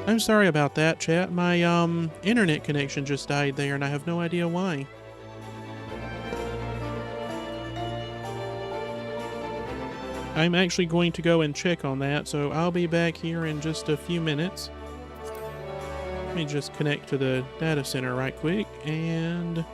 I'm sorry about that, chat. My, internet connection just died there, and I have no idea why. I'm actually going to go and check on that, so I'll be back here in just a few minutes. Let me just connect to the data center right quick, and...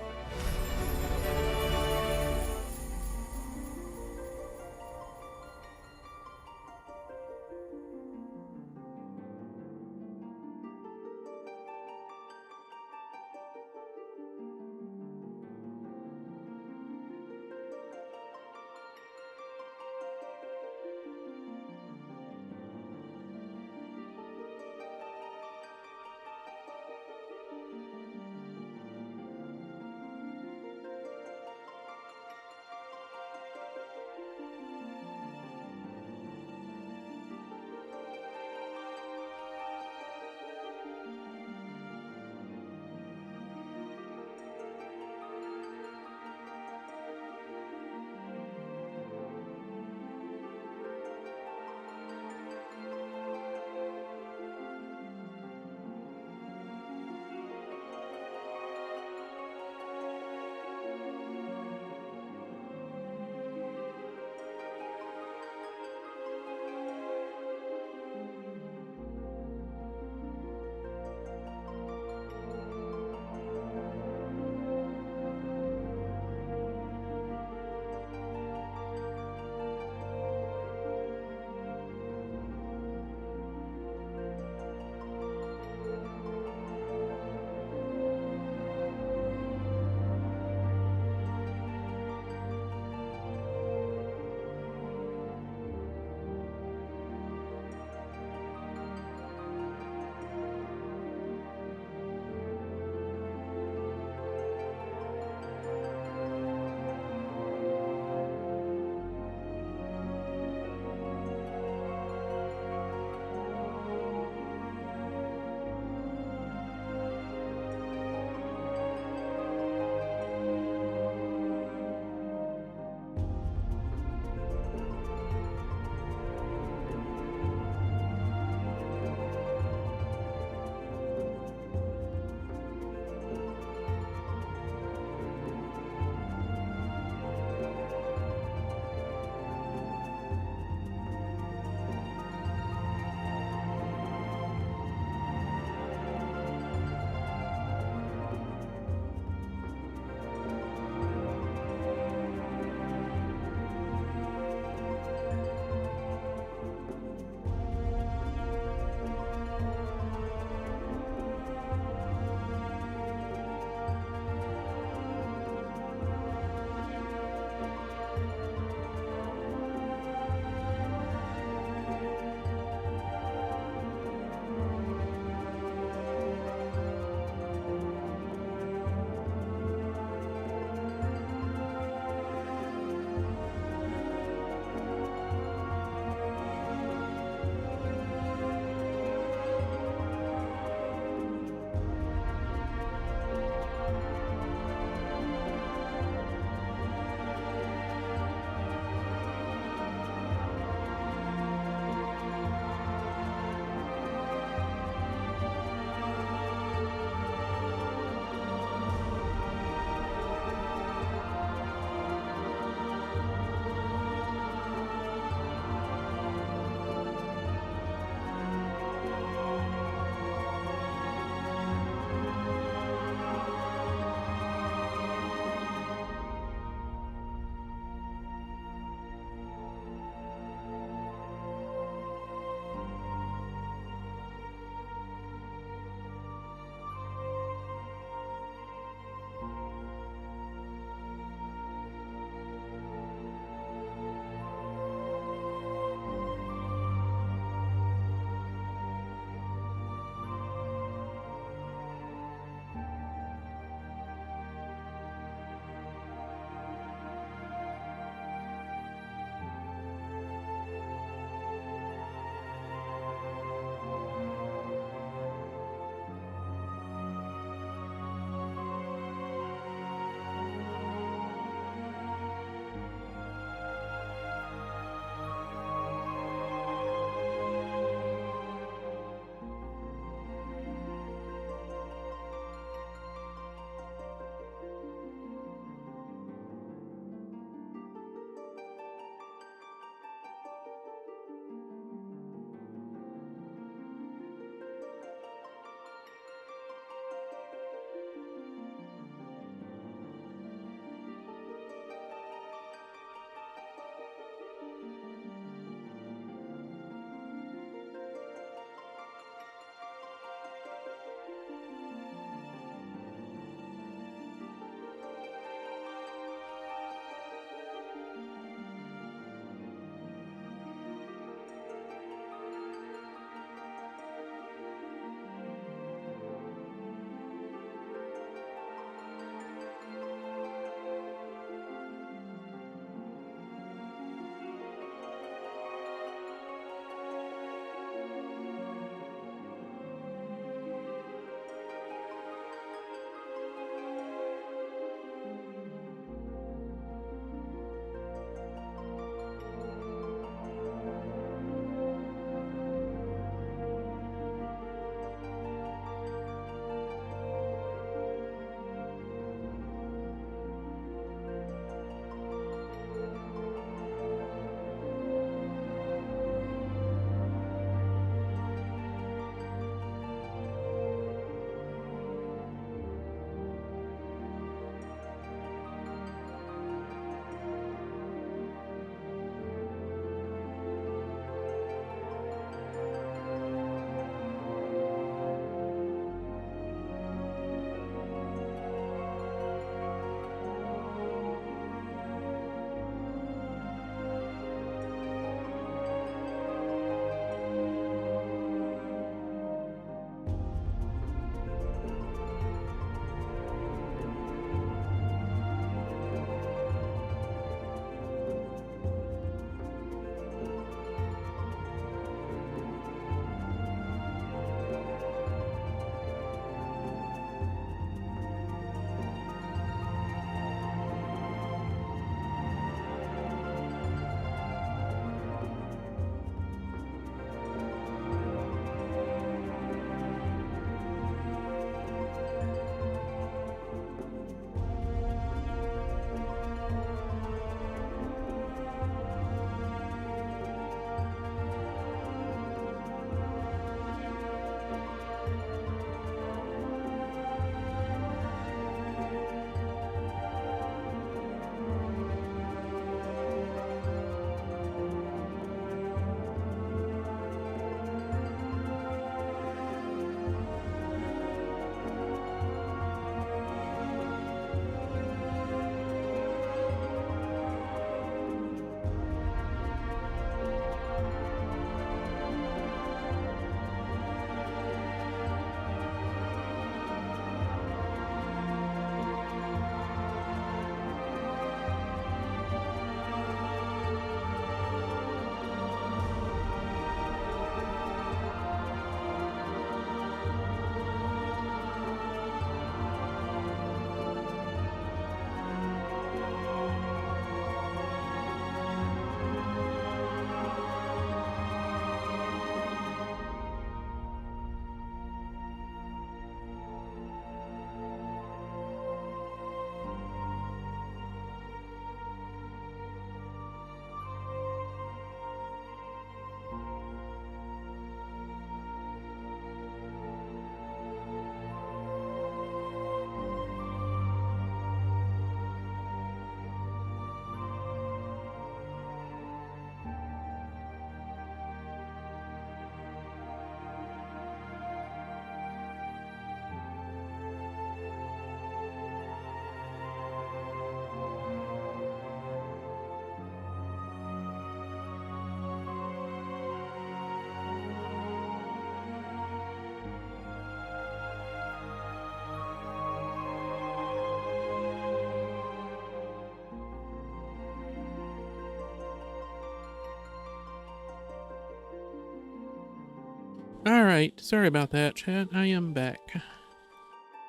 Alright, sorry about that, chat. I am back.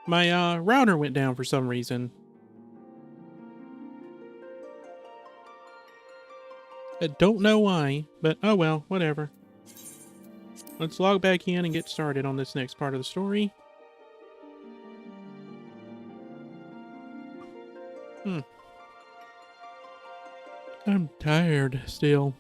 My router went down for some reason. I don't know why, but oh well, whatever. Let's log back in and get started on this next part of the story. I'm tired still.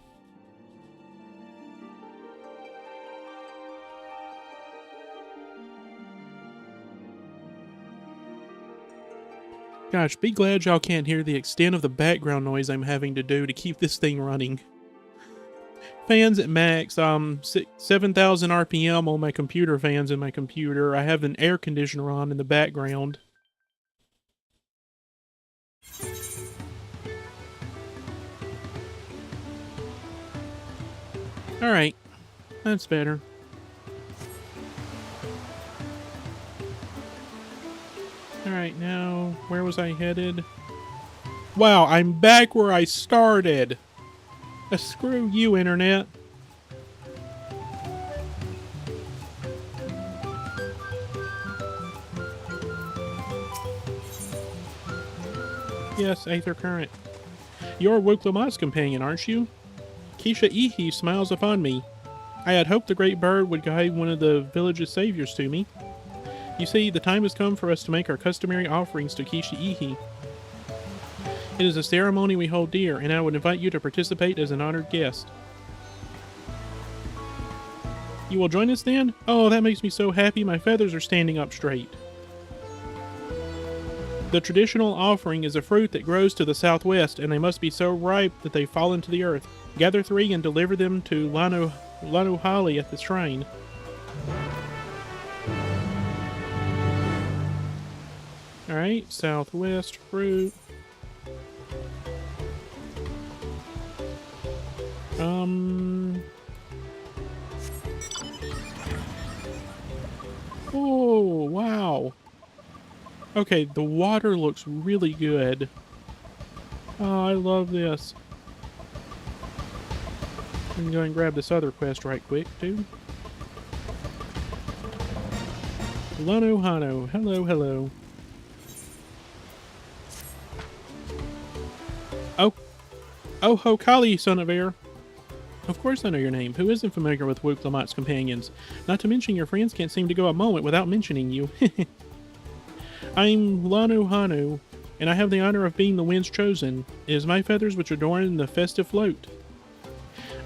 Gosh, be glad y'all can't hear the extent of the background noise I'm having to do to keep this thing running. Fans at max, 7,000 RPM on my computer fans in my computer. I have an air conditioner on in the background. Alright, that's better. Alright, now, where was I headed? Wow, I'm back where I started! Screw you, Internet. Yes, Aether Current. You're Wuklamat's companion, aren't you? Keisha Ihi smiles upon me. I had hoped the great bird would guide one of the village's saviors to me. You see, the time has come for us to make our customary offerings to Keisha Ihi. It is a ceremony we hold dear, and I would invite you to participate as an honored guest. You will join us then? Oh, that makes me so happy my feathers are standing up straight. The traditional offering is a fruit that grows to the southwest, and they must be so ripe that they fall into the earth. Gather 3 and deliver them to Lanuhali at the shrine. Alright, southwest fruit. Oh, wow. Okay, the water looks really good. Oh, I love this. I'm going to grab this other quest right quick, too. Lano Hano. Hello, hello. Oh, ho, Kali, son of air. Of course I know your name. Who isn't familiar with Wuklamat's companions? Not to mention your friends can't seem to go a moment without mentioning you. I'm Lanu Hanu, and I have the honor of being the wind's chosen. It is my feathers which adorn the festive float.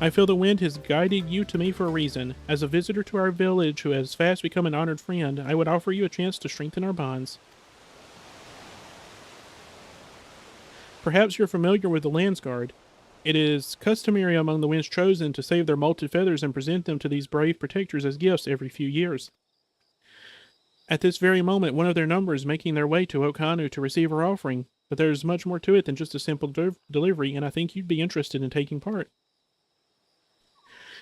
I feel the wind has guided you to me for a reason. As a visitor to our village who has fast become an honored friend, I would offer you a chance to strengthen our bonds. Perhaps you're familiar with the Landsguard. It is customary among the Wind's Chosen to save their molted feathers and present them to these brave protectors as gifts every few years. At this very moment, one of their number is making their way to Okanu to receive our offering, but there's much more to it than just a simple delivery, and I think you'd be interested in taking part.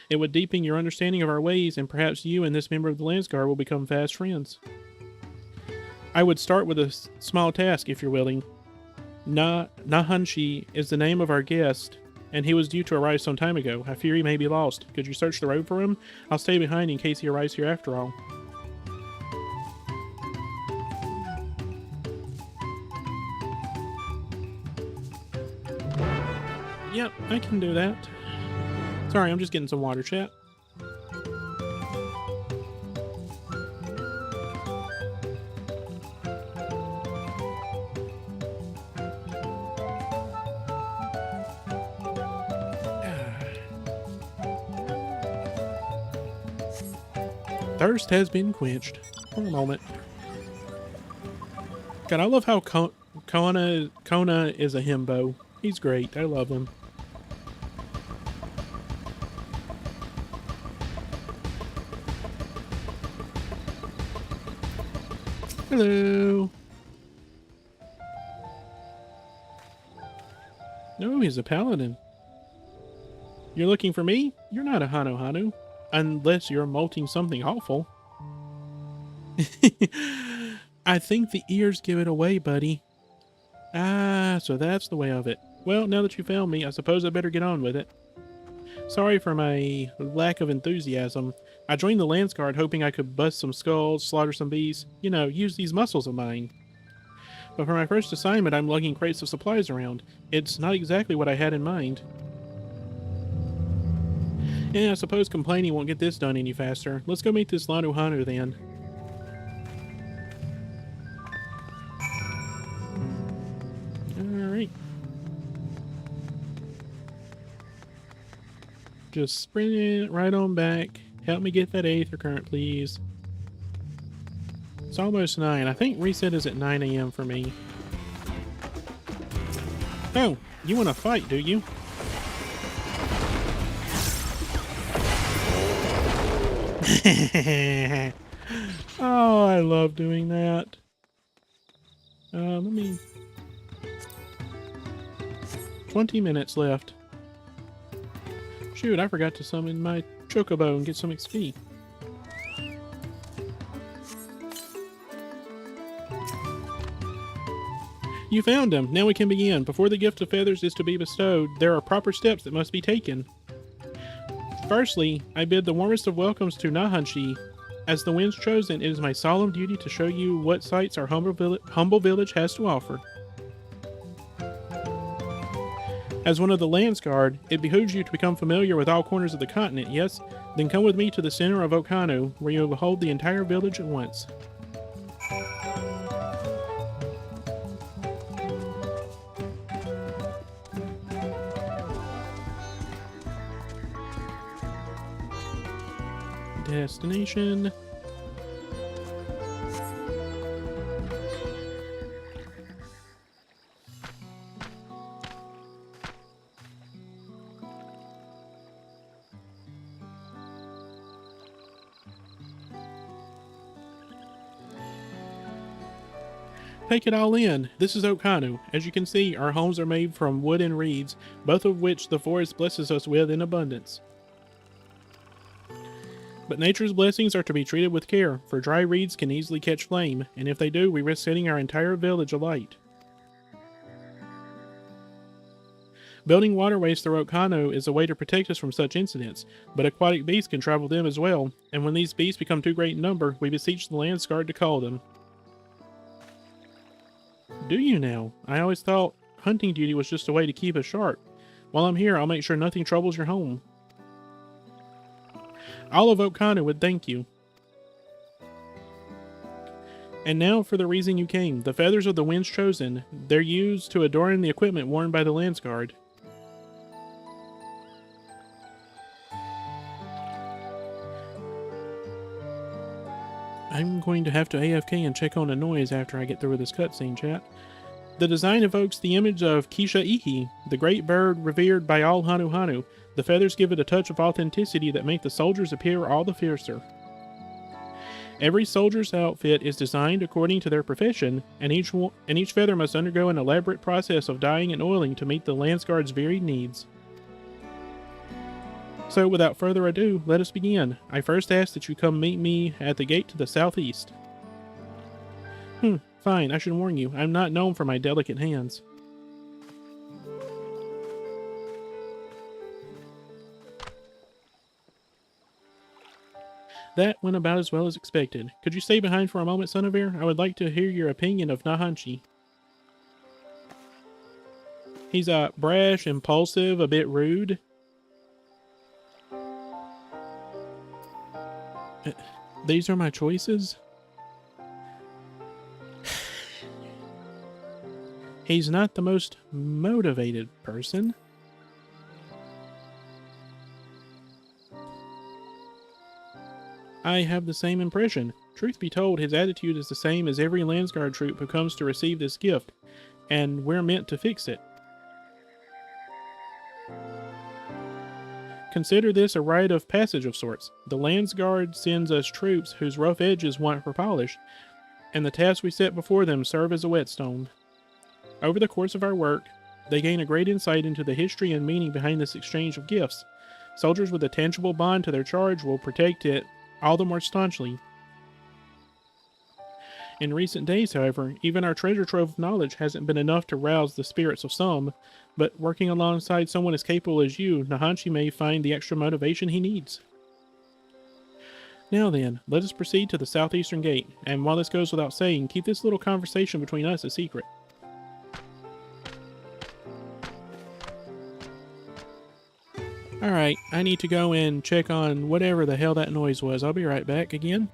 It would deepen your understanding of our ways, and perhaps you and this member of the Landsguard will become fast friends. I would start with a small task, if you're willing. Nahanshi is the name of our guest, and he was due to arrive some time ago. I fear he may be lost. Could you search the road for him? I'll stay behind in case he arrives here after all. Yep, I can do that. Sorry, I'm just getting some water, chat. Thirst has been quenched. For a moment. God, I love how Kona is a himbo. He's great. I love him. Hello. No, he's a paladin. You're looking for me? You're not a Hanu. Unless you're molting something awful. I think the ears give it away, buddy. Ah, so that's the way of it. Well, now that you found me, I suppose I better get on with it. Sorry for my lack of enthusiasm. I joined the Lance Guard hoping I could bust some skulls, slaughter some beasts, you know, use these muscles of mine. But for my first assignment, I'm lugging crates of supplies around. It's not exactly what I had in mind. Yeah, I suppose complaining won't get this done any faster. Let's go meet this Lanu Hanu then. Alright. Just sprint it right on back. Help me get that Aether current, please. It's almost 9. I think reset is at 9 AM for me. Oh, you want to fight, do you? Oh, I love doing that. Let me... 20 minutes left. Shoot, I forgot to summon my Chocobo and get some XP. You found him. Now we can begin. Before the gift of feathers is to be bestowed, there are proper steps that must be taken. Firstly, I bid the warmest of welcomes to Nahunchi. As the Wind's Chosen, it is my solemn duty to show you what sights our humble village has to offer. As one of the Lance Guard, it behooves you to become familiar with all corners of the continent, yes? Then come with me to the center of Okanu, where you will behold the entire village at once. Destination. Take it all in. This is Okanu. As you can see, our homes are made from wood and reeds, both of which the forest blesses us with in abundance. But nature's blessings are to be treated with care, for dry reeds can easily catch flame, and if they do, we risk setting our entire village alight. Building waterways through Okanu is a way to protect us from such incidents, but aquatic beasts can travel them as well, and when these beasts become too great in number, we beseech the Lance Guard to call them. Do you now? I always thought hunting duty was just a way to keep us sharp. While I'm here, I'll make sure nothing troubles your home. All of Okanu would thank you. And now for the reason you came. The feathers of the Wind's Chosen. They're used to adorn the equipment worn by the Lance Guard. I'm going to have to AFK and check on the noise after I get through with this cutscene, chat. The design evokes the image of Kisha Ihi, the great bird revered by all Hanu Hanu. The feathers give it a touch of authenticity that make the soldiers appear all the fiercer. Every soldier's outfit is designed according to their profession, and each feather must undergo an elaborate process of dyeing and oiling to meet the Lance Guard's varied needs. So, without further ado, let us begin. I first ask that you come meet me at the gate to the southeast. Fine, I should warn you, I'm not known for my delicate hands. That went about as well as expected. Could you stay behind for a moment, Sunivere? I would like to hear your opinion of Nahunchi. He's brash, impulsive, a bit rude. These are my choices? He's not the most motivated person. I have the same impression. Truth be told, his attitude is the same as every Lance Guard troop who comes to receive this gift, and we're meant to fix it. Consider this a rite of passage of sorts. The Lance Guard sends us troops whose rough edges want repolished, and the tasks we set before them serve as a whetstone. Over the course of our work, they gain a great insight into the history and meaning behind this exchange of gifts. Soldiers with a tangible bond to their charge will protect it all the more staunchly. In recent days, however, even our treasure trove of knowledge hasn't been enough to rouse the spirits of some, but working alongside someone as capable as you, Nahanchi may find the extra motivation he needs. Now then, let us proceed to the southeastern gate, and while this goes without saying, keep this little conversation between us a secret. Alright, I need to go and check on whatever the hell that noise was. I'll be right back again.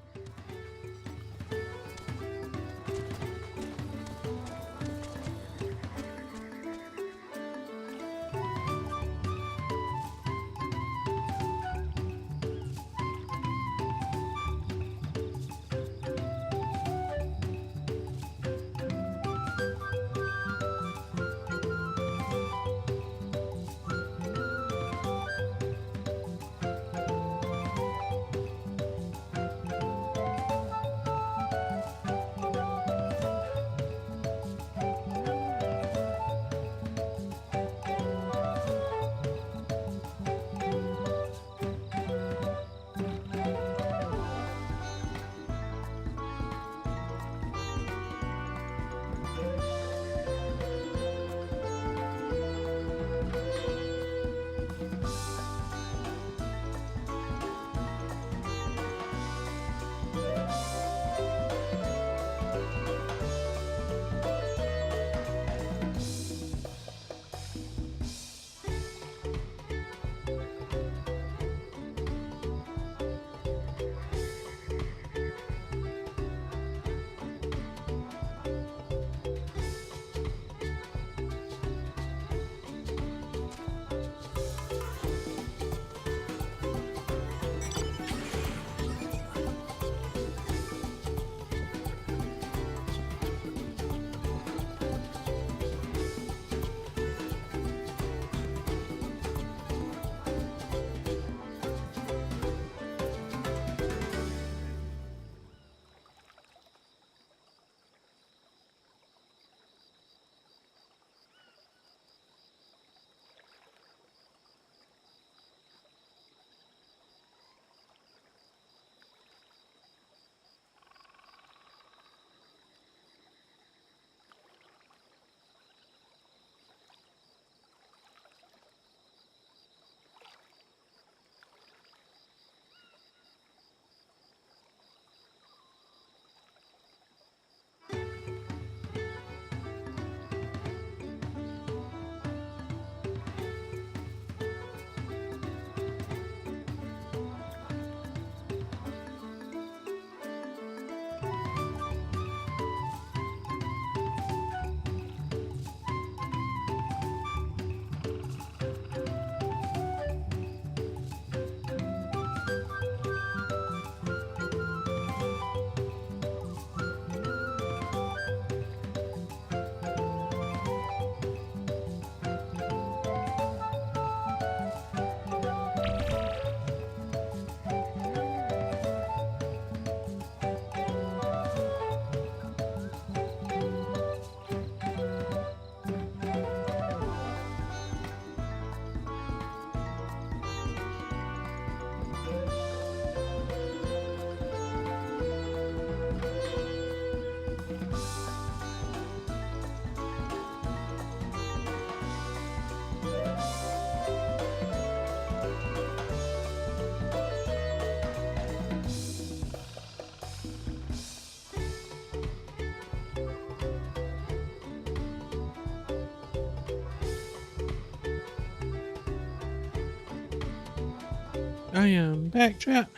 I am back, chat.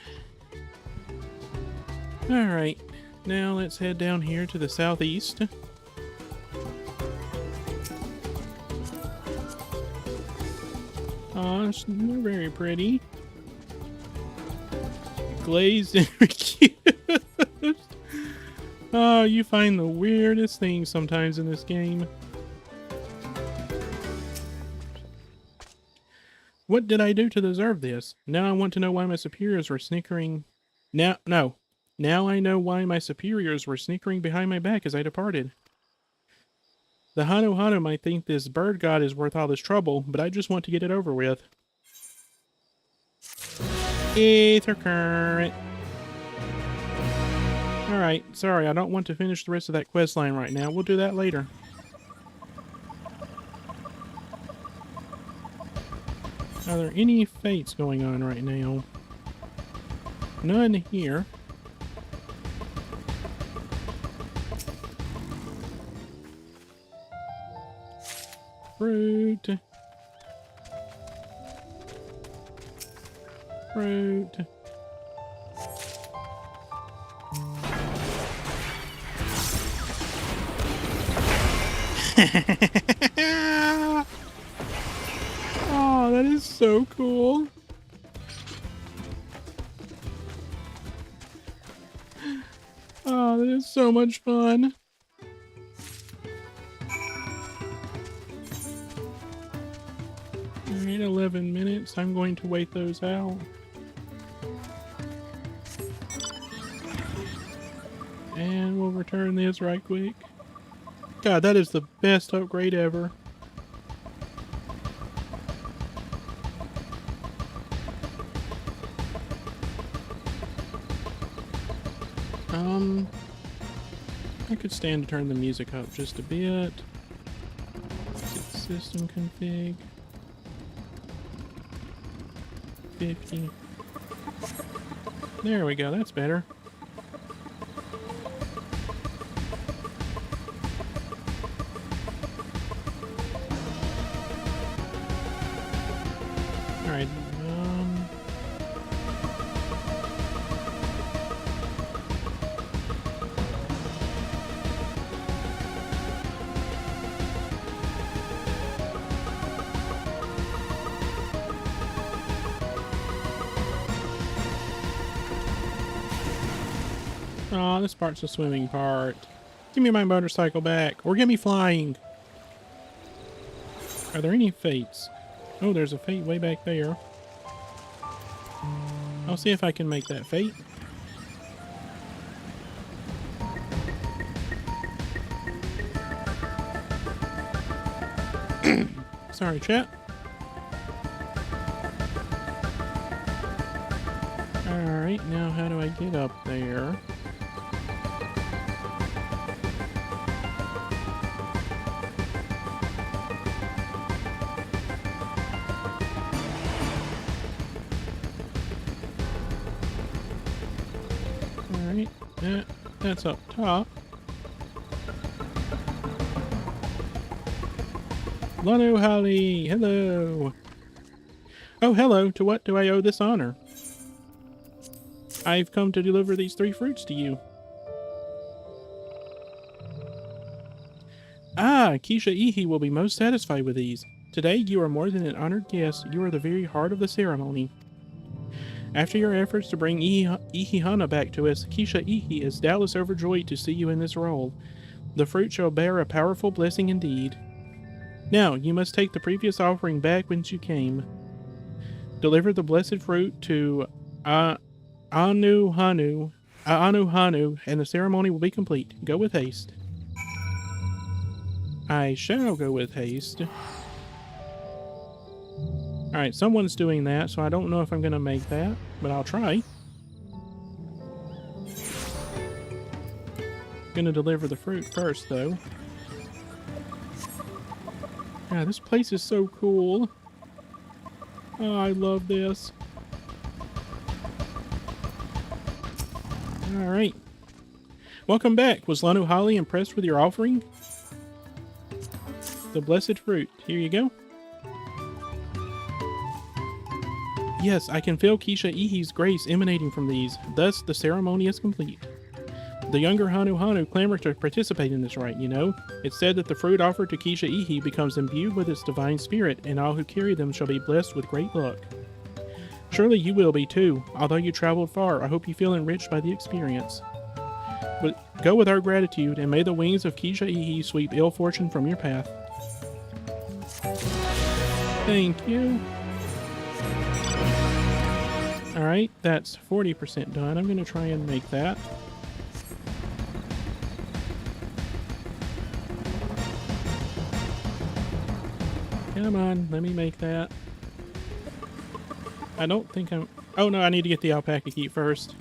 Alright, now let's head down here to the southeast. Aw, they're very pretty. Glazed and cute. Oh, you find the weirdest things sometimes in this game. What did I do to deserve this? Now I want to know why my superiors were snickering. Now I know why my superiors were snickering behind my back as I departed. The Hano Hano might think this bird god is worth all this trouble, but I just want to get it over with. Ether current. Alright, sorry, I don't want to finish the rest of that quest line right now. We'll do that later. Are there any fates going on right now? None here. Fruit. Fruit. Oh, that is so cool. Oh, that is so much fun. Alright, 11 minutes. I'm going to wait those out. And we'll return this right quick. God, that is the best upgrade ever. I could stand to turn the music up just a bit. System config. 50. There we go, that's better. Alright, aw, this part's the swimming part. Give me my motorcycle back, or get me flying. Are there any fates? Oh, there's a fate way back there. I'll see if I can make that fate. Sorry, chat. Alright, now how do I get up there? Alright, that's up top. Lanu Holly, hello! Oh, hello, to what do I owe this honor? I've come to deliver these 3 fruits to you. Ah, Keisha Ihi will be most satisfied with these. Today you are more than an honored guest, you are the very heart of the ceremony. After your efforts to bring Ihihana back to us, Keisha Ihi is doubtless overjoyed to see you in this role. The fruit shall bear a powerful blessing indeed. Now, you must take the previous offering back whence you came. Deliver the blessed fruit to Anu Hanu, and the ceremony will be complete. Go with haste. I shall go with haste. Alright, someone's doing that, so I don't know if I'm going to make that, but I'll try. Gonna deliver the fruit first, though. Yeah, this place is so cool. Oh, I love this. Alright. Welcome back. Was Lanu Holly impressed with your offering? The blessed fruit. Here you go. Yes, I can feel Keisha Ihi's grace emanating from these. Thus, the ceremony is complete. The younger Hanu Hanu clamor to participate in this rite, you know. It's said that the fruit offered to Keisha Ihi becomes imbued with its divine spirit, and all who carry them shall be blessed with great luck. Surely you will be too. Although you traveled far, I hope you feel enriched by the experience. But go with our gratitude, and may the wings of Keisha Ihi sweep ill fortune from your path. Thank you. Alright, that's 40% done. I'm going to try and make that. Come on, let me make that. I don't think I'm... Oh no, I need to get the alpaca key first.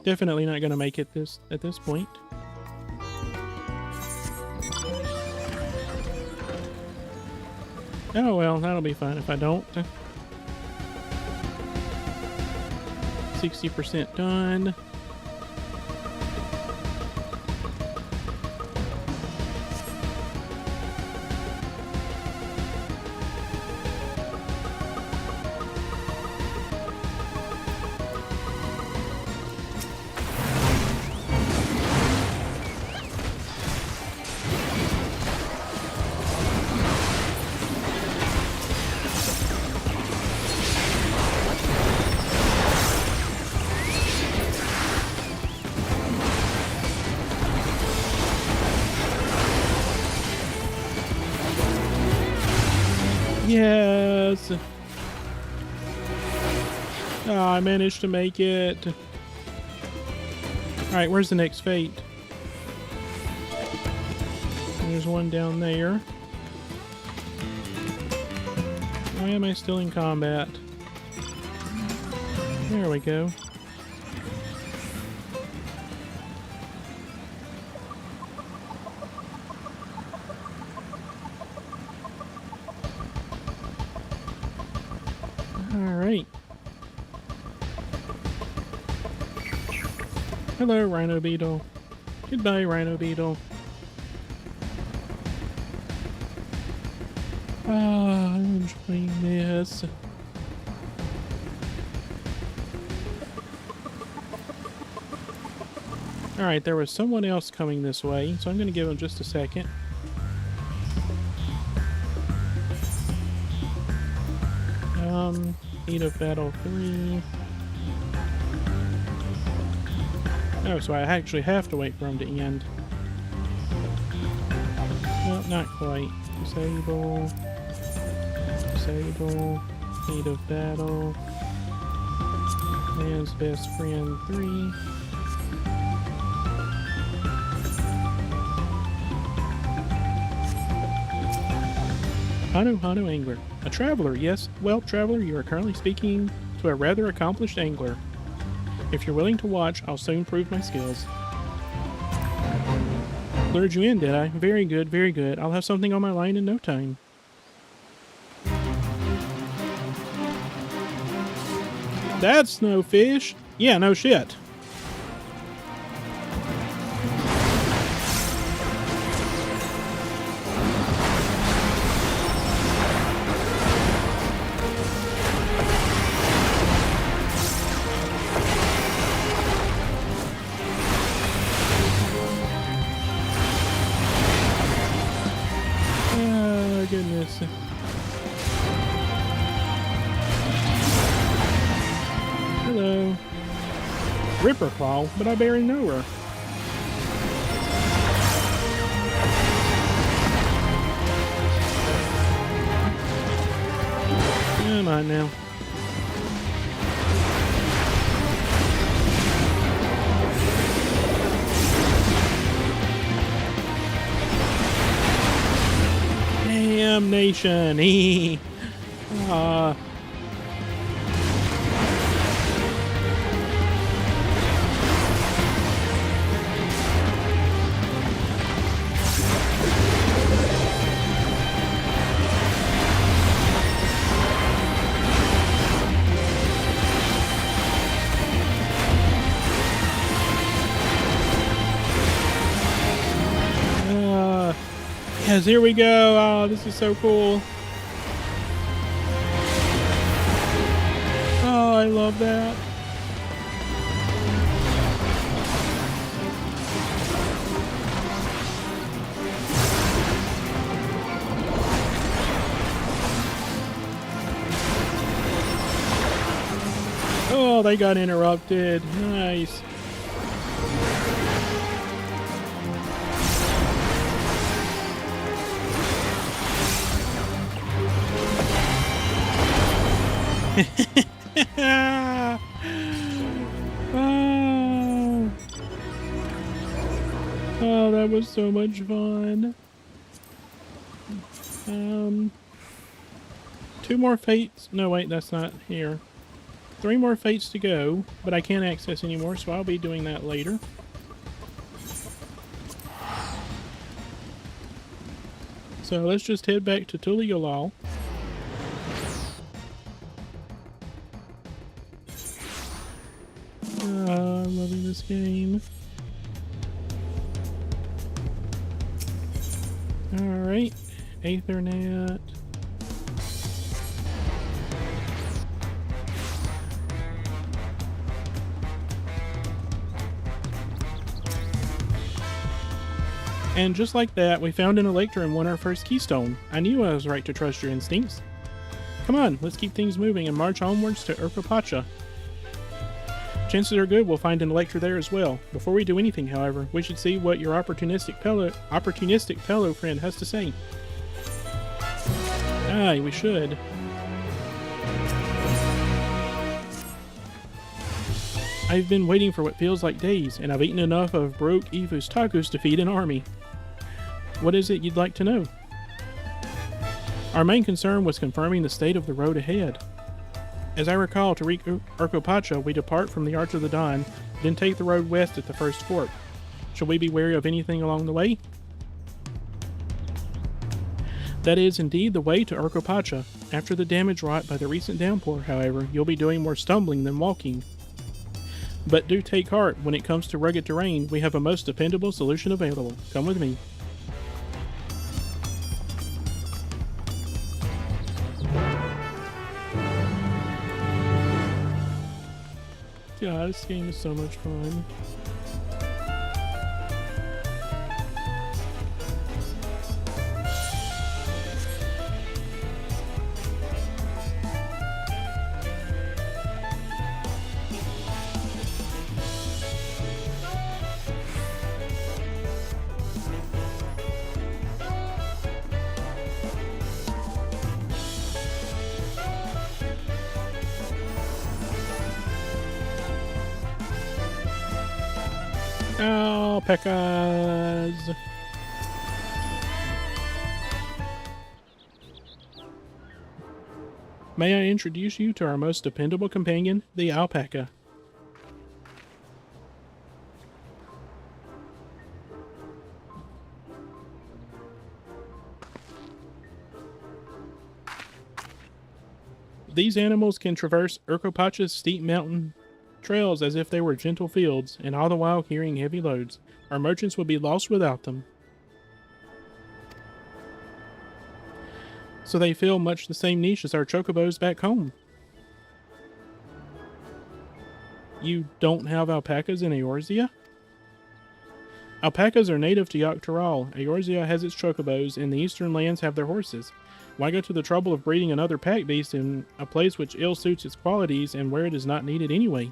Definitely not going to make it at this point. Oh well, that'll be fine if I don't. 60% done. Yes! Oh, I managed to make it. Alright, where's the next fate? There's one down there. Why am I still in combat? There we go. Alright. Hello, Rhino Beetle. Goodbye, Rhino Beetle. Ah, I'm enjoying this. Alright, there was someone else coming this way, so I'm going to give him just a second. Heat of Battle 3. Oh, so I actually have to wait for him to end. Well, not quite. Disable. Disable. Heat of Battle. Man's Best Friend 3. Hanu Angler. A traveler, yes. Well, traveler, you are currently speaking to a rather accomplished angler. If you're willing to watch, I'll soon prove my skills. Lured you in, did I? Very good, very good. I'll have something on my line in no time. That's no fish. Yeah, no shit. Goodness. Hello. Ripper Claw, but I barely know her. Come on now. Damnation. Yes, here we go. Oh, this is so cool. Oh, I love that. Oh, they got interrupted. Nice. Oh, that was so much fun. Two more fates. No, wait, that's not here. 3 more fates to go, but I can't access anymore, so I'll be doing that later. So let's just head back to Tuliolal. I'm loving this game. Alright, Aethernet. And just like that, we found an Electra and won our first keystone. I knew I was right to trust your instincts. Come on, let's keep things moving and march onwards to Urkopacha. Chances are good we'll find an Electra there as well. Before we do anything, however, we should see what your opportunistic fellow friend has to say. Aye, we should. I've been waiting for what feels like days, and I've eaten enough of Baroque Evu's tacos to feed an army. What is it you'd like to know? Our main concern was confirming the state of the road ahead. As I recall, to reach Urkopacha, we depart from the Arch of the Dawn, then take the road west at the first fork. Shall we be wary of anything along the way? That is indeed the way to Urkopacha. After the damage wrought by the recent downpour, however, you'll be doing more stumbling than walking. But do take heart, when it comes to rugged terrain, we have a most dependable solution available. Come with me. God, this game is so much fun. Alpacas! May I introduce you to our most dependable companion, the alpaca. These animals can traverse Urkopacha's steep mountain trails as if they were gentle fields, and all the while carrying heavy loads. Our merchants would be lost without them. So they fill much the same niche as our chocobos back home. You don't have alpacas in Eorzea? Alpacas are native to Yogg-Toghrul. Eorzea has its chocobos, and the eastern lands have their horses. Why go to the trouble of breeding another pack beast in a place which ill suits its qualities and where it is not needed anyway?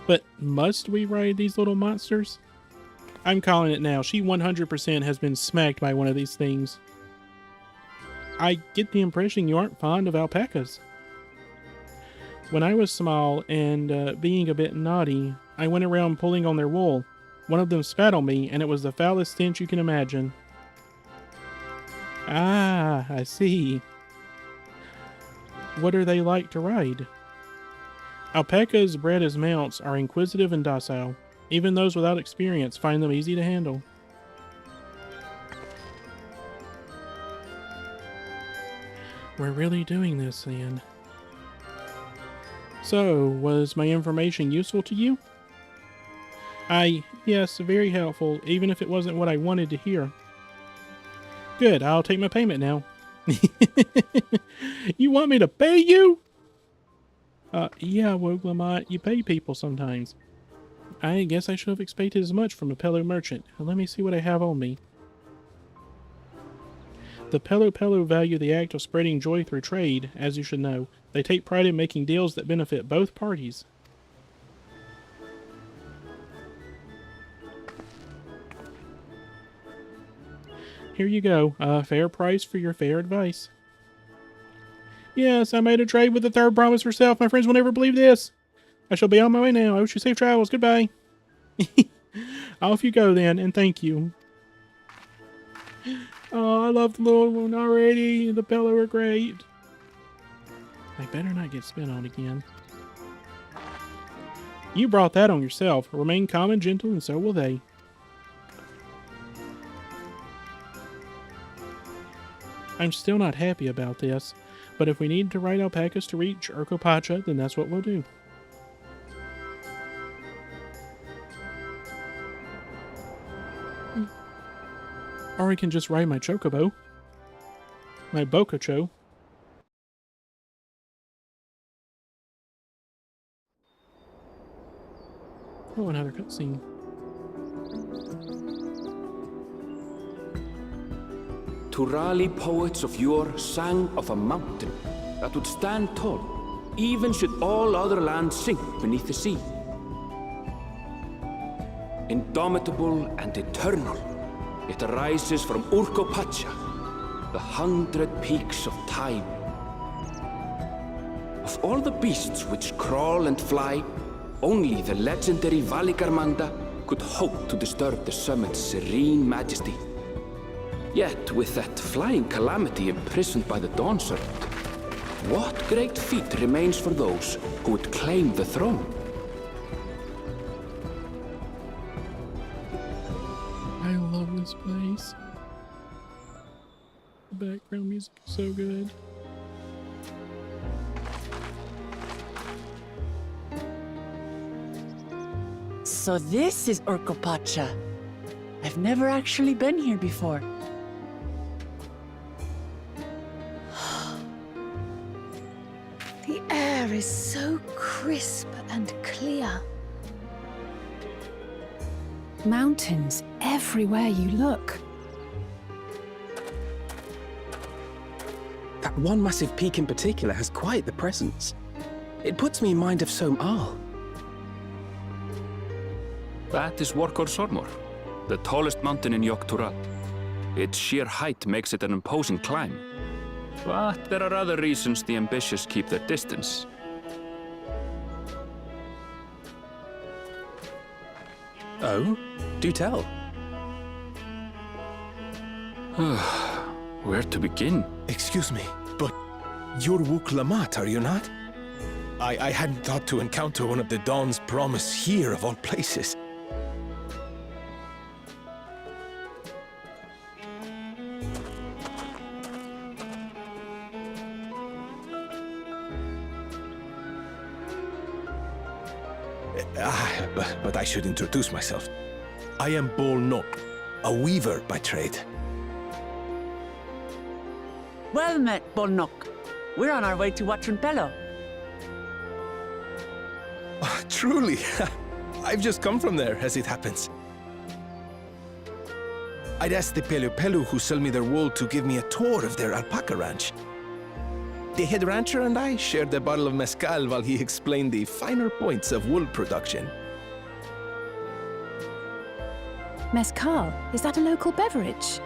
But must we ride these little monsters? I'm calling it now. She 100% has been smacked by one of these things. I get the impression you aren't fond of alpacas. When I was small and being a bit naughty, I went around pulling on their wool. One of them spat on me, and it was the foulest stench you can imagine. Ah, I see. What are they like to ride? Alpacas bred as mounts are inquisitive and docile. Even those without experience find them easy to handle. We're really doing this then. So, was my information useful to you? Yes, very helpful, even if it wasn't what I wanted to hear. Good, I'll take my payment now. You want me to pay you? Yeah, Woglamot, you pay people sometimes. I guess I should have expected as much from a Pello merchant. Let me see what I have on me. The Pello value the act of spreading joy through trade, as you should know. They take pride in making deals that benefit both parties. Here you go. A fair price for your fair advice. Yes, I made a trade with the third promise herself. My friends will never believe this. I shall be on my way now. I wish you safe travels. Goodbye. Off you go then, and thank you. Oh, I love the little one already. The Pello are great. They better not get spit on again. You brought that on yourself. Remain calm and gentle, and so will they. I'm still not happy about this, but if we need to ride alpacas to reach Urkopacha, then that's what we'll do. Or we can just ride my chocobo. My bokacho. Oh, another cutscene. Turali poets of yore sang of a mountain that would stand tall, even should all other lands sink beneath the sea. Indomitable and eternal, it arises from Urkopacha, the 100 peaks of time. Of all the beasts which crawl and fly, only the legendary Valigarmanda could hope to disturb the summit's serene majesty. Yet, with that flying calamity imprisoned by the Dawn Serpent, what great feat remains for those who would claim the throne? I love this place. The background music is so good. So this is Urkopacha. I've never actually been here before. The air is so crisp and clear. Mountains everywhere you look. That one massive peak in particular has quite the presence. It puts me in mind of Som-Al. That is Workor Sormor, the tallest mountain in Yogg-Tural. Its sheer height makes it an imposing climb. But there are other reasons the ambitious keep their distance. Oh? Do tell. Where to begin? Excuse me, but you're Wuk Lamat, are you not? I hadn't thought to encounter one of the Dawn's promise here of all places. But I should introduce myself. I am Bol Nok, a weaver by trade. Well met, Bolnok. We're on our way to Watrunpelo. Oh, truly, I've just come from there, as it happens. I'd asked the Pelu Pelu who sell me their wool to give me a tour of their alpaca ranch. The head rancher and I shared a bottle of mezcal while he explained the finer points of wool production. Mezcal, is that a local beverage?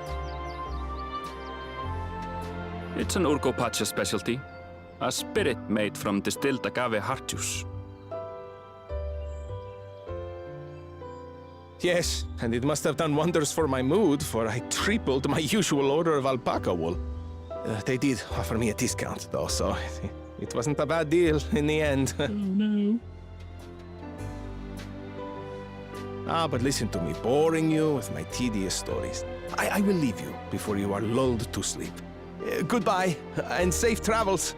It's an Urkopacha specialty, a spirit made from distilled agave heart juice. Yes, and it must have done wonders for my mood, for I tripled my usual order of alpaca wool. They did offer me a discount, though, so it wasn't a bad deal in the end. Oh no. But listen to me, boring you with my tedious stories. I will leave you before you are lulled to sleep. Goodbye, and safe travels.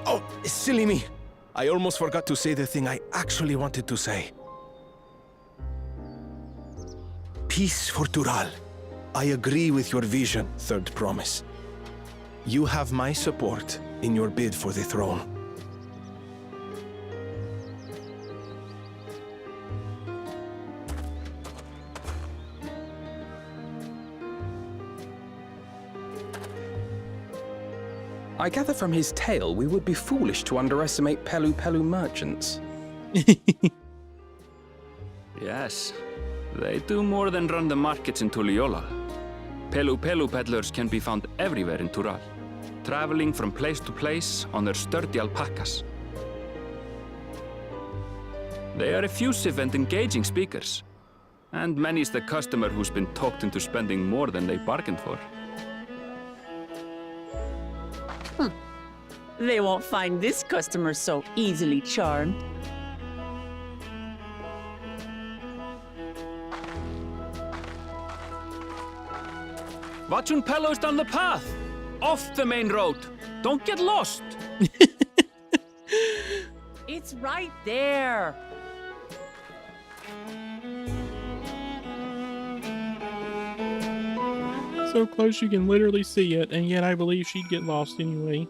Oh, silly me. I almost forgot to say the thing I actually wanted to say. Peace for Tural. I agree with your vision, Third Promise. You have my support in your bid for the throne. I gather from his tale we would be foolish to underestimate Pelu Pelu merchants. Yes, they do more than run the markets in Tuliyollal. Pelu Pelu peddlers can be found everywhere in Tural, traveling from place to place on their sturdy alpacas. They are effusive and engaging speakers, And many's the customer who's been talked into spending more than they bargained for. They won't find this customer so easily charmed. Watchun Pello's down the path! Off the main road! Don't get lost! It's right there. So close you can literally see it, and yet I believe she'd get lost anyway.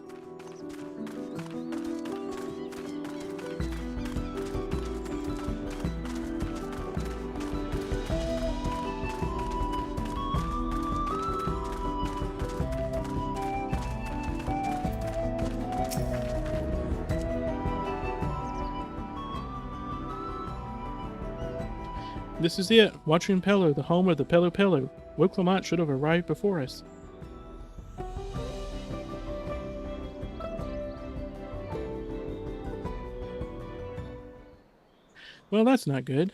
This is it, Watchun Pello, the home of the Pello Pello. Wuklamont should have arrived before us. Well, that's not good.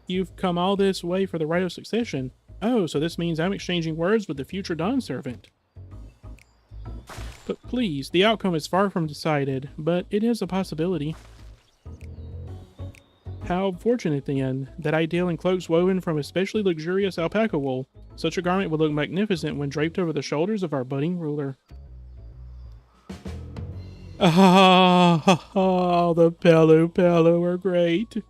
You've come all this way for the right of succession. Oh, so this means I'm exchanging words with the future Dawn Servant. But please, the outcome is far from decided, but it is a possibility. How fortunate, then, that I deal in cloaks woven from especially luxurious alpaca wool. Such a garment would look magnificent when draped over the shoulders of our budding ruler. Ah, the Pello Pello are great.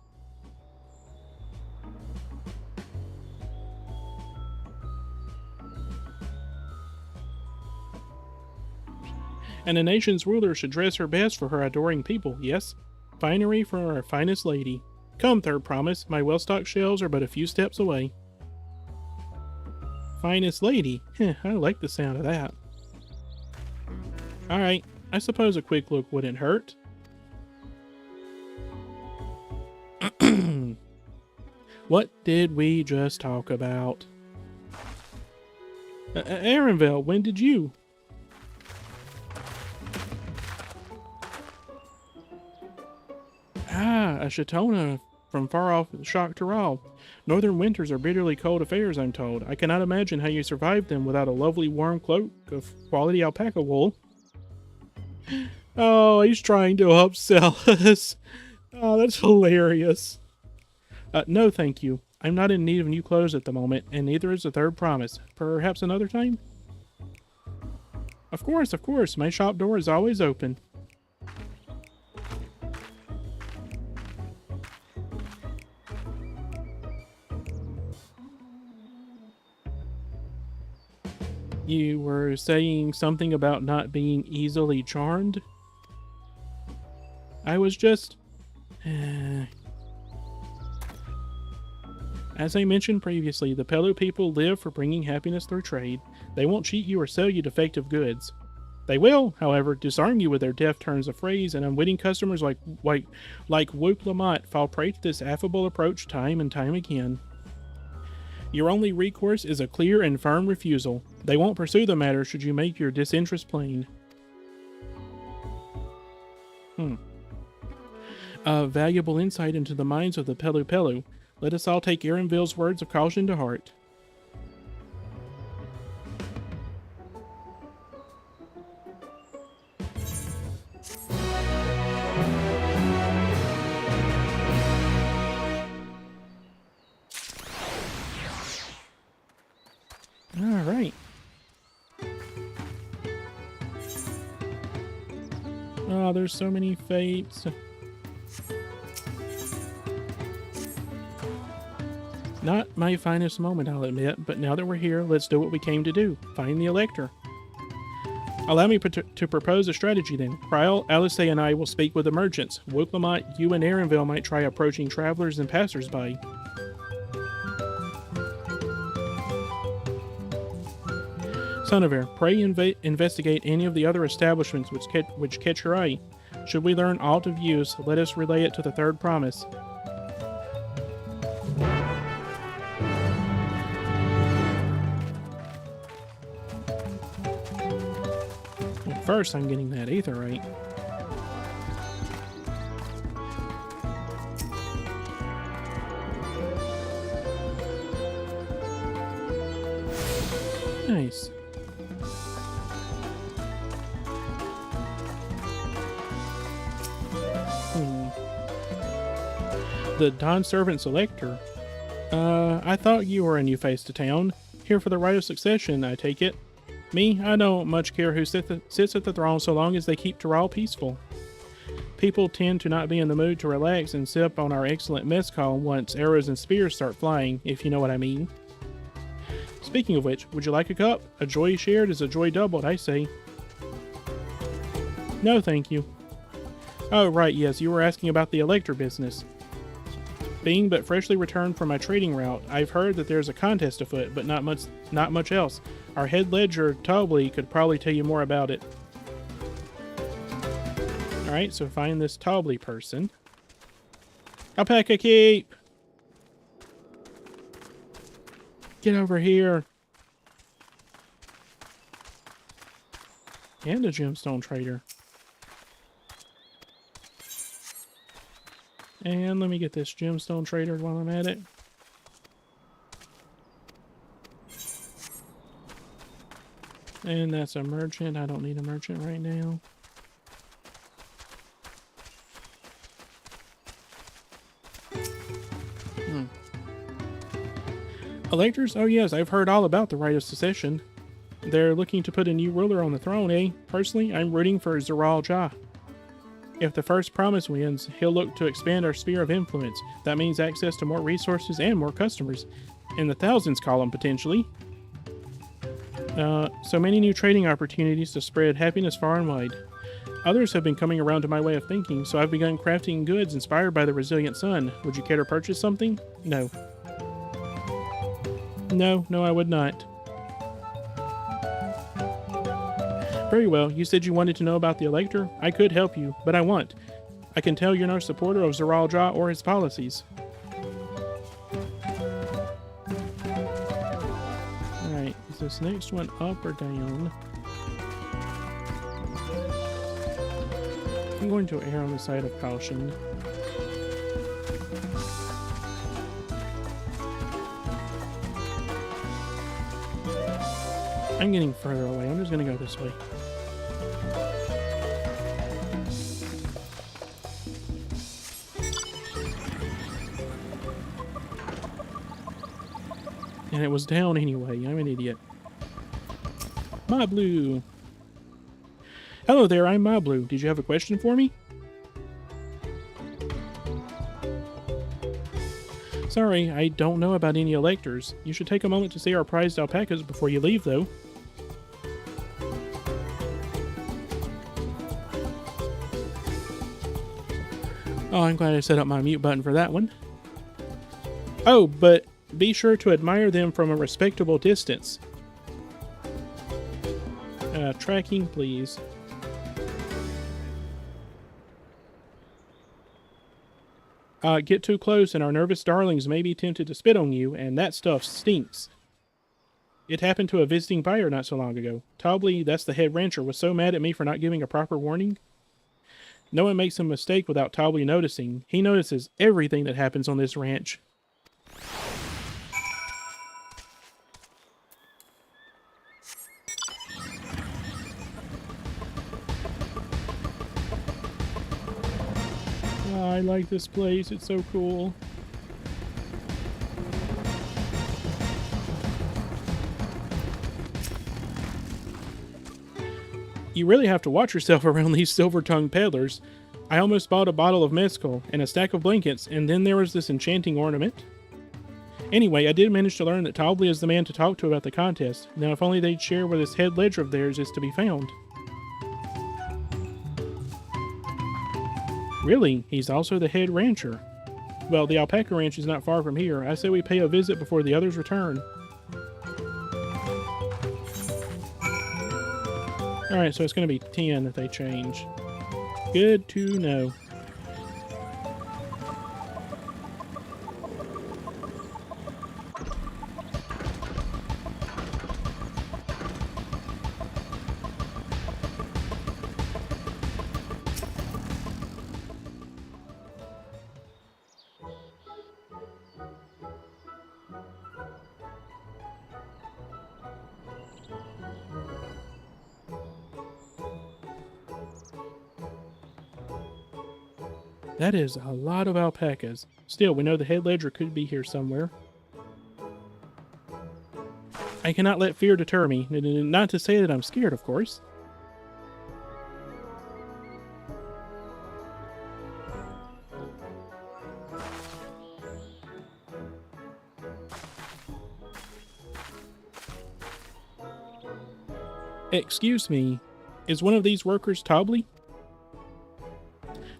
And a nation's ruler should dress her best for her adoring people, yes? Finery for our finest lady. Come, third promise, my well-stocked shelves are but a few steps away. Finest lady? Heh, I like the sound of that. Alright, I suppose a quick look wouldn't hurt. What did we just talk about? Arenville, when did you? Ah, a Shatona from far off Shock Taral. Northern winters are bitterly cold affairs, I'm told. I cannot imagine how you survived them without a lovely warm cloak of quality alpaca wool. Oh, he's trying to upsell us. Oh, that's hilarious. No, thank you. I'm not in need of new clothes at the moment, and neither is the third promise. Perhaps another time? Of course. My shop door is always open. You were saying something about not being easily charmed? I was just... As I mentioned previously, the Pello people live for bringing happiness through trade. They won't cheat you or sell you defective goods. They will, however, disarm you with their deft turns of phrase, and unwitting customers like Whoop Lamont fall prey to this affable approach time and time again. Your only recourse is a clear and firm refusal. They won't pursue the matter should you make your disinterest plain. A valuable insight into the minds of the Pello Pello. Let us all take Arenville's words of caution to heart. Alright. Oh, there's so many fates. Not my finest moment, I'll admit, but now that we're here, let's do what we came to do. Find the Elector. Allow me to propose a strategy then. Kryl, Alice and I will speak with the merchants. Wuklamont, you and Arenville might try approaching travelers and passers-by. Suniver, pray investigate any of the other establishments which catch your eye. Should we learn aught of use, let us relay it to the third promise. Well, first, I'm getting that aetherite. Nice. The Don Servant Selector. I thought you were a new face to town. Here for the right of succession, I take it. Me, I don't much care who sits at the throne so long as they keep Tyrrell peaceful. People tend to not be in the mood to relax and sip on our excellent mezcal once arrows and spears start flying, if you know what I mean. Speaking of which, would you like a cup? A joy shared is a joy doubled, I say. No, thank you. Oh, right, yes, you were asking about the Elector business. Being but freshly returned from my trading route, I've heard that there's a contest afoot, but not much else. Our head ledger, Tobley, could probably tell you more about it. Alright, so find this Tobley person. Alpaca Keep! Get over here. And a gemstone trader. And let me get this gemstone trader while I'm at it. And that's a merchant. I don't need a merchant right now. Electors? Oh yes, I've heard all about the right of succession. They're looking to put a new ruler on the throne, eh? Personally, I'm rooting for Zeral Jah. If the first promise wins, he'll look to expand our sphere of influence. That means access to more resources and more customers. In the thousands column, potentially. So many new trading opportunities to spread happiness far and wide. Others have been coming around to my way of thinking, so I've begun crafting goods inspired by the resilient sun. Would you care to purchase something? No. No, I would not. Very well, you said you wanted to know about the Elector? I could help you, but I won't. I can tell you're no supporter of Zeral Jah or his policies. Alright, is this next one up or down? I'm going to err on the side of caution. I'm getting further away. I'm just going to go this way. And it was down anyway. I'm an idiot. Moblu. Hello there, I'm Moblu. Did you have a question for me? Sorry, I don't know about any electors. You should take a moment to see our prized alpacas before you leave, though. Oh, I'm glad I set up my mute button for that one. Oh, but be sure to admire them from a respectable distance. Tracking, please. Get too close and our nervous darlings may be tempted to spit on you, and that stuff stinks. It happened to a visiting buyer not so long ago. Tobley, that's the head rancher, was so mad at me for not giving a proper warning. No one makes a mistake without Tobley noticing. He notices everything that happens on this ranch. Oh, I like this place. It's so cool. You really have to watch yourself around these silver-tongued peddlers. I almost bought a bottle of mezcal and a stack of blankets, and then there was this enchanting ornament. Anyway, I did manage to learn that Tobley is the man to talk to about the contest. Now, if only they'd share where this head ledger of theirs is to be found. Really? He's also the head rancher. Well, the alpaca ranch is not far from here. I say we pay a visit before the others return. Alright, so it's going to be 10 if they change. Good to know. That is a lot of alpacas. Still, we know the head ledger could be here somewhere. I cannot let fear deter me. Not to say that I'm scared, of course. Excuse me, is one of these workers Tobley?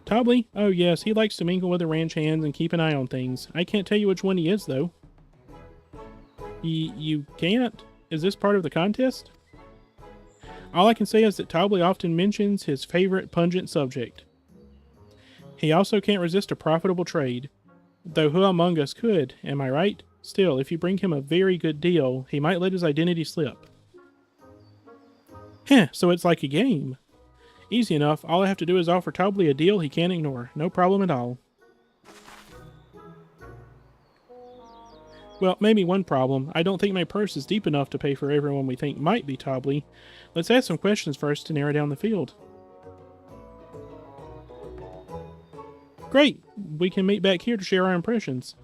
Tobley? Oh yes, he likes to mingle with the ranch hands and keep an eye on things. I can't tell you which one he is, though. You can't? Is this part of the contest? All I can say is that Tobley often mentions his favorite pungent subject. He also can't resist a profitable trade. Though who among us could, am I right? Still, if you bring him a very good deal, he might let his identity slip. Heh, so it's like a game. Easy enough. All I have to do is offer Tobley a deal he can't ignore. No problem at all. Well, maybe one problem. I don't think my purse is deep enough to pay for everyone we think might be Tobley. Let's ask some questions first to narrow down the field. Great! We can meet back here to share our impressions.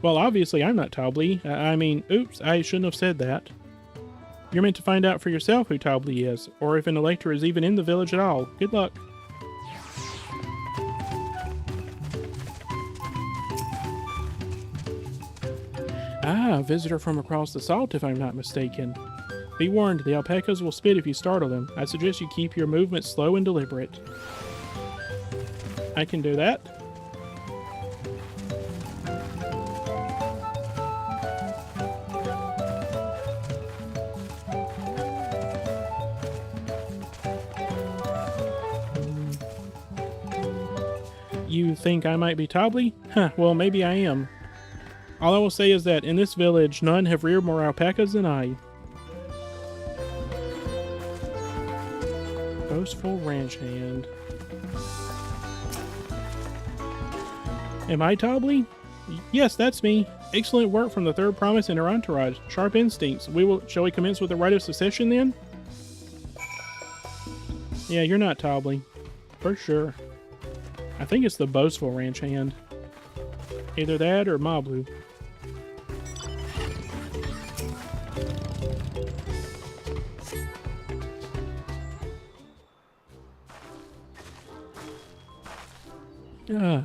Well, obviously I'm not Tobley. I mean, oops, I shouldn't have said that. You're meant to find out for yourself who Tobley is, or if an elector is even in the village at all. Good luck. Ah, a visitor from across the salt, if I'm not mistaken. Be warned, the alpacas will spit if you startle them. I suggest you keep your movements slow and deliberate. I can do that. You think I might be Tobley? Huh, well, maybe I am. All I will say is that in this village, none have reared more alpacas than I. Boastful ranch hand. Am I Tobley? Yes, that's me. Excellent work from the third promise and her entourage. Sharp instincts. Shall we commence with the rite of secession then? Yeah, you're not Tobley. For sure. I think it's the boastful ranch hand. Either that or Mablu.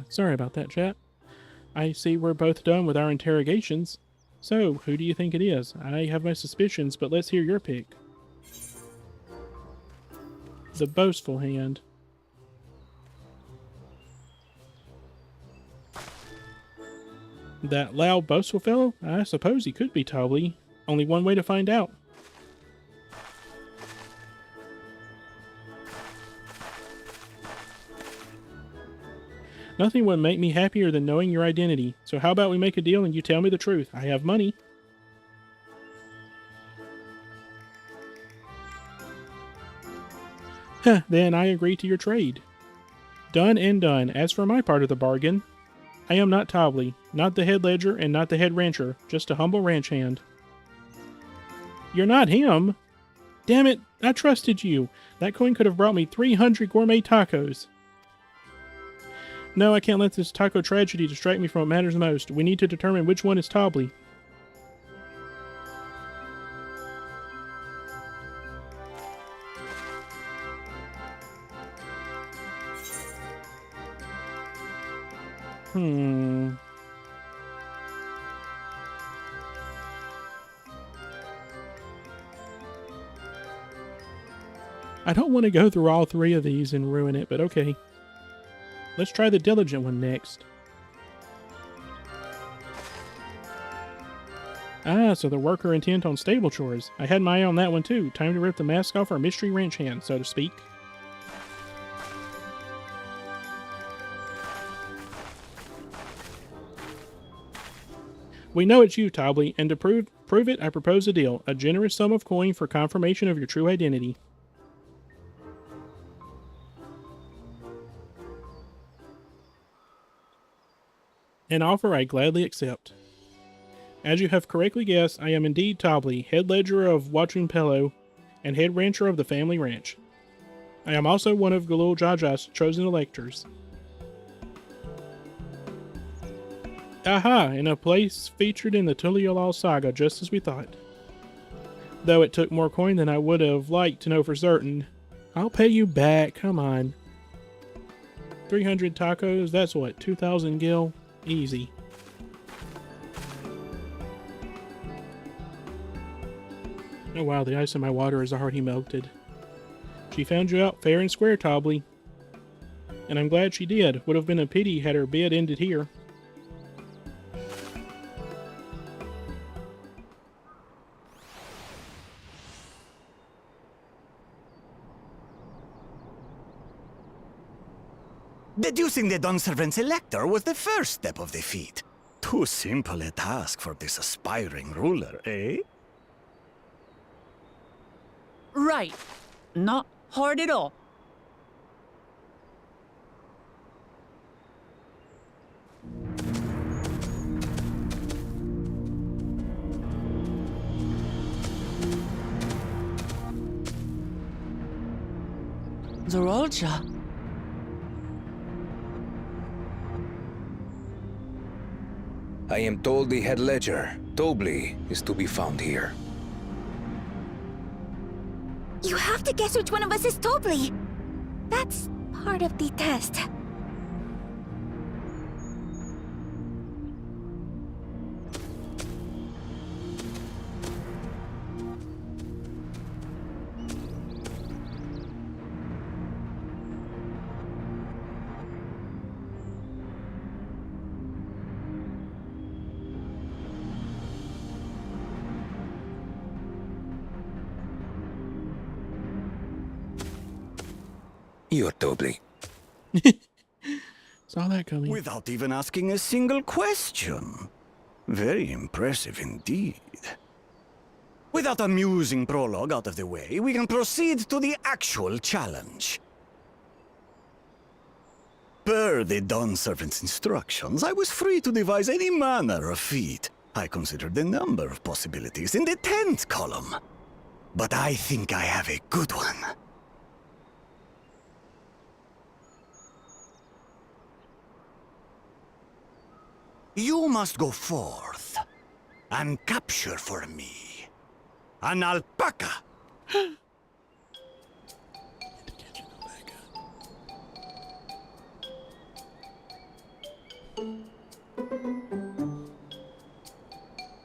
Sorry about that, chat. I see we're both done with our interrogations. So, who do you think it is? I have my suspicions, but let's hear your pick. The boastful hand. That loud, boastful fellow? I suppose he could be Tobley. Only one way to find out. Nothing would make me happier than knowing your identity. So how about we make a deal and you tell me the truth? I have money. Huh, then I agree to your trade. Done and done. As for my part of the bargain, I am not Tobley, not the head ledger, and not the head rancher, just a humble ranch hand. You're not him! Damn it, I trusted you. That coin could have brought me 300 gourmet tacos. No, I can't let this taco tragedy distract me from what matters most. We need to determine which one is Tobley. I don't want to go through all three of these and ruin it, but okay. Let's try the diligent one next. Ah, so the worker intent on stable chores. I had my eye on that one too. Time to rip the mask off our mystery ranch hand, so to speak. We know it's you, Tobley, and to prove it, I propose a deal. A generous sum of coin for confirmation of your true identity. An offer I gladly accept. As you have correctly guessed, I am indeed Tobley, head ledger of Wachunpelo and head rancher of the family ranch. I am also one of Galul Jaja's chosen electors. Aha! In a place featured in the Tuliolal saga, just as we thought. Though it took more coin than I would have liked to know for certain. I'll pay you back, come on. 300 tacos, that's what, 2,000 gil? Easy. Oh wow, the ice in my water is already melted. She found you out fair and square, Tobley. And I'm glad she did. Would have been a pity had her bid ended here. Deducing the Dunservant's elector was the first step of the feat. Too simple a task for this aspiring ruler, eh? Right. Not hard at all. Zorolja. I am told the head ledger, Tobley, is to be found here. You have to guess which one of us is Tobley. That's part of the test. You're Tobley. Saw that coming. Without even asking a single question. Very impressive indeed. With that amusing prologue out of the way, we can proceed to the actual challenge. Per the Dawn Servant's instructions, I was free to devise any manner of feat. I considered the number of possibilities in the 10th column. But I think I have a good one. You must go forth and capture for me an alpaca.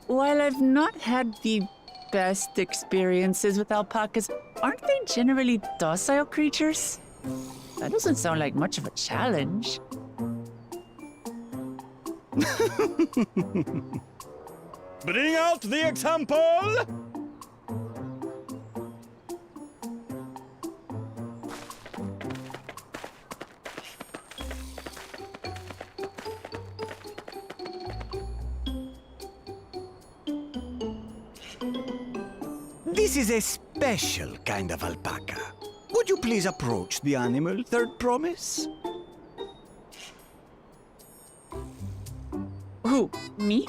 While I've not had the best experiences with alpacas, aren't they generally docile creatures? That doesn't sound like much of a challenge. Bring out the example! This is a special kind of alpaca. Would you please approach the animal, Third Promise? Who? Me?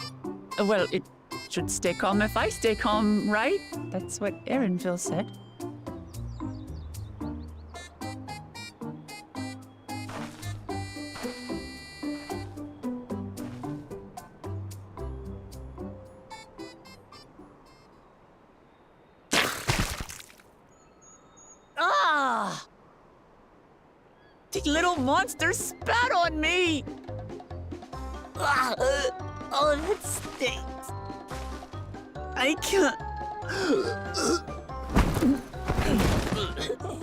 Well, it should stay calm if I stay calm, right? That's what Erinville said. Ah! The little monster spat on me! Ah, oh, that stinks. I can't.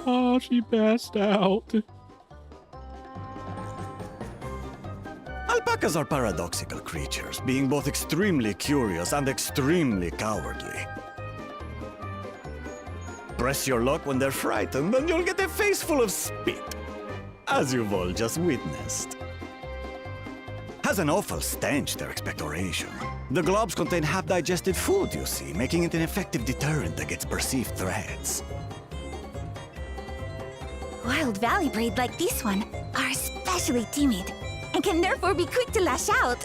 Oh, she passed out. Alpacas are paradoxical creatures, being both extremely curious and extremely cowardly. Press your luck when they're frightened, and you'll get a face full of spit, as you've all just witnessed. Has an awful stench, their expectoration. The globs contain half-digested food, you see, making it an effective deterrent against perceived threats. Wild valley breed like this one are especially timid and can therefore be quick to lash out.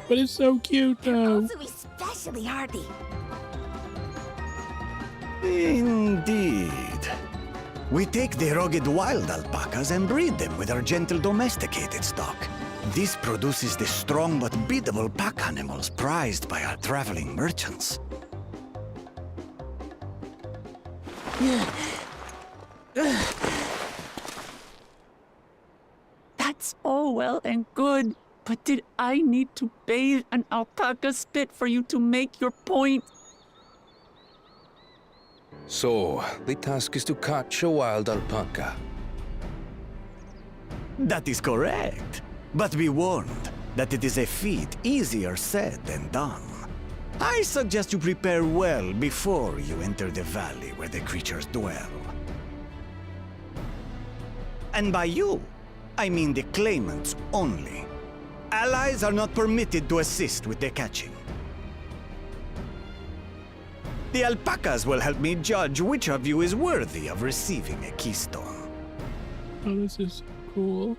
But it's so cute, though. Also especially hardy. Indeed. We take the rugged wild alpacas and breed them with our gentle domesticated stock. This produces the strong but biddable pack animals prized by our traveling merchants. That's all well and good, but did I need to bathe an alpaca spit for you to make your point? So, the task is to catch a wild alpaca. That is correct. But be warned that it is a feat easier said than done. I suggest you prepare well before you enter the valley where the creatures dwell. And by you, I mean the claimants only. Allies are not permitted to assist with the catching. The alpacas will help me judge which of you is worthy of receiving a keystone. Oh, this is cool.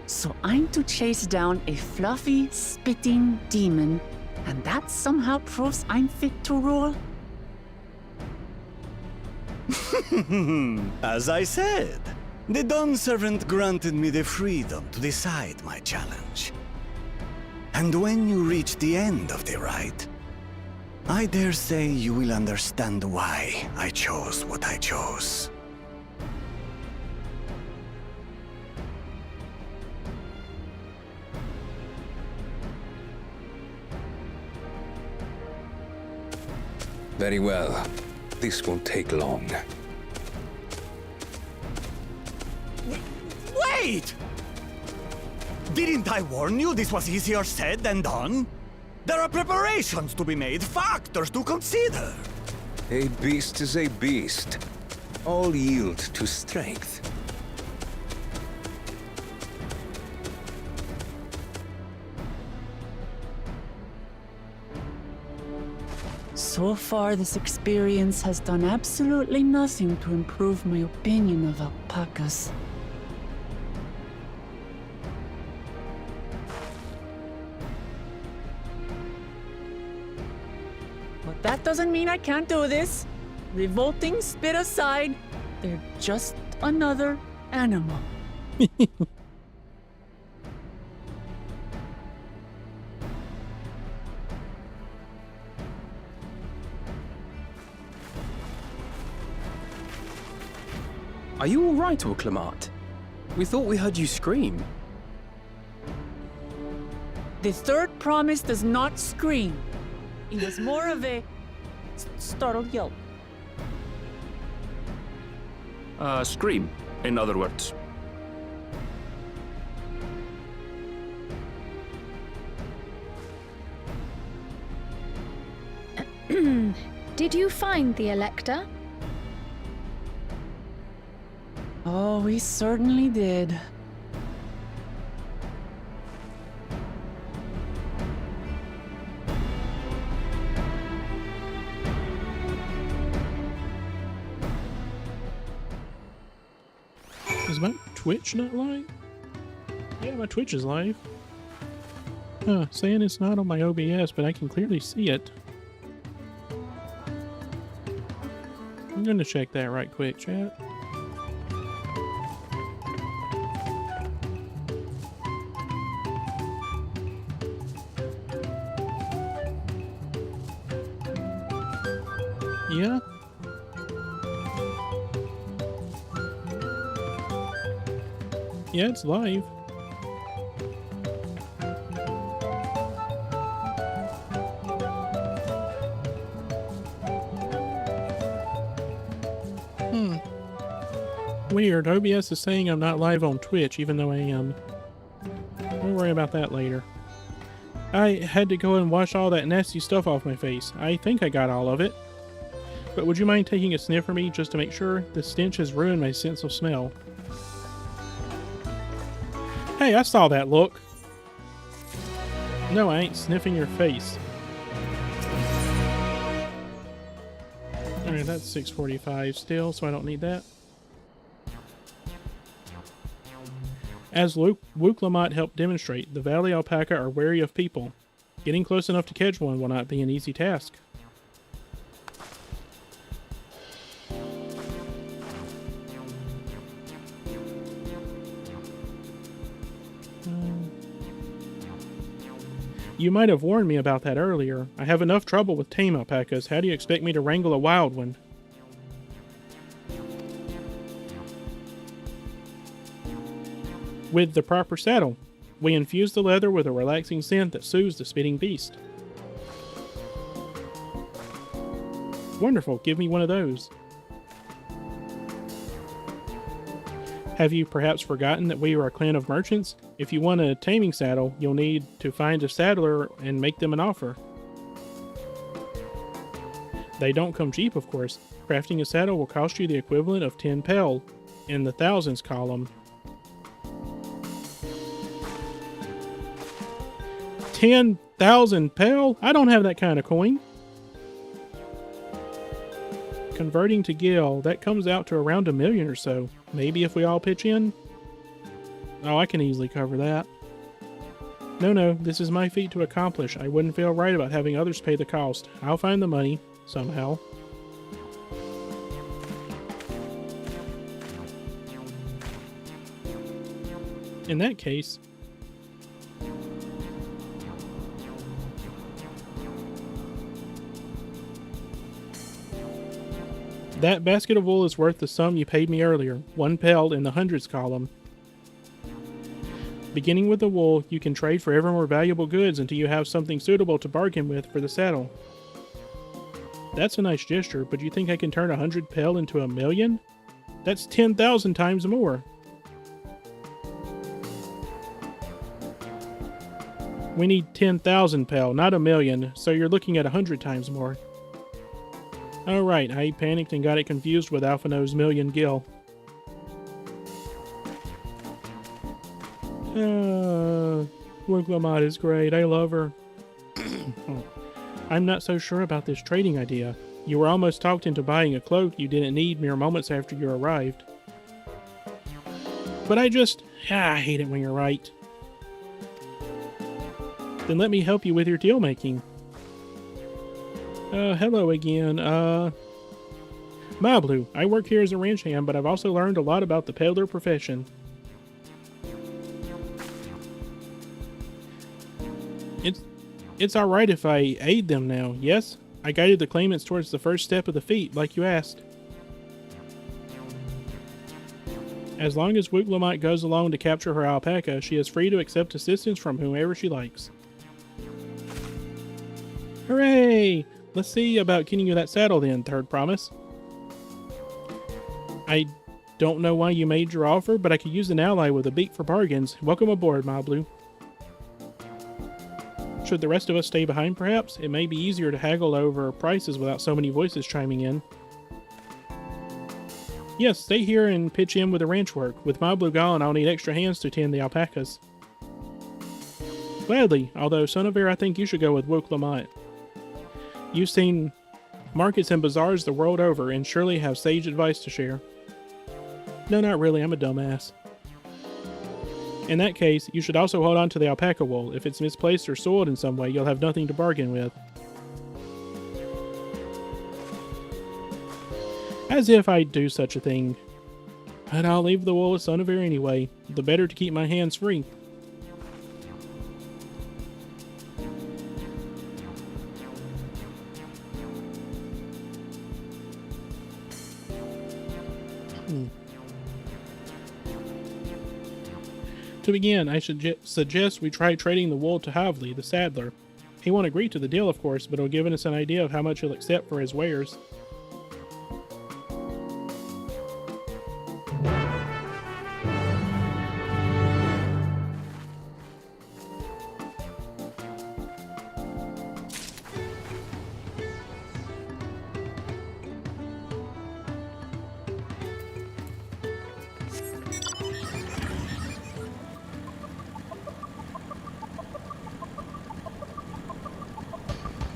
So I'm to chase down a fluffy, spitting demon, and that somehow proves I'm fit to rule? As I said, the Dawn Servant granted me the freedom to decide my challenge. And when you reach the end of the ride, I dare say you will understand why I chose what I chose. Very well. This won't take long. Wait! Didn't I warn you this was easier said than done? There are preparations to be made, factors to consider. A beast is a beast. All yield to strength. So far, this experience has done absolutely nothing to improve my opinion of alpacas. But that doesn't mean I can't do this. Revolting spit aside, they're just another animal. Are you all right, Orclamat? We thought we heard you scream. The third promise does not scream. It was more of a startled yelp. Scream, in other words. Did you find the Elector? Oh, we certainly did. Is my Twitch not live? Yeah, my Twitch is live. Huh, saying it's not on my OBS, but I can clearly see it. I'm gonna check that right quick, chat. Yeah. Yeah, it's live. Weird. OBS is saying I'm not live on Twitch, even though I am. Don't worry about that later. I had to go and wash all that nasty stuff off my face. I think I got all of it. But would you mind taking a sniff for me just to make sure? The stench has ruined my sense of smell. Hey, I saw that look. No, I ain't sniffing your face. Alright, that's 645 still, so I don't need that. As Wooclamat helped demonstrate, the Valley Alpaca are wary of people. Getting close enough to catch one will not be an easy task. You might have warned me about that earlier. I have enough trouble with tame alpacas. How do you expect me to wrangle a wild one? With the proper saddle. We infuse the leather with a relaxing scent that soothes the spitting beast. Wonderful, give me one of those. Have you perhaps forgotten that we are a clan of merchants? If you want a taming saddle, you'll need to find a saddler and make them an offer. They don't come cheap, of course. Crafting a saddle will cost you the equivalent of 10 pel in the thousands column. 10,000 pel? I don't have that kind of coin. Converting to gil, that comes out to around 1 million or so. Maybe if we all pitch in? Oh, I can easily cover that. No, this is my feat to accomplish. I wouldn't feel right about having others pay the cost. I'll find the money, somehow. In that case... that basket of wool is worth the sum you paid me earlier, 1 pel in the hundreds column. Beginning with the wool, you can trade for ever more valuable goods until you have something suitable to bargain with for the saddle. That's a nice gesture, but you think I can turn 100 pel into 1 million? That's 10,000 times more. We need 10,000 pel, not 1 million, so you're looking at 100 times more. Oh right, I panicked and got it confused with Alphino's million gil. Wuglamot is great, I love her. I'm not so sure about this trading idea. You were almost talked into buying a cloak you didn't need mere moments after you arrived. But I hate it when you're right. Then let me help you with your deal making. Hello again, Mablu, I work here as a ranch hand, but I've also learned a lot about the peddler profession. It's alright if I aid them now, yes? I guided the claimants towards the first step of the feat, like you asked. As long as Wuglamot goes along to capture her alpaca, she is free to accept assistance from whomever she likes. Hooray! Let's see about getting you that saddle then, Third Promise. I don't know why you made your offer, but I could use an ally with a beak for bargains. Welcome aboard, Mablu. Should the rest of us stay behind, perhaps? It may be easier to haggle over prices without so many voices chiming in. Yes, stay here and pitch in with the ranch work. With Mablu gone, I'll need extra hands to tend the alpacas. Gladly, although Suniver, I think you should go with Wuglamot. You've seen markets and bazaars the world over and surely have sage advice to share. No, not really, I'm a dumbass. In that case, you should also hold on to the alpaca wool. If it's misplaced or soiled in some way, you'll have nothing to bargain with. As if I'd do such a thing. But I'll leave the wool with Suniver anyway. The better to keep my hands free. To begin, I should suggest we try trading the wool to Havli, the saddler. He won't agree to the deal, of course, but it'll give us an idea of how much he'll accept for his wares.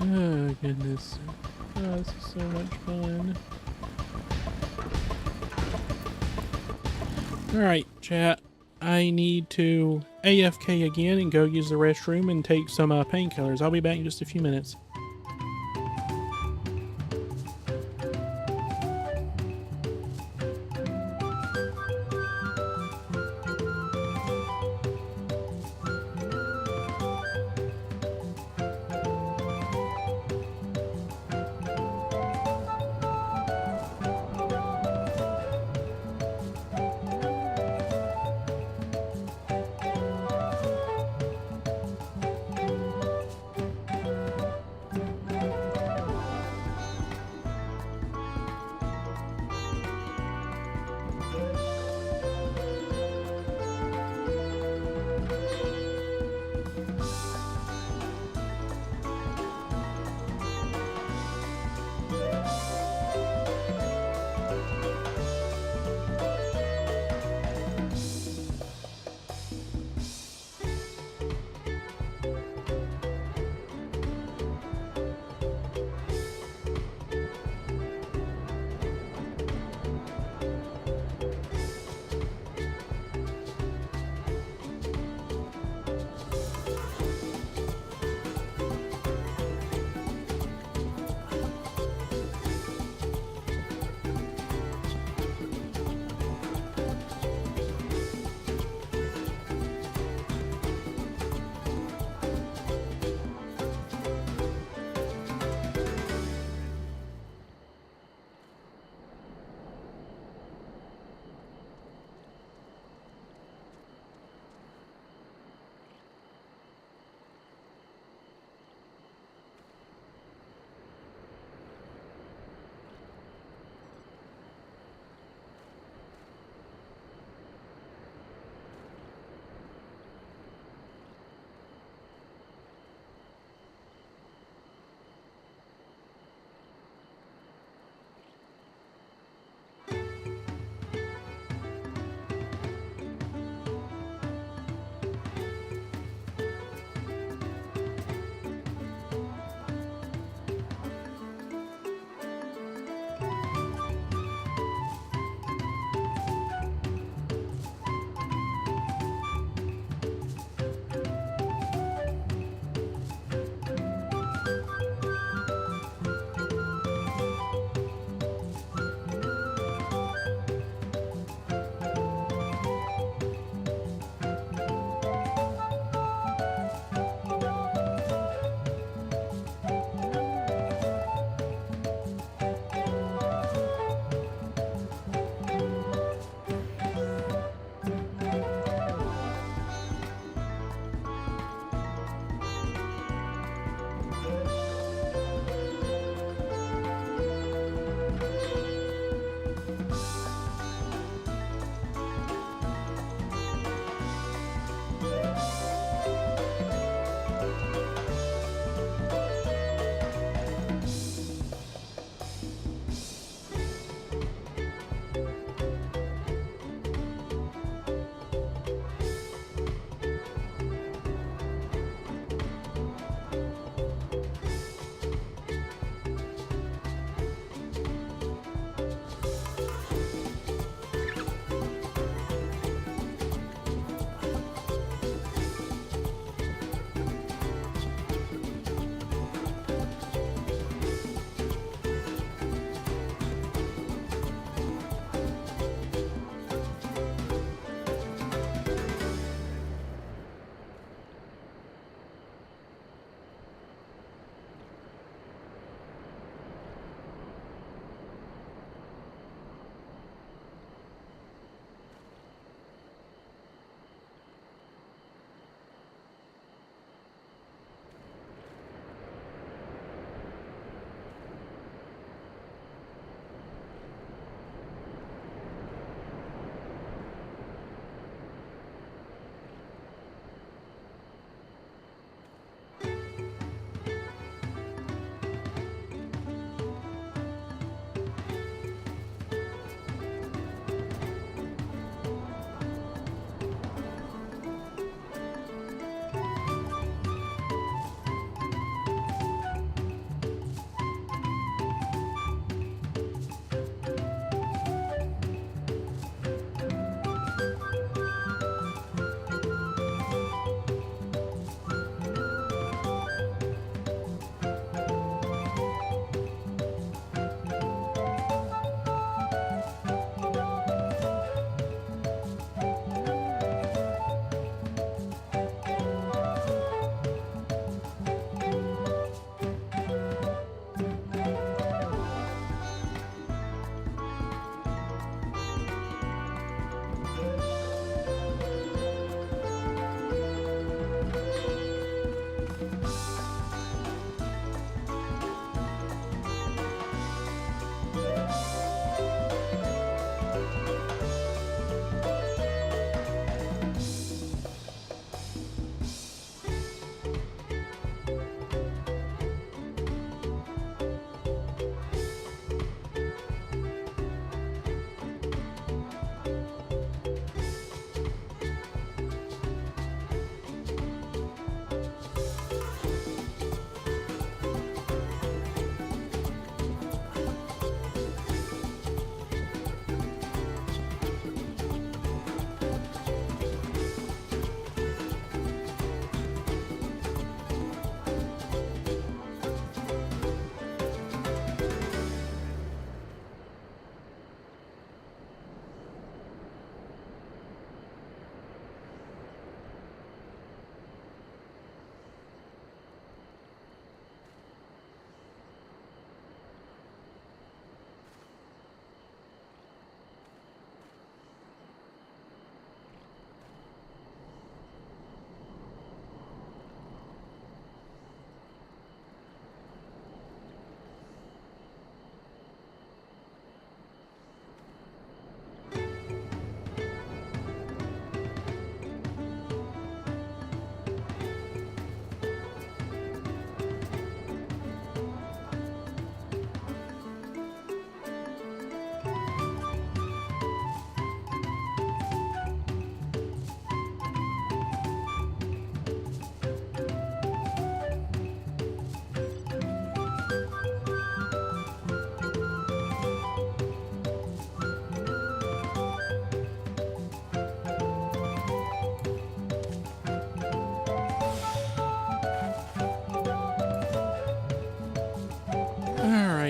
Oh, goodness. Oh, this is so much fun. Alright, chat. I need to AFK again and go use the restroom and take some painkillers. I'll be back in just a few minutes.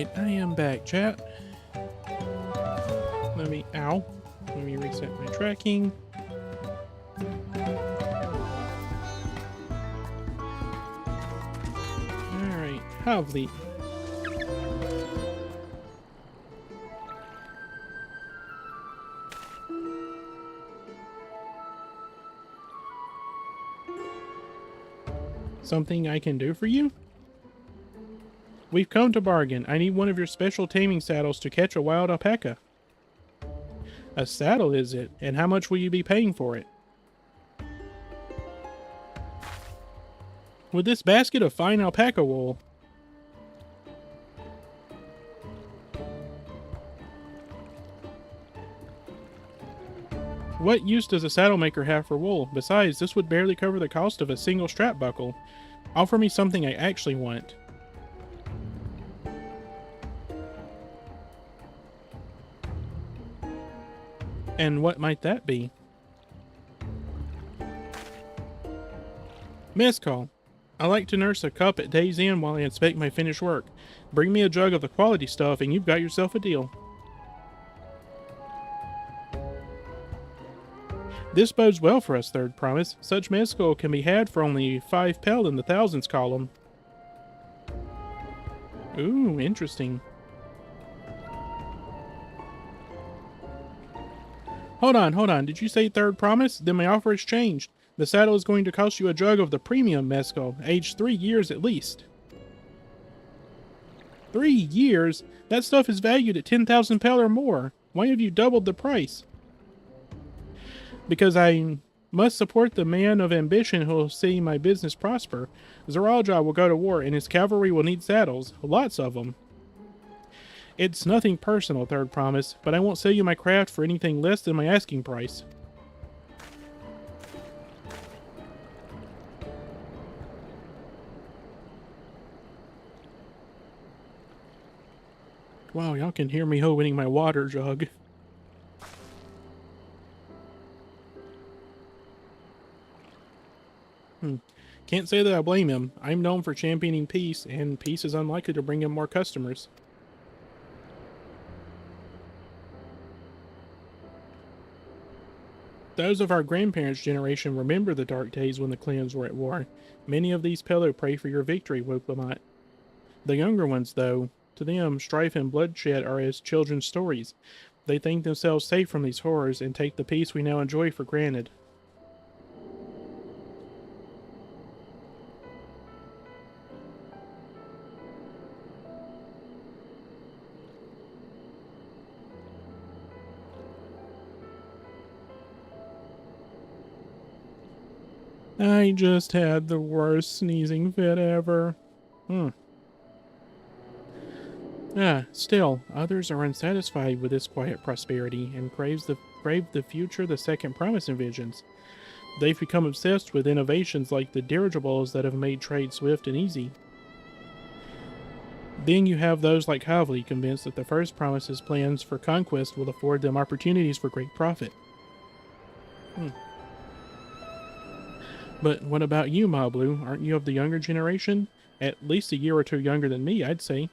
Alright, I am back, chat. Let me reset my tracking. Alright, Havli. Something I can do for you? We've come to bargain. I need one of your special taming saddles to catch a wild alpaca. A saddle, is it? And how much will you be paying for it? With this basket of fine alpaca wool. What use does a saddle maker have for wool? Besides, this would barely cover the cost of a single strap buckle. Offer me something I actually want. And what might that be? Mezcal. I like to nurse a cup at day's end while I inspect my finished work. Bring me a jug of the quality stuff and you've got yourself a deal. This bodes well for us, Third Promise. Such mezcal can be had for only 5 pel in the thousands column. Ooh, interesting. Hold on. Did you say Third Promise? Then my offer has changed. The saddle is going to cost you a jug of the premium mezcal, aged 3 years at least. 3 years? That stuff is valued at 10,000 pel or more. Why have you doubled the price? Because I must support the man of ambition who will see my business prosper. Zaralja will go to war and his cavalry will need saddles. Lots of them. It's nothing personal, Third Promise, but I won't sell you my craft for anything less than my asking price. Wow, y'all can hear me opening my water jug. Can't say that I blame him. I'm known for championing peace, and peace is unlikely to bring him more customers. Those of our grandparents' generation remember the dark days when the clans were at war. Many of these Pello pray for your victory, Woplamat. The younger ones, though, to them, strife and bloodshed are as children's stories. They think themselves safe from these horrors and take the peace we now enjoy for granted. I just had the worst sneezing fit ever. Still, others are unsatisfied with this quiet prosperity and crave the future the Second Promise envisions. They've become obsessed with innovations like the dirigibles that have made trade swift and easy. Then you have those like Havli convinced that the First Promise's plans for conquest will afford them opportunities for great profit. But what about you, Mablu? Aren't you of the younger generation? At least a year or two younger than me, I'd say.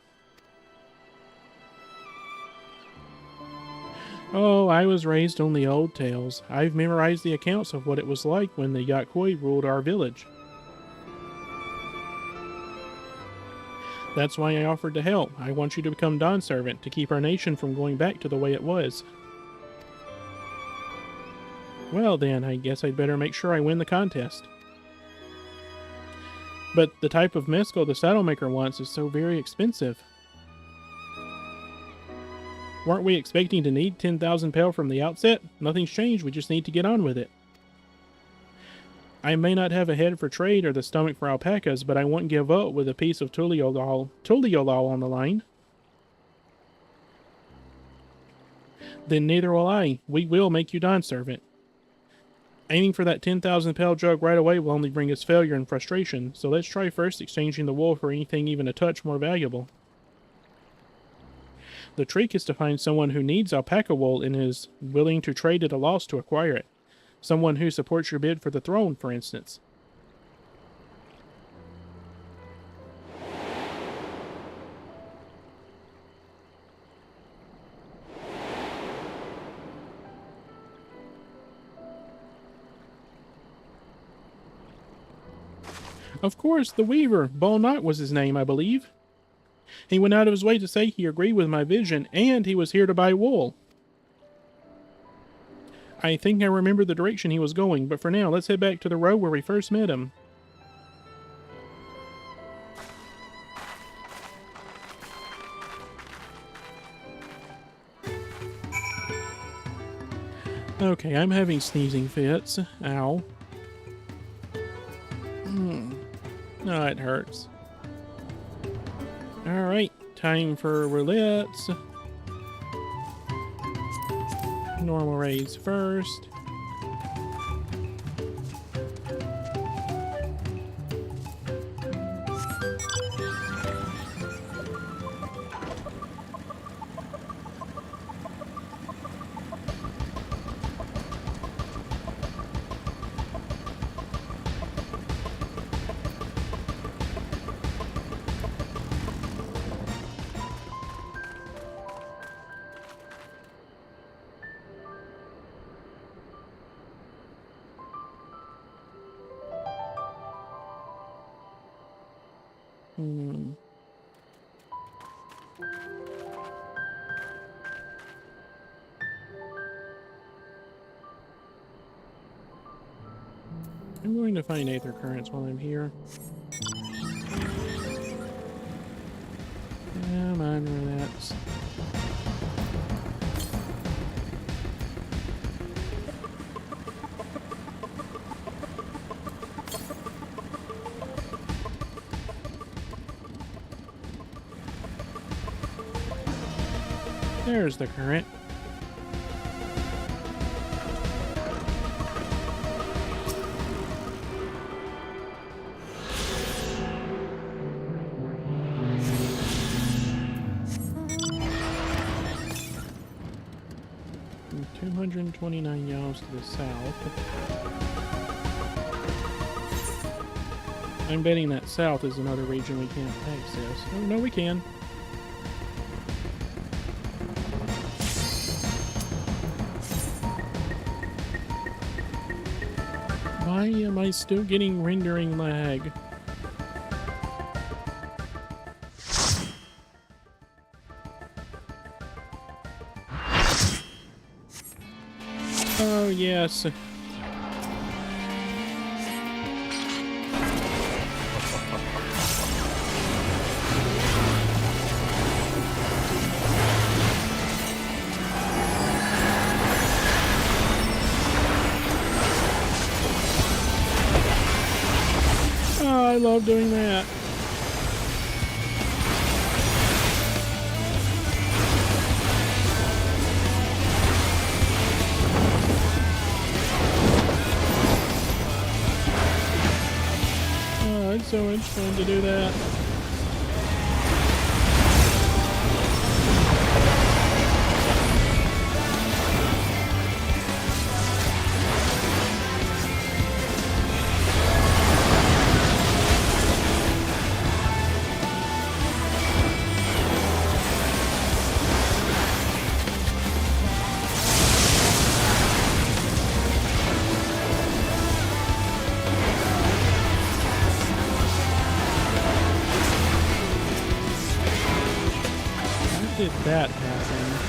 Oh, I was raised on the old tales. I've memorized the accounts of what it was like when the Yakhoi ruled our village. That's why I offered to help. I want you to become Dawn Servant to keep our nation from going back to the way it was. Well then, I guess I'd better make sure I win the contest. But the type of mezcal the saddle maker wants is so very expensive. Weren't we expecting to need 10,000 pel from the outset? Nothing's changed, we just need to get on with it. I may not have a head for trade or the stomach for alpacas, but I won't give up with a piece of Tuliolal on the line. Then neither will I. We will make you Dawn Servant. Aiming for that 10,000 pel jug right away will only bring us failure and frustration, so let's try first exchanging the wool for anything even a touch more valuable. The trick is to find someone who needs alpaca wool and is willing to trade at a loss to acquire it. Someone who supports your bid for the throne, for instance. Of course, the Weaver. Ball Knot was his name, I believe. He went out of his way to say he agreed with my vision, and he was here to buy wool. I think I remember the direction he was going, but for now, let's head back to the row where we first met him. Okay, I'm having sneezing fits. Ow. Oh, it hurts. Alright, time for roulettes. Normal raise first. I'm going to find Aether Currents while I'm here. Come on, roulettes. There's the current. And 229 yards to the south. I'm betting that south is another region we can't access. Oh, no, we can. Why am I still getting rendering lag? Oh, yes. I love doing that. Oh, it's so much fun to do that. Did that happen?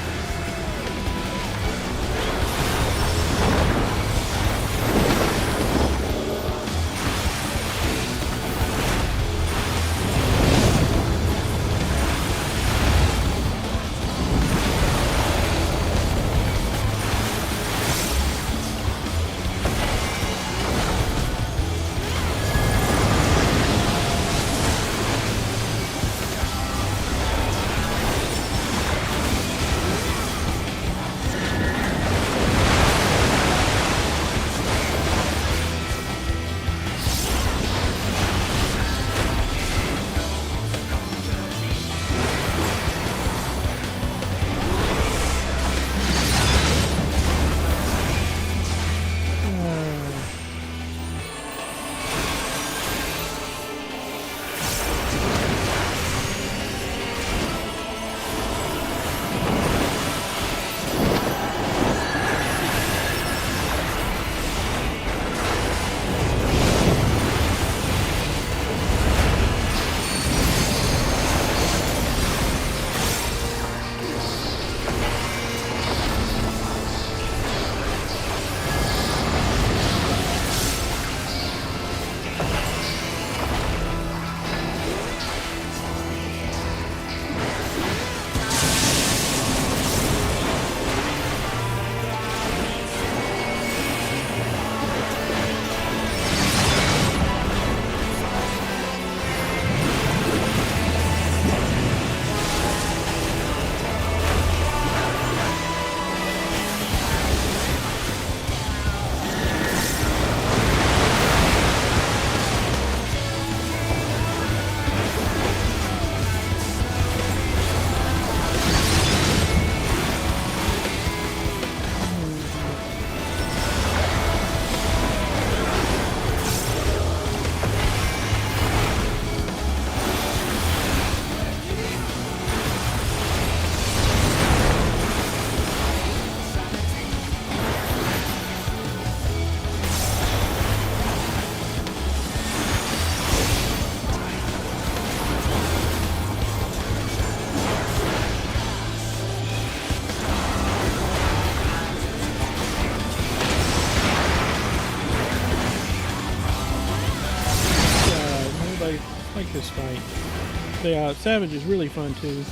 this fight. The Savage is really fun too.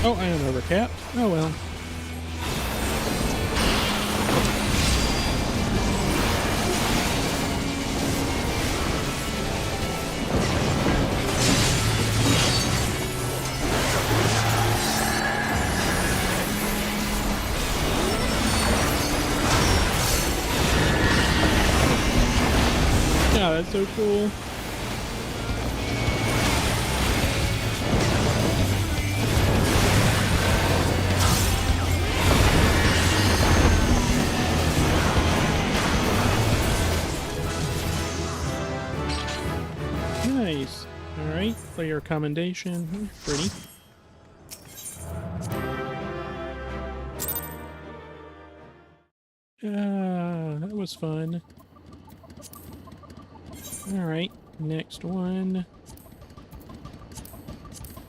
Oh, I am overcapped. Oh well. Yeah, that's so cool. Nice. Alright, player commendation. Pretty. That was fun. Alright, next one.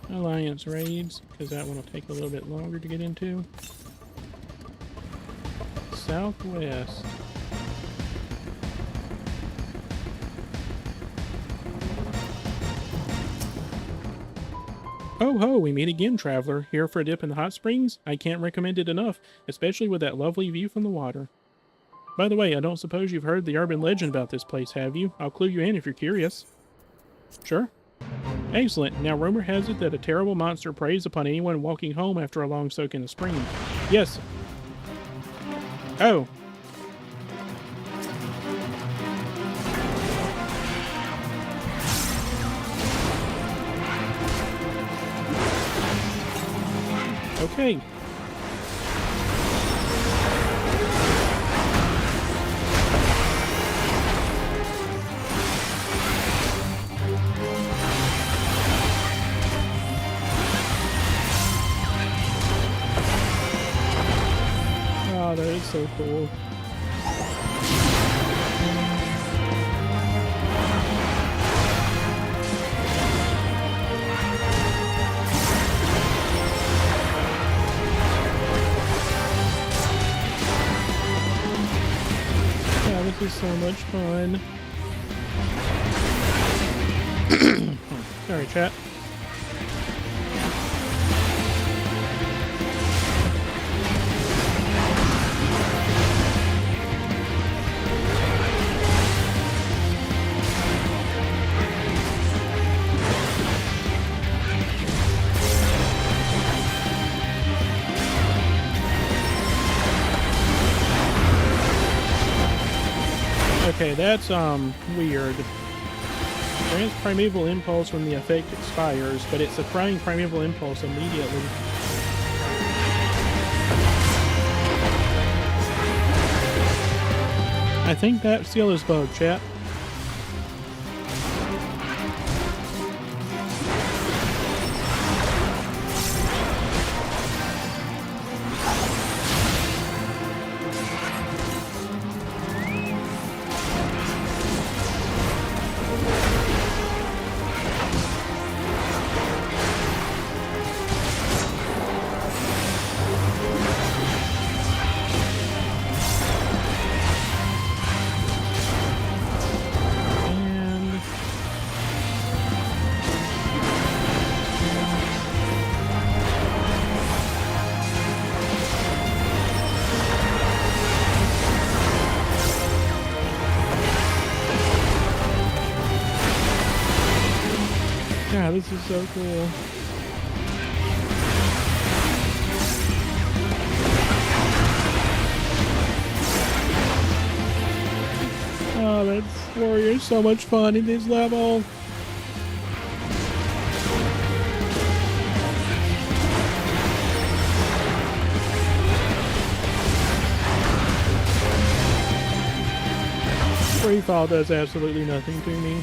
Alliance raids, because that one will take a little bit longer to get into. Southwest. Oh ho, we meet again, traveler. Here for a dip in the hot springs? I can't recommend it enough, especially with that lovely view from the water. By the way, I don't suppose you've heard the urban legend about this place, have you? I'll clue you in if you're curious. Sure. Excellent. Now, rumor has it that a terrible monster preys upon anyone walking home after a long soak in the spring. Yes. Oh. Okay. Oh, that is so cool. This is so much fun. Sorry, chat. Okay, that's weird. Grants primeval impulse when the effect expires, but it's applying primeval impulse immediately. I think that seal is bugged, chat. Yeah, this is so cool. Oh, that's Warrior, so much fun in this level. Free fall does absolutely nothing to me.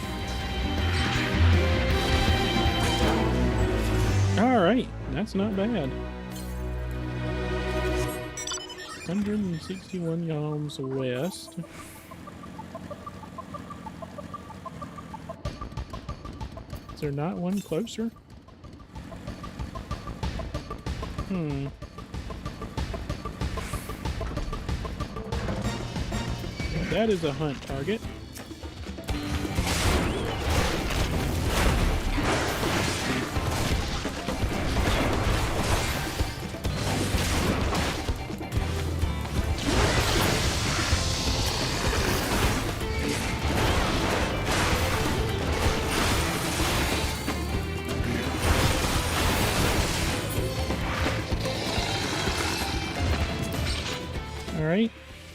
Alright, that's not bad. 161 yalms west. Is there not one closer? That is a hunt target. Alright,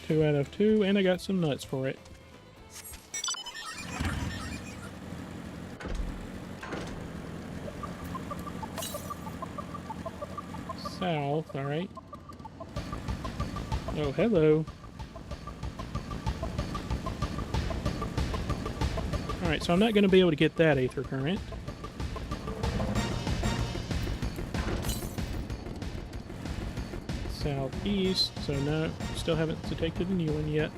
2 out of 2, and I got some nuts for it. South, alright. Oh, hello. Alright, so I'm not going to be able to get that aether current. Southeast, so no, still haven't detected a new one yet.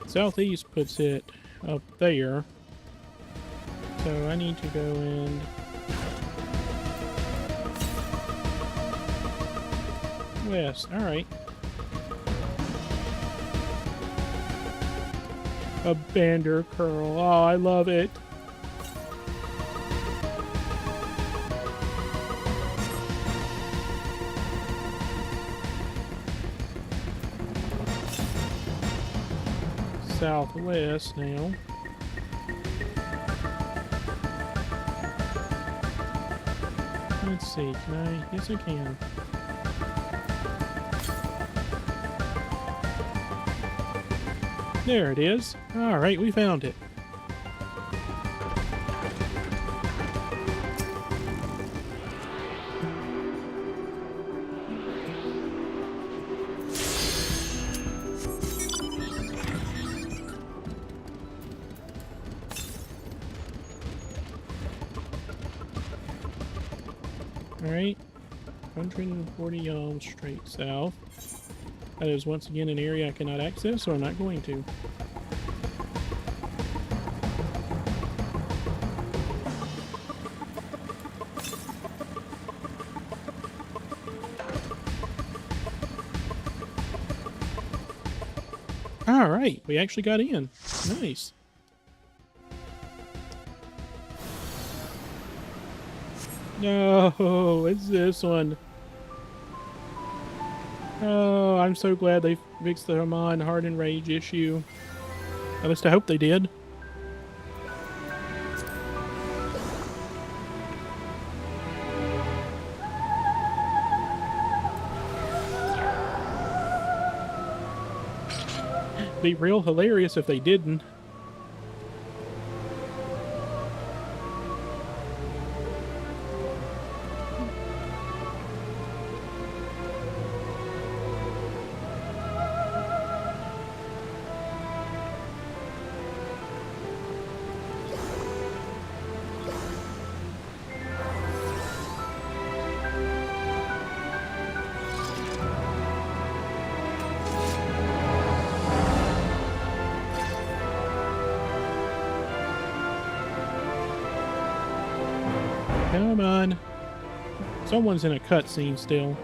Southeast puts it up there, so I need to go in west. Alright. A bander curl. Oh, I love it. Southwest now. Let's see, can I? Yes, I can. There it is. Alright, we found it. Alright, 140 yards straight south. That is once again an area I cannot access, so I'm not going to. Alright, we actually got in. Nice. No, it's this one. Oh, I'm so glad they fixed the Haman Hardened Rage issue. At least I hope they did. Be real hilarious if they didn't. Come on. Someone's in a cutscene still.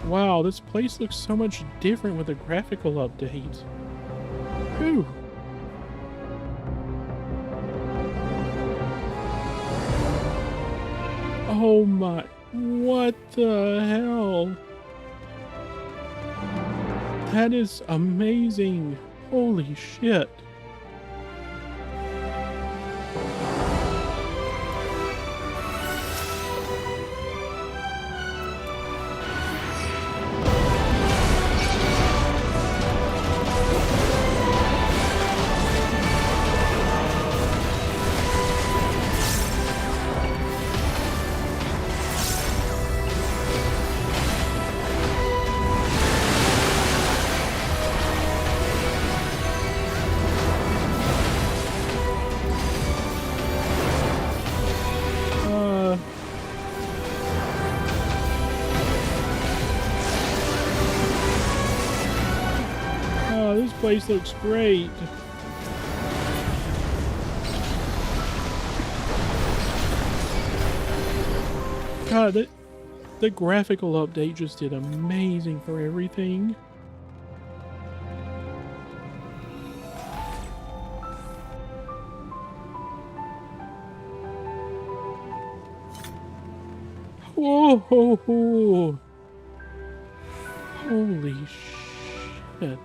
Wow, this place looks so much different with a graphical update. Whew. Oh my... What the hell? That is amazing. Holy shit. place looks great. God, the graphical update just did amazing for everything. Whoa, ho, ho. Holy shit.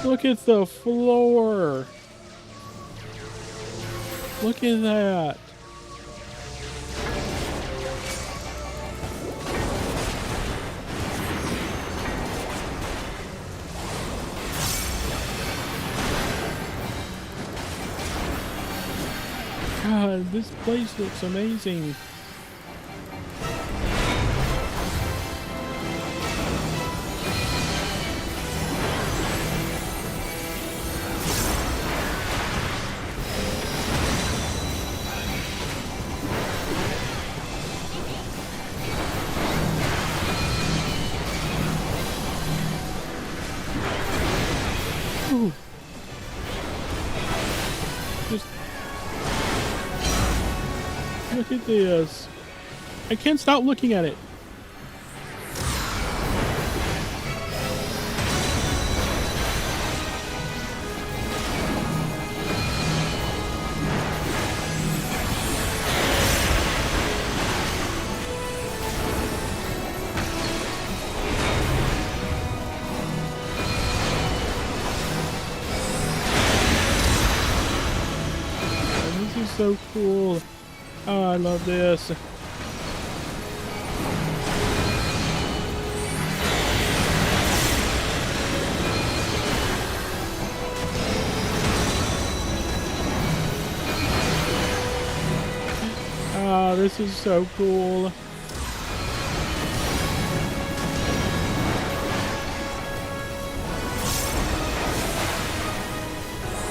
Look at the floor. Look at that. God, this place looks amazing. Ooh. Just look at this. I can't stop looking at it. This is so cool. Oh, I love this. Ah, this is so cool.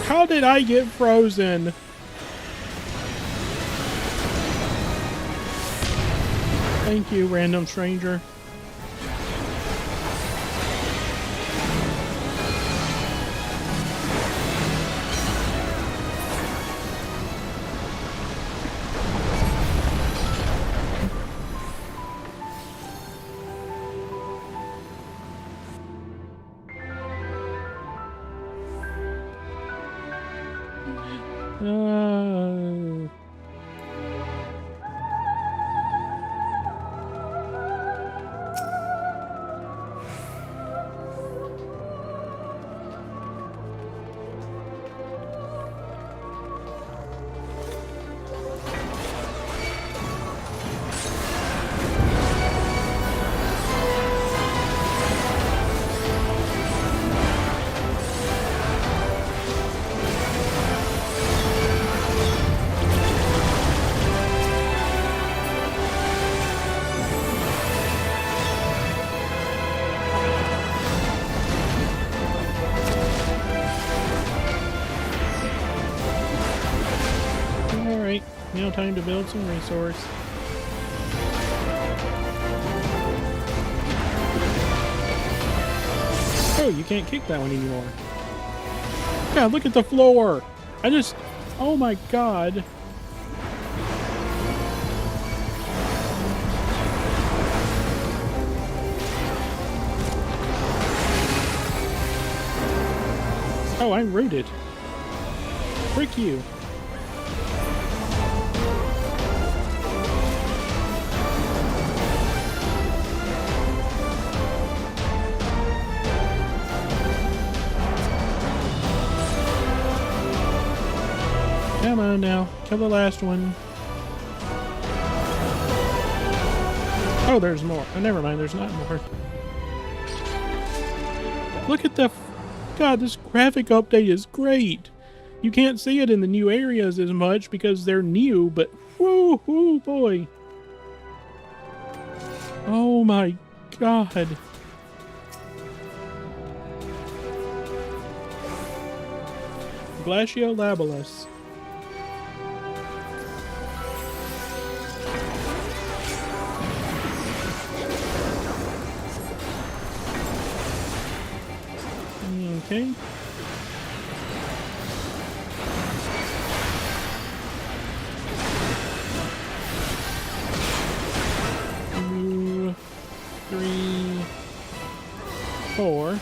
How did I get frozen? Thank you, random stranger. Alright, now time to build some resource. Oh, you can't kick that one anymore. God, look at the floor! Oh my god. Oh, I'm rooted. Frick you. Come on now, kill the last one. Oh, there's more. Oh, never mind, there's not more. Look at the... God, this graphic update is great. You can't see it in the new areas as much because they're new, but whoo, whoo, boy. Oh my god. Glaciolabilus. Okay. Two, three, four.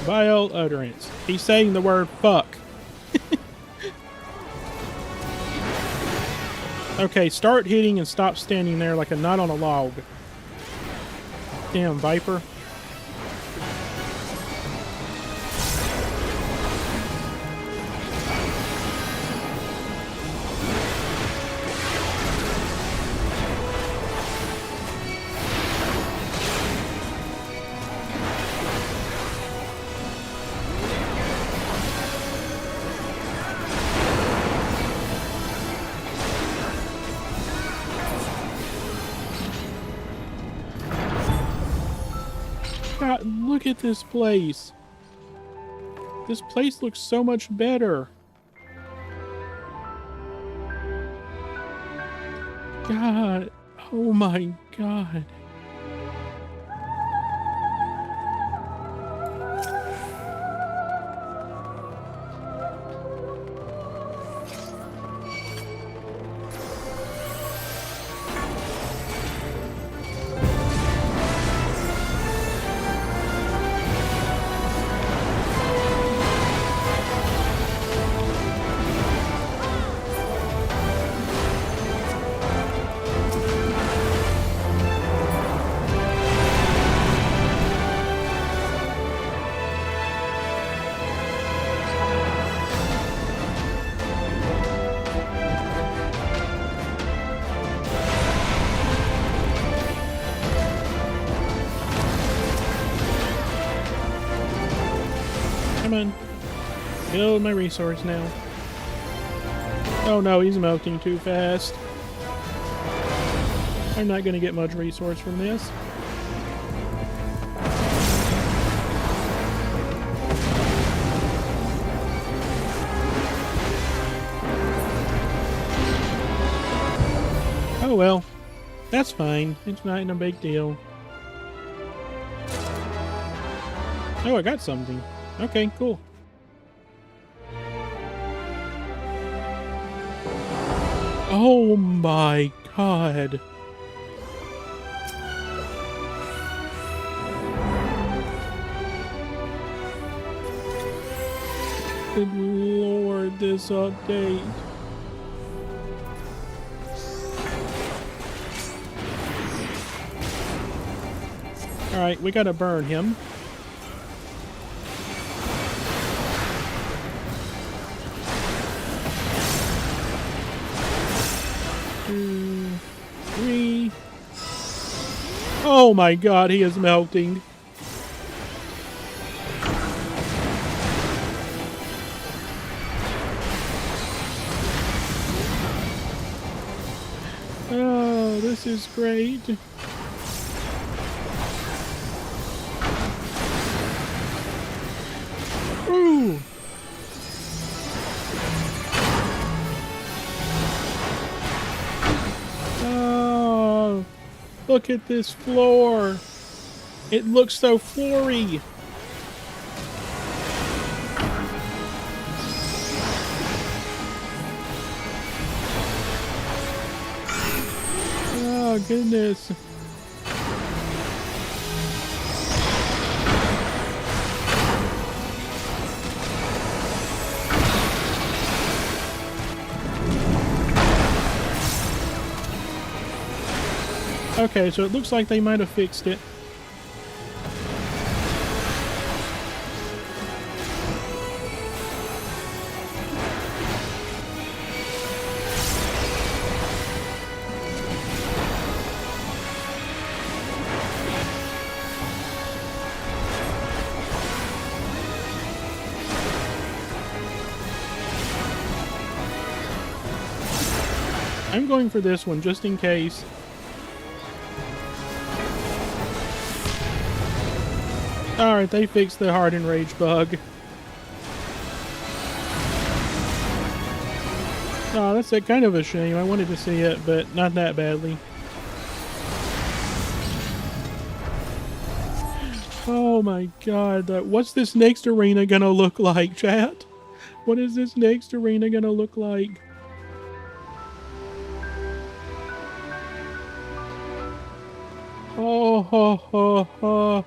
Vile utterance. He's saying the word fuck. Okay, start hitting and stop standing there like a knot on a log. Damn, Viper. God, look at this place. This place looks so much better. God, oh my God. Come on. Build my resource now. Oh no, he's melting too fast. I'm not gonna get much resource from this. Oh well. That's fine. It's not a big deal. Oh, I got something. Okay, cool. Oh my God. Good Lord, this update. Alright, we gotta burn him. Two, three. Oh my God, he is melting. Oh, this is great. Ooh. Oh, look at this floor. It looks so floory. Oh, goodness. Okay, so it looks like they might have fixed it. I'm going for this one just in case. Alright, they fixed the hardened rage bug. Oh, that's kind of a shame. I wanted to see it, but not that badly. Oh my god. What's this next arena gonna look like, chat? What is this next arena gonna look like? Oh, ho, ho, ho.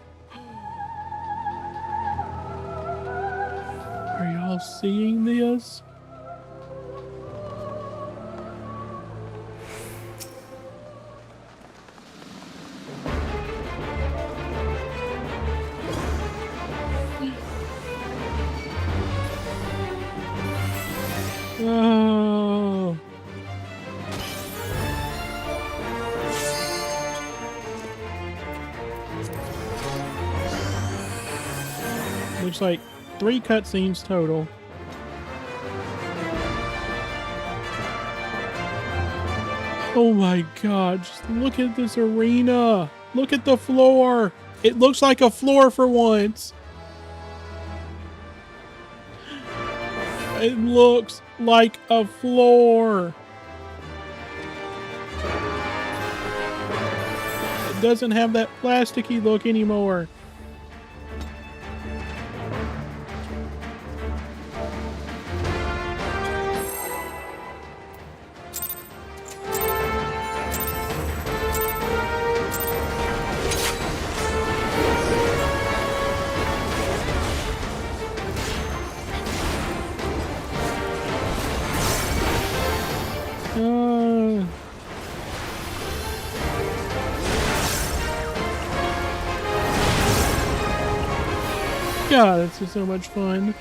Are y'all seeing this? Oh. Looks like 3 cutscenes total. Oh my god, just look at this arena. Look at the floor. It looks like a floor for once. It looks like a floor. It doesn't have that plasticky look anymore. God, this is so much fun.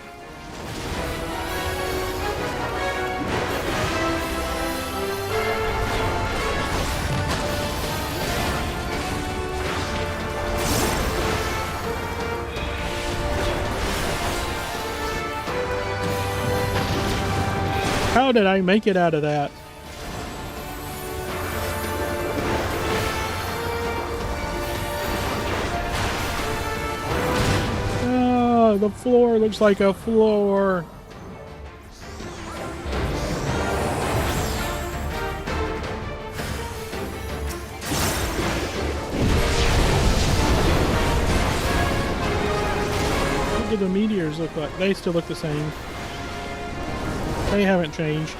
How did I make it out of that? Oh, the floor looks like a floor. What do the meteors look like? They still look the same. They haven't changed.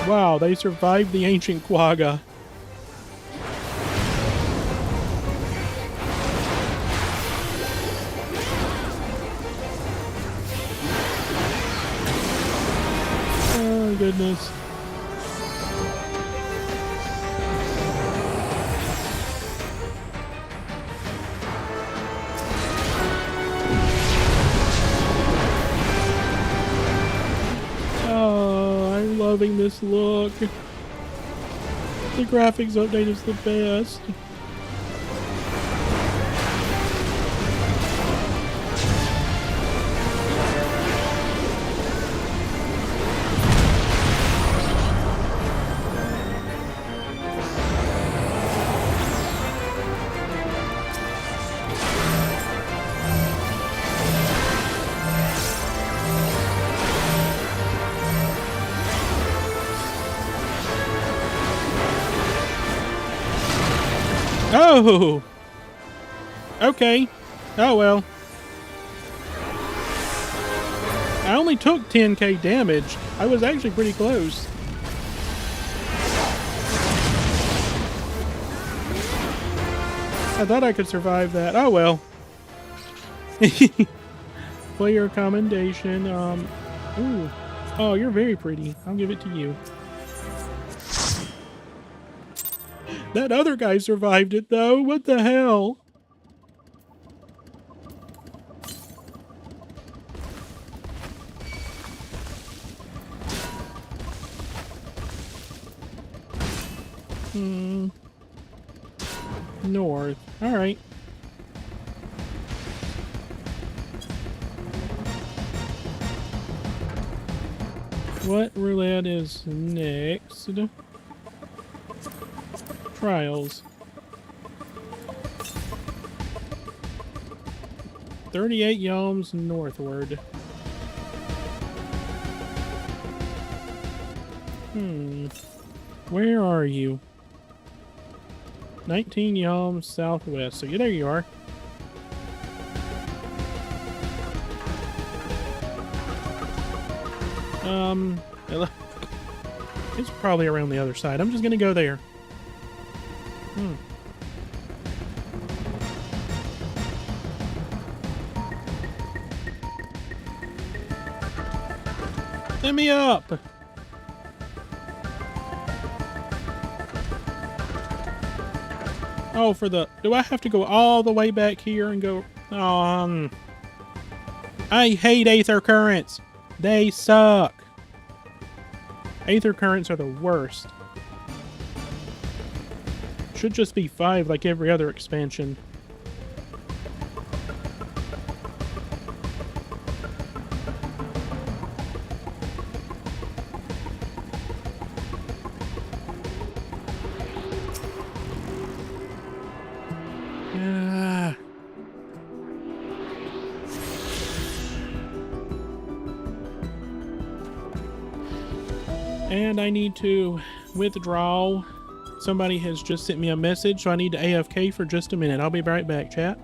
Wow, they survived the ancient quagga. Oh, goodness. Loving this look. The graphics update is the best. Oh! Okay. Oh well. I only took 10k damage. I was actually pretty close. I thought I could survive that. Oh well. Player commendation. Ooh. Oh, you're very pretty. I'll give it to you. That other guy survived it though. What the hell? North. Alright. What roulette is next? Trials. 38 yalms northward. Where are you? 19 yalms southwest. So there you are. It's probably around the other side. I'm just gonna go there. Let me up! Oh, do I have to go all the way back here and go? I hate aether currents. They suck. Aether currents are the worst. Should just be 5 like every other expansion. And I need to withdraw. Somebody has just sent me a message, so I need to AFK for just a minute. I'll be right back, chat.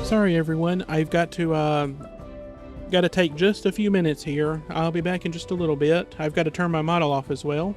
Sorry, everyone. I've got to take just a few minutes here. I'll be back in just a little bit. I've got to turn my model off as well.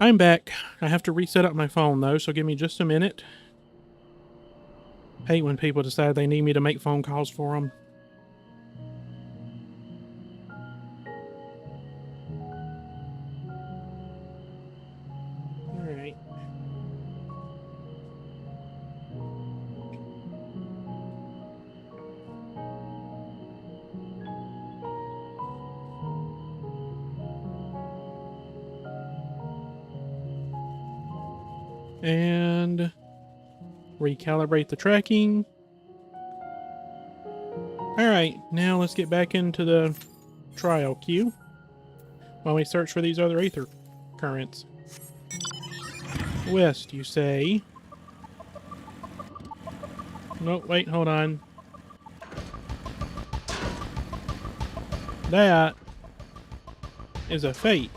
I'm back. I have to reset up my phone though, so give me just a minute. Hate when people decide they need me to make phone calls for them. Alright. And recalibrate the tracking. Alright, now let's get back into the trial queue while we search for these other aether currents. West, you say? No, wait, hold on. That is a fate.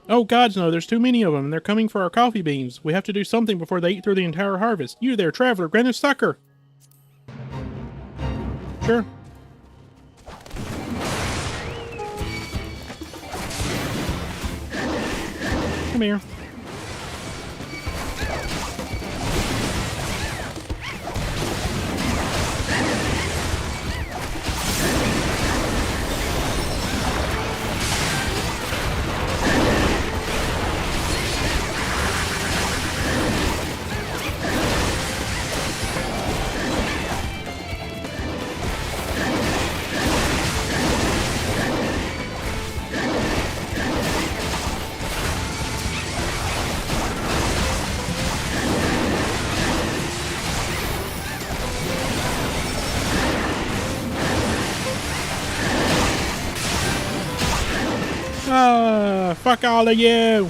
Oh, gods no, there's too many of them, and they're coming for our coffee beans. We have to do something before they eat through the entire harvest. You there, traveler, grant us succor! Sure. Come here. Fuck all of you!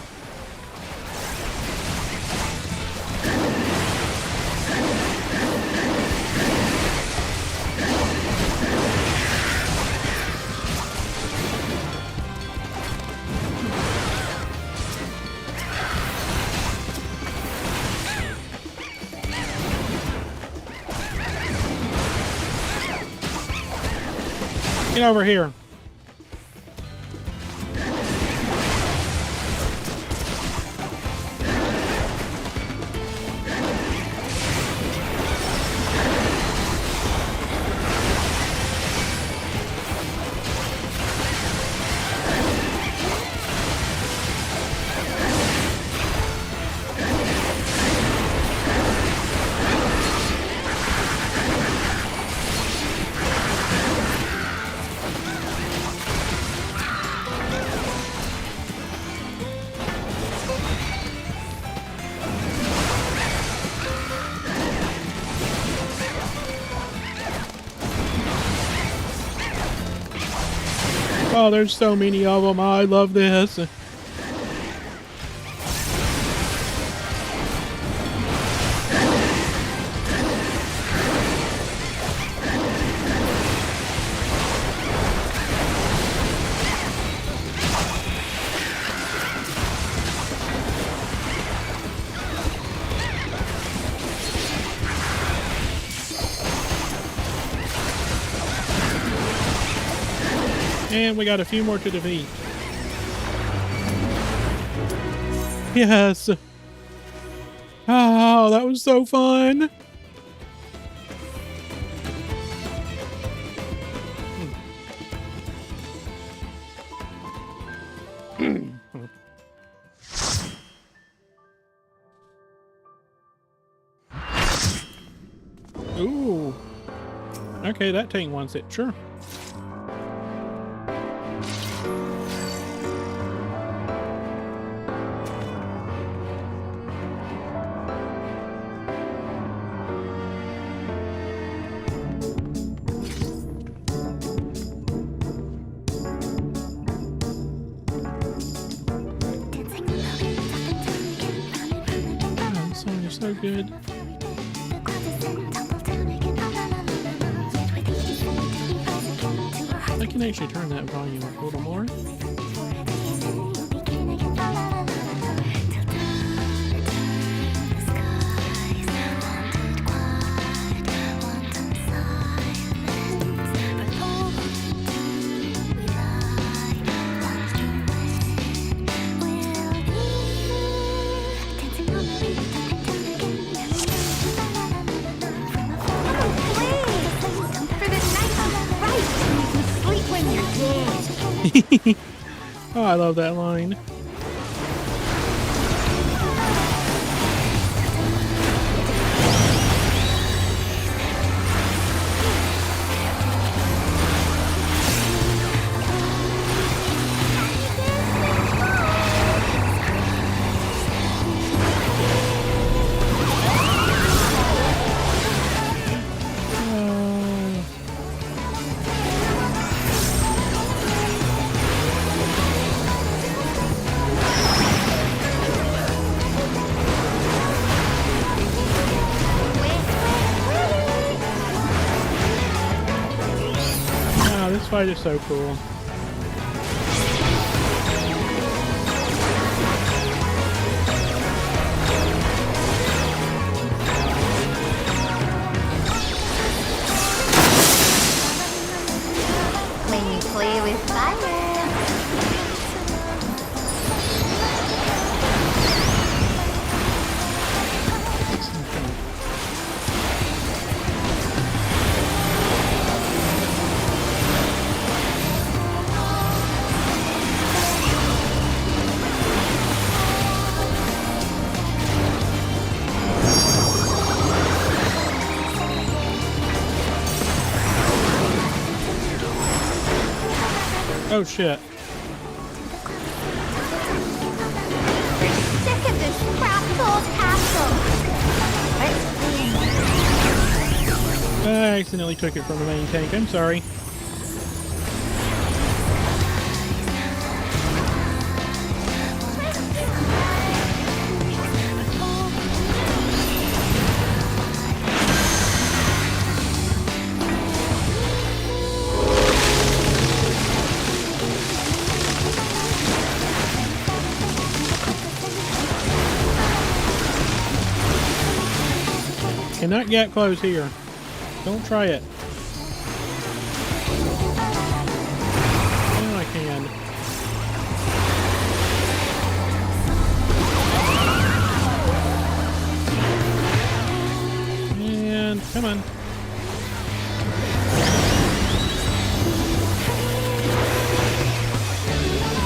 Get over here. Oh, there's so many of them. I love this. And we got a few more to defeat. Yes! Oh, that was so fun! Ooh. Okay, that tank wants it, sure. So good. I can actually turn that volume up a little more. Oh, I love that line. This fight is so cool. When you play with fire. Oh shit. We're sick of this crappy old castle. Let's win. I accidentally took it from the main tank. I'm sorry. Cannot get close here. Don't try it. Now I can. And come on.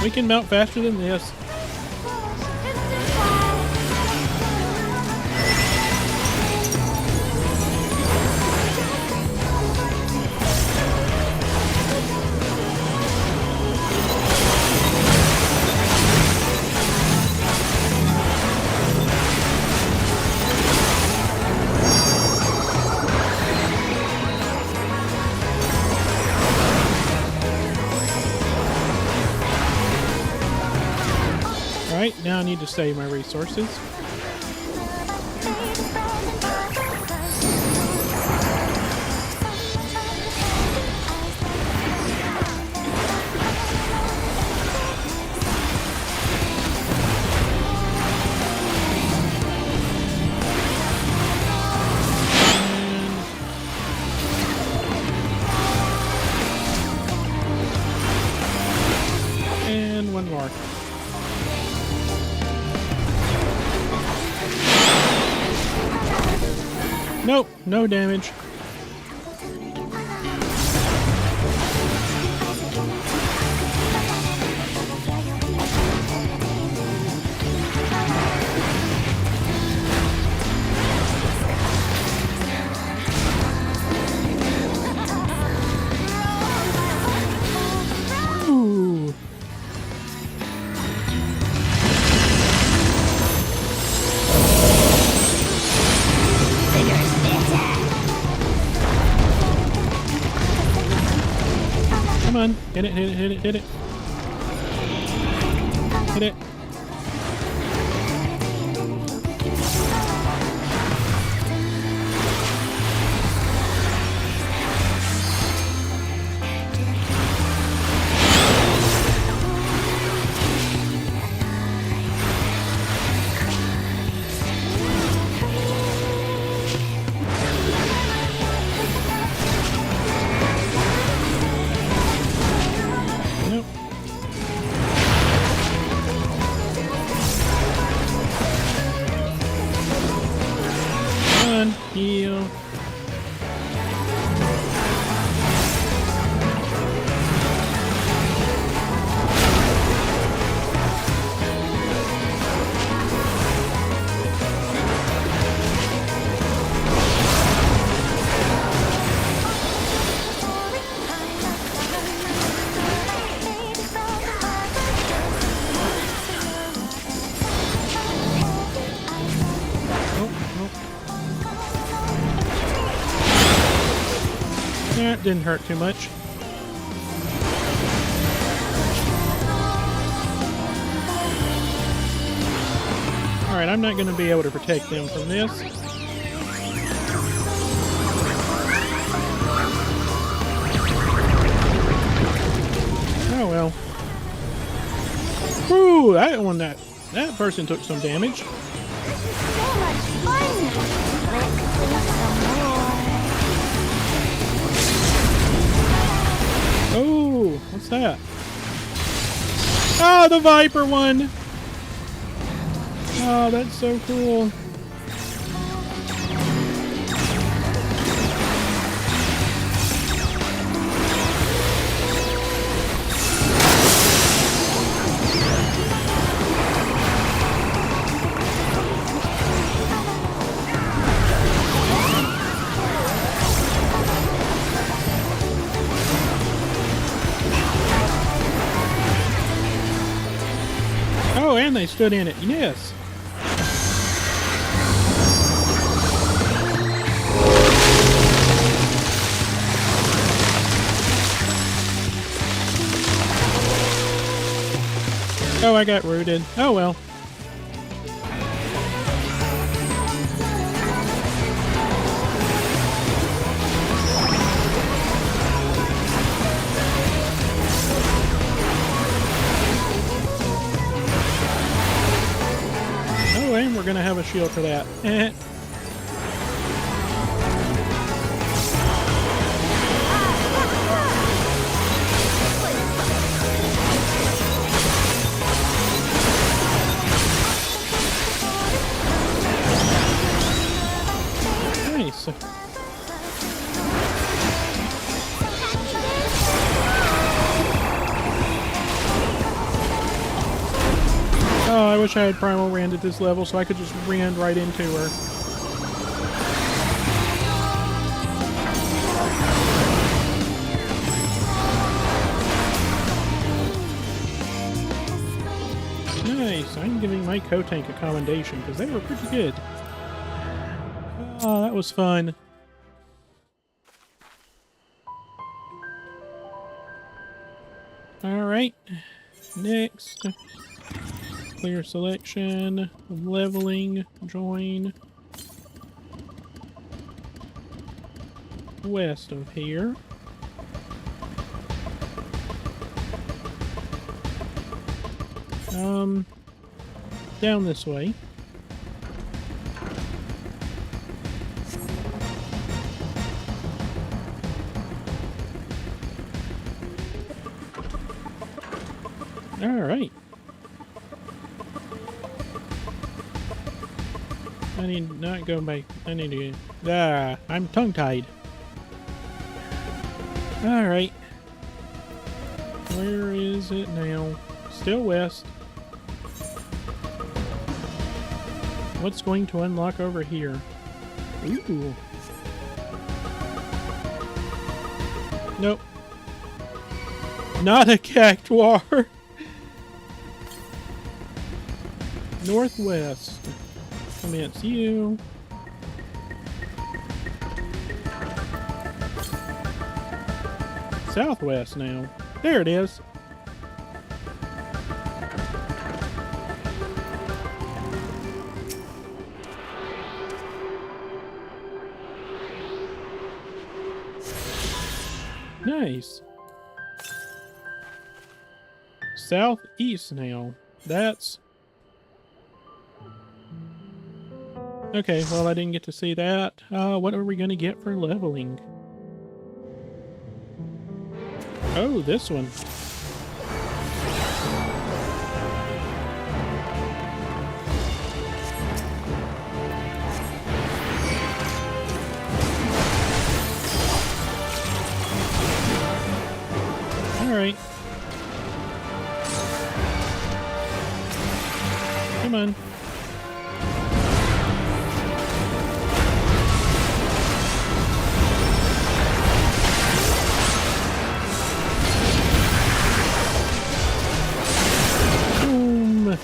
We can melt faster than this. Alright, now I need to save my resources. And one more. Nope, no damage. Ooh. Come on, hit it, hit it, hit it, hit it. Hit it. Nope. Yeah, it didn't hurt too much. Alright, I'm not going to be able to protect them from this. Oh well. Woo! That person took some damage. So much fun! Let's do some more. Oh, what's that? Oh, the Viper one! Oh, that's so cool. Oh, and they stood in it. Yes. Oh, I got rooted. Oh well. Oh, and we're gonna have a shield for that. Nice. Oh, I wish I had Primal Rend at this level so I could just rend right into her. Nice. I'm giving my co-tank a commendation because they were pretty good. Oh, that was fun. Alright. Next. Clear selection. Leveling. Join. West of here. Down this way. Alright. I need not go back. I need to... I'm tongue-tied. Alright. Where is it now? Still west. What's going to unlock over here? Ooh. Nope. Not a cactuar. Northwest. Commence you. Southwest now. There it is. Nice. Southeast now. That's... Okay, well I didn't get to see that. What are we going to get for leveling? Oh, this one. Alright. Come on. Boom.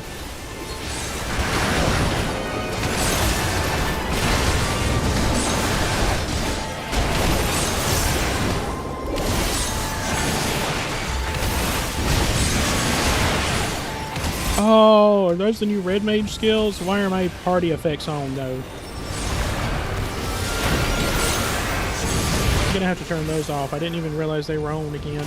Oh, are those the new red mage skills? Why are my party effects on though? I'm gonna have to turn those off. I didn't even realize they were on again.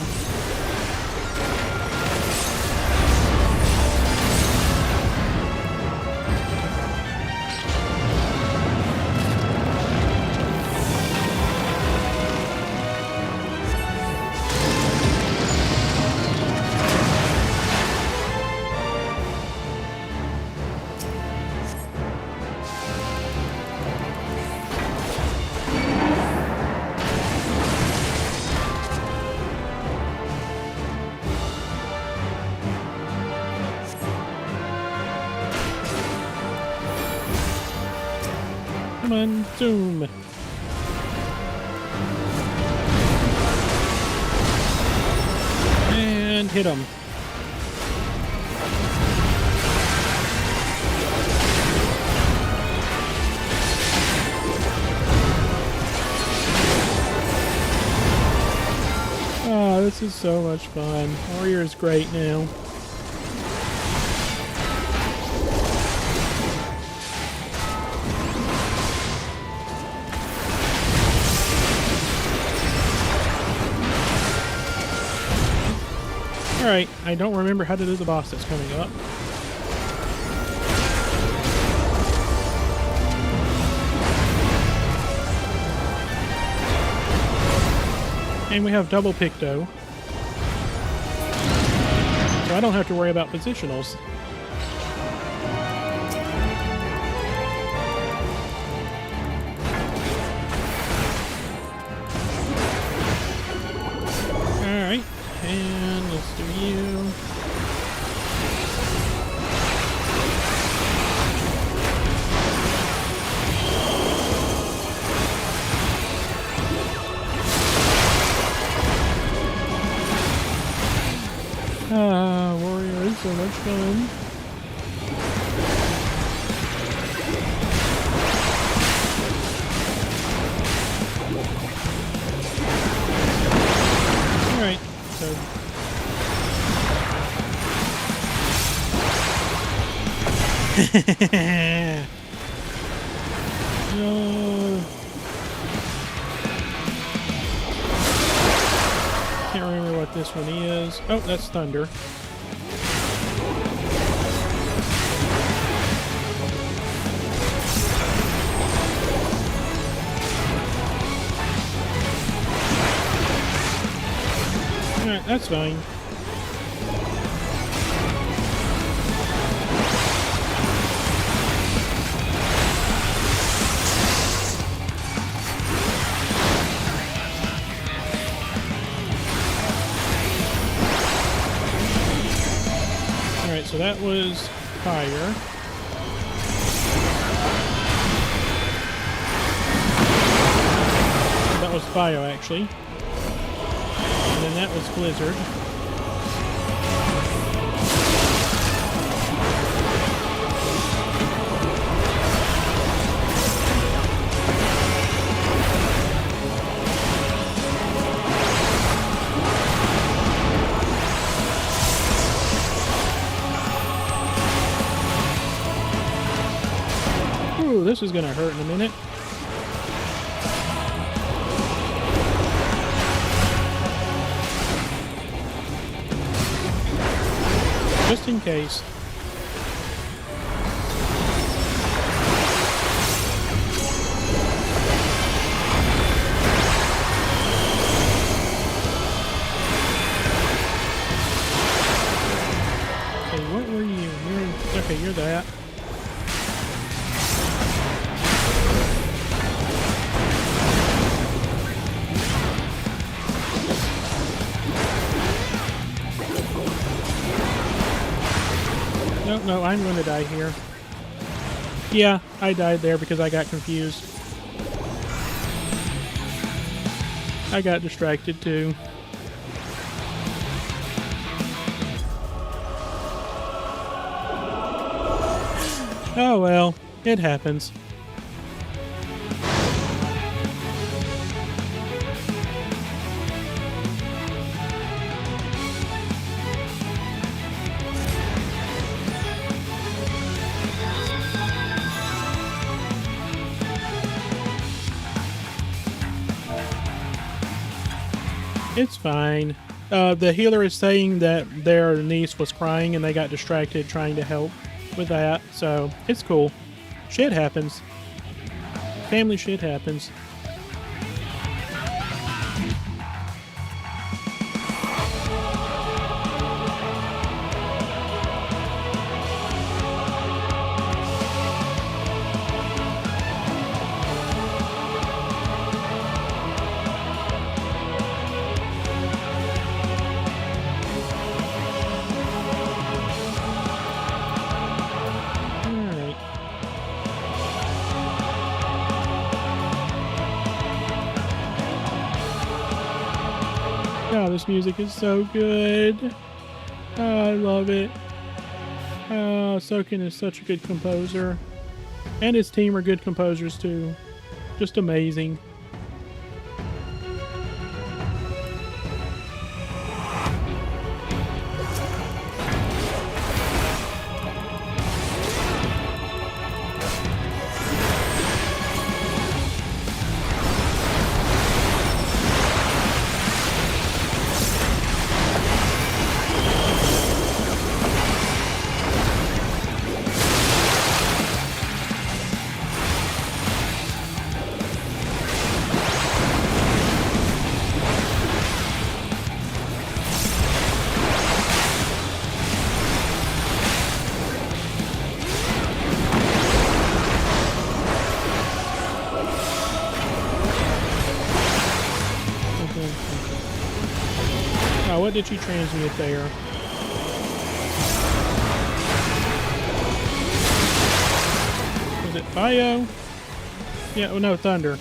Come on, zoom. And hit him. Oh, this is so much fun. Warrior is great now. Alright, I don't remember how to do the boss that's coming up. And we have double Picto. So I don't have to worry about positionals. Alright, and let's do you. Warrior is so much fun. Alright, so... No. Can't remember what this one is. Oh, that's Thunder. Alright, that's fine. Alright, so that was fire. That was bio, actually. And then that was Blizzard. Ooh, this is gonna hurt in a minute. Just in case. Okay, what were you? Okay, you're that. No, I'm going to die here. Yeah, I died there because I got confused. I got distracted too. Oh well, it happens. It's fine. The healer is saying that their niece was crying and they got distracted trying to help with that, so it's cool. Shit happens. Family shit happens. Oh, this music is so good. Oh, I love it. Oh, Soken is such a good composer. And his team are good composers too. Just amazing. Oh, what did she transmute there? Was it Bio? Yeah, oh no, Thunder.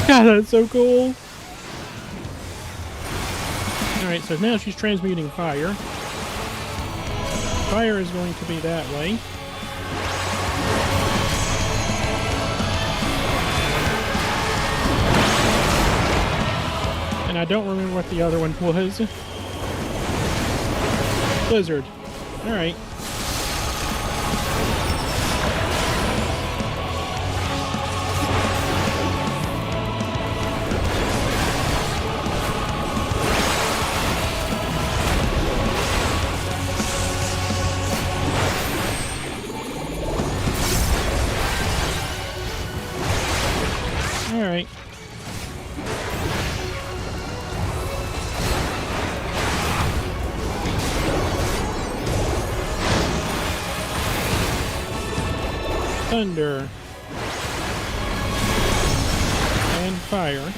God, that's so cool. Alright, so now she's transmuting fire. Fire is going to be that way. And I don't remember what the other one was. Blizzard. Alright. Alright. Thunder. And fire.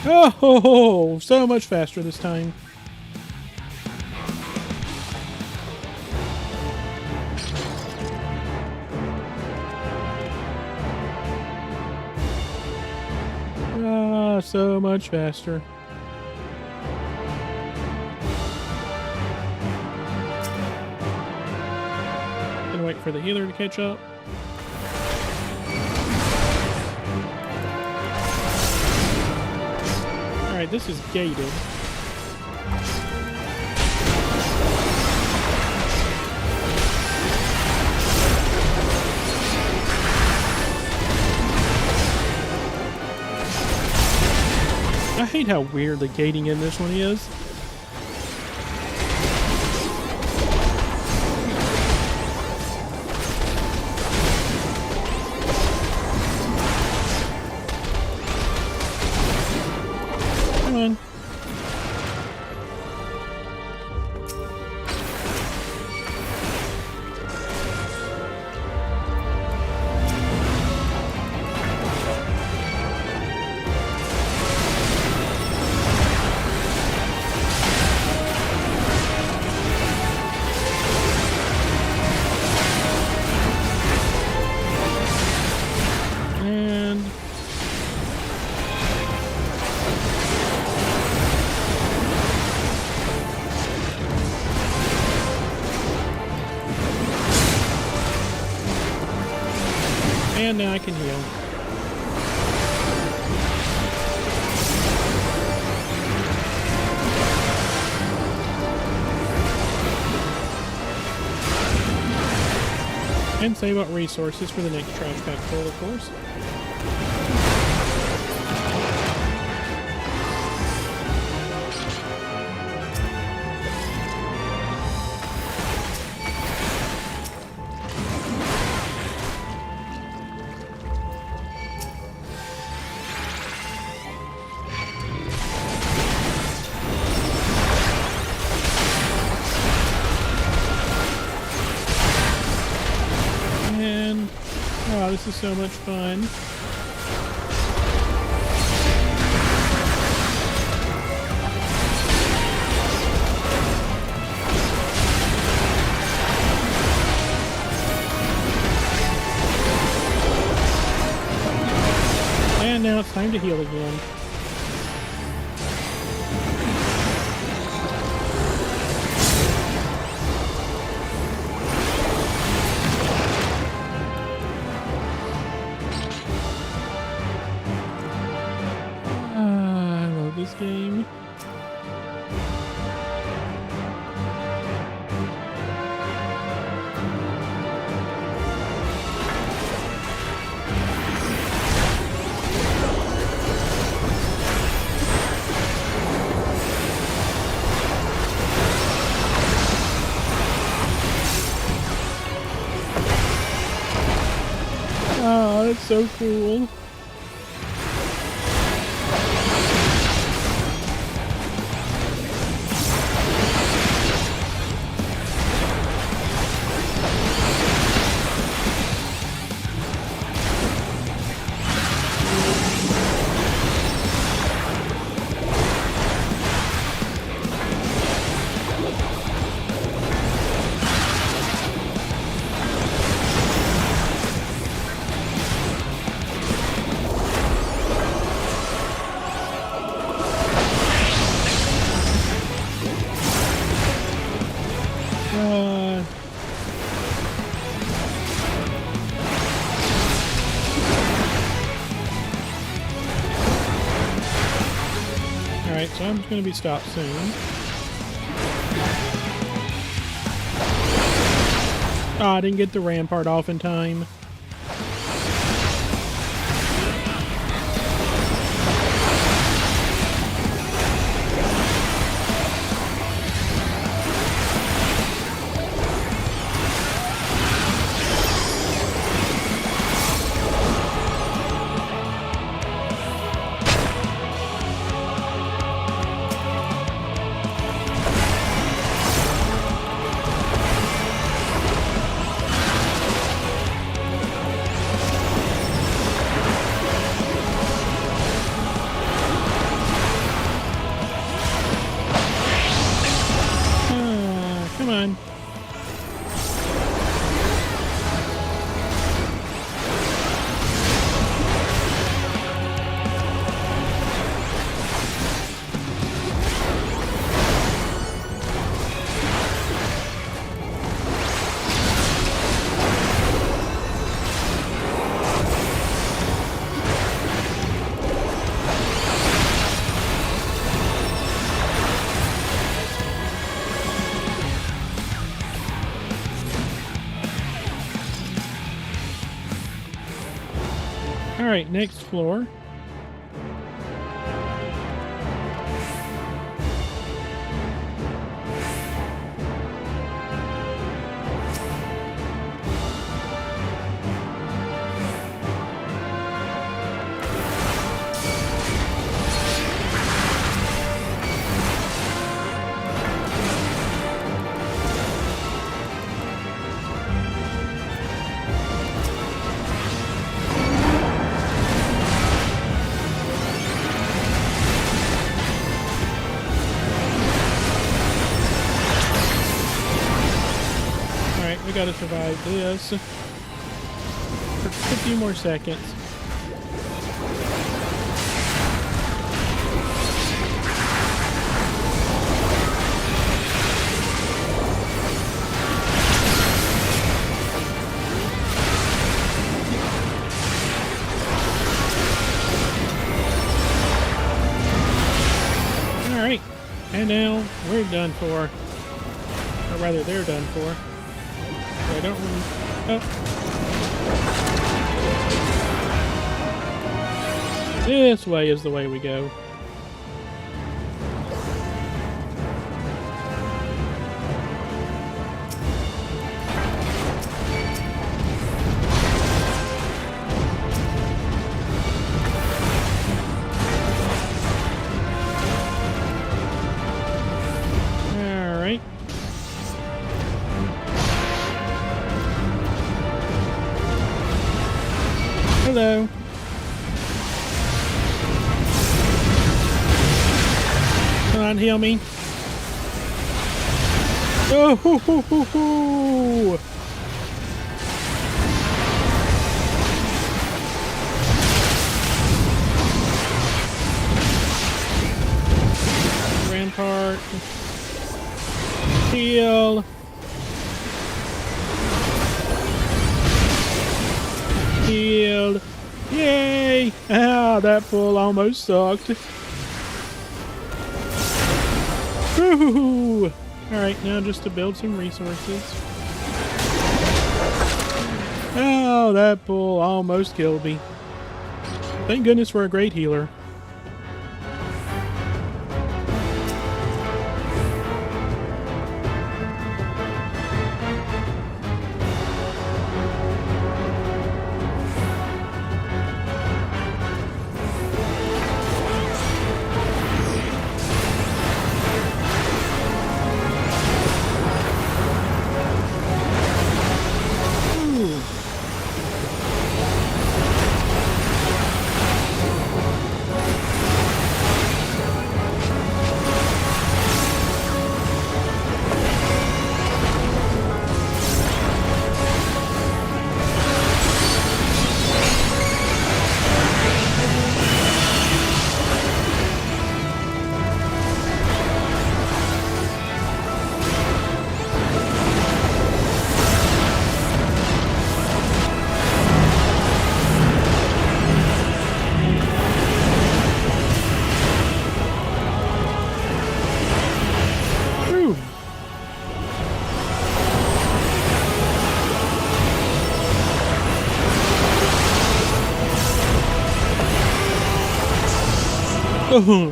Oh, so much faster this time. Ah, so much faster. Gonna wait for the healer to catch up. Alright, this is gated. I hate how weird the gating in this one is. Come on. And now I can heal. And save up resources for the next trash pack full, of course. Oh, this is so much fun. And now it's time to heal again. Game. Oh, that's so cool. Alright, so I'm just going to be stopped soon. Oh, I didn't get the rampart off in time. Come on. Alright, next floor. We gotta survive this for a few more seconds. And now we're done for. Or rather, they're done for. I don't really... Oh. This way is the way we go. Alright. Hello. Come on, heal me. Oh, hoo, hoo, hoo, hoo. Rampart. Heal. Healed. Yay! Ah, that pull almost sucked. Woohoo! Alright, now just to build some resources. Oh, that pull almost killed me. Thank goodness for a great healer.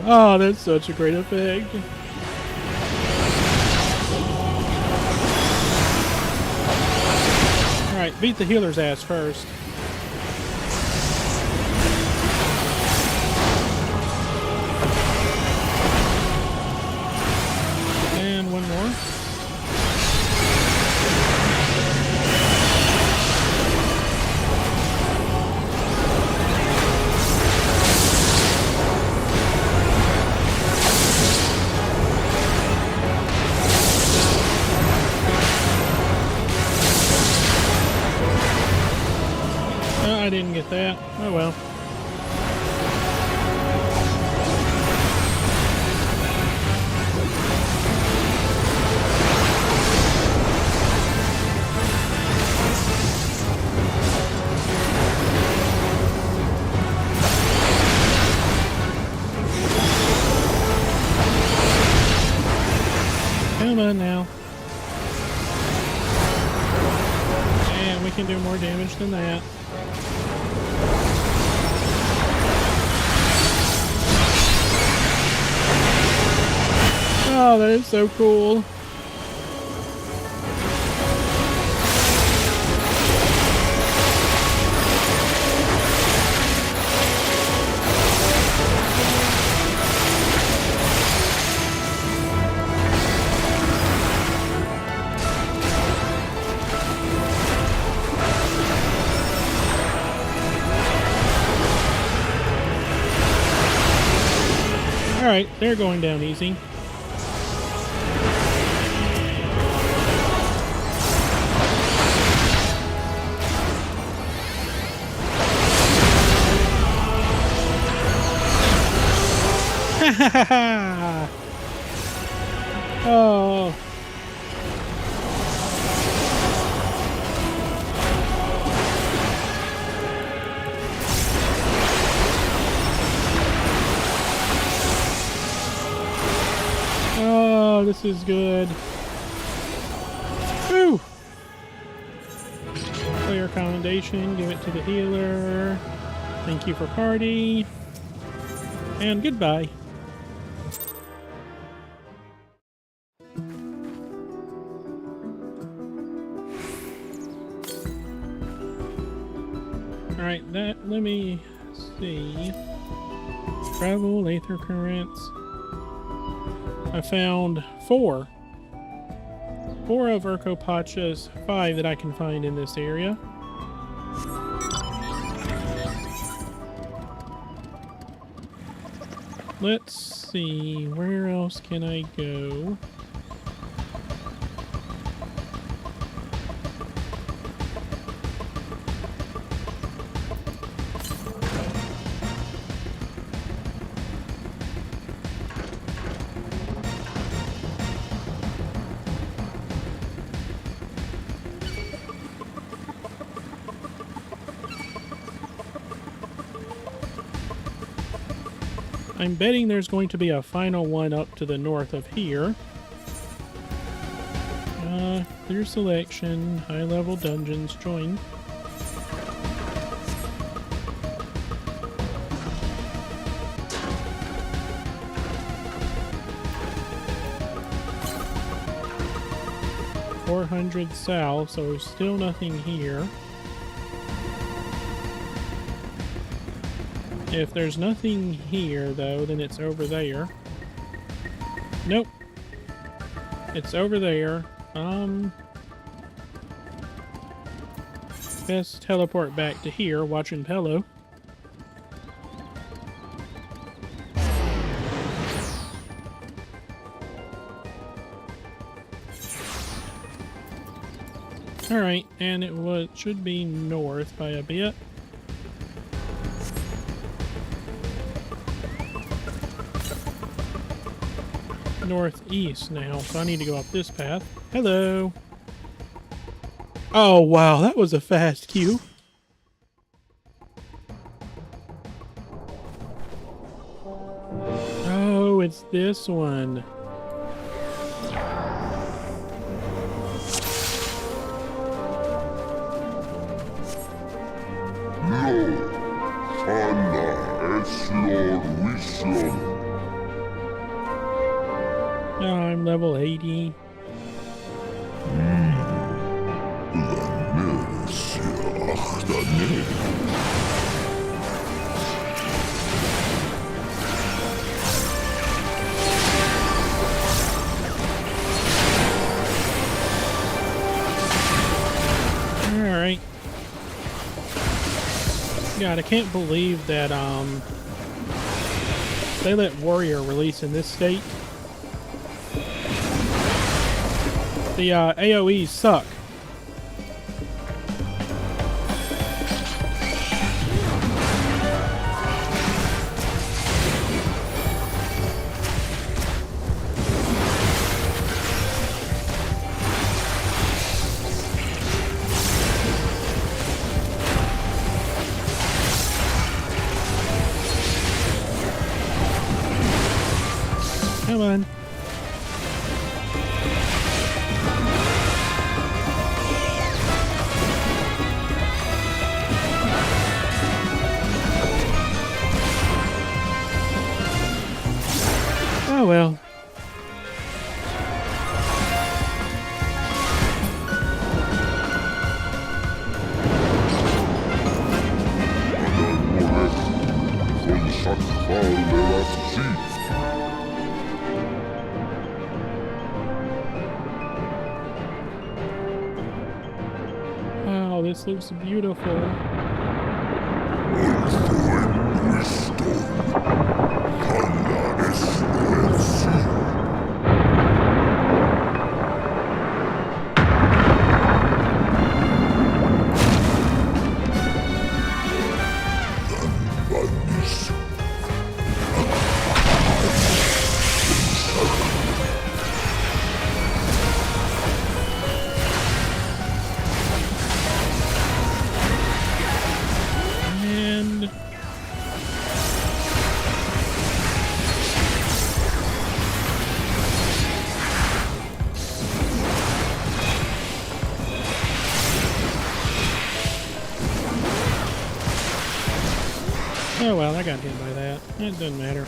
Oh, that's such a great effect. Alright, beat the healer's ass first. And one more. I didn't get that. Oh well. Come on now. And we can do more damage than that. Oh, that is so cool. Alright, they're going down easy. Oh. Oh, this is good. Whew. Player commendation. Give it to the healer. Thank you for party. And goodbye. Alright, let me see. Travel, aether currents. I found 4. 4 of Urkopacha's 5 that I can find in this area. Let's see, where else can I go? I'm betting there's going to be a final one up to the north of here. Clear selection, high level dungeons, join. $400 south, so still nothing here. If there's nothing here, though, then it's over there. Nope. It's over there. Best teleport back to here, watching Pello. Alright, and it should be north by a bit. Northeast now, so I need to go up this path. Hello. Oh wow, that was a fast queue. Oh, it's this one. I'm level 80. Alright. God, I can't believe that they let Warrior release in this state. The AoEs suck. Come on. Oh well. Wow, this looks beautiful. Oh well, I got hit by that. It doesn't matter.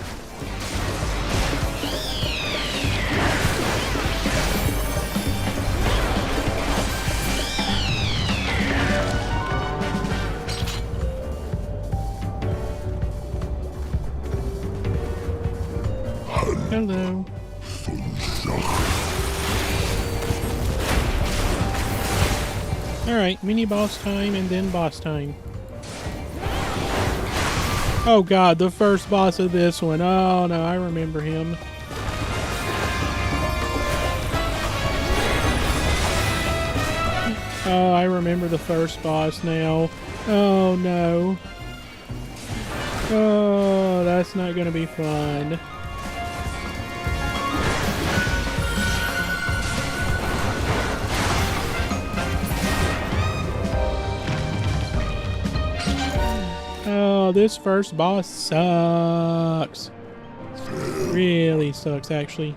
Hello. Alright, mini boss time and then boss time. Oh god, the first boss of this one. Oh no, I remember him. Oh, I remember the first boss now. Oh no. Oh, that's not gonna be fun. Oh, this first boss sucks. Really sucks, actually.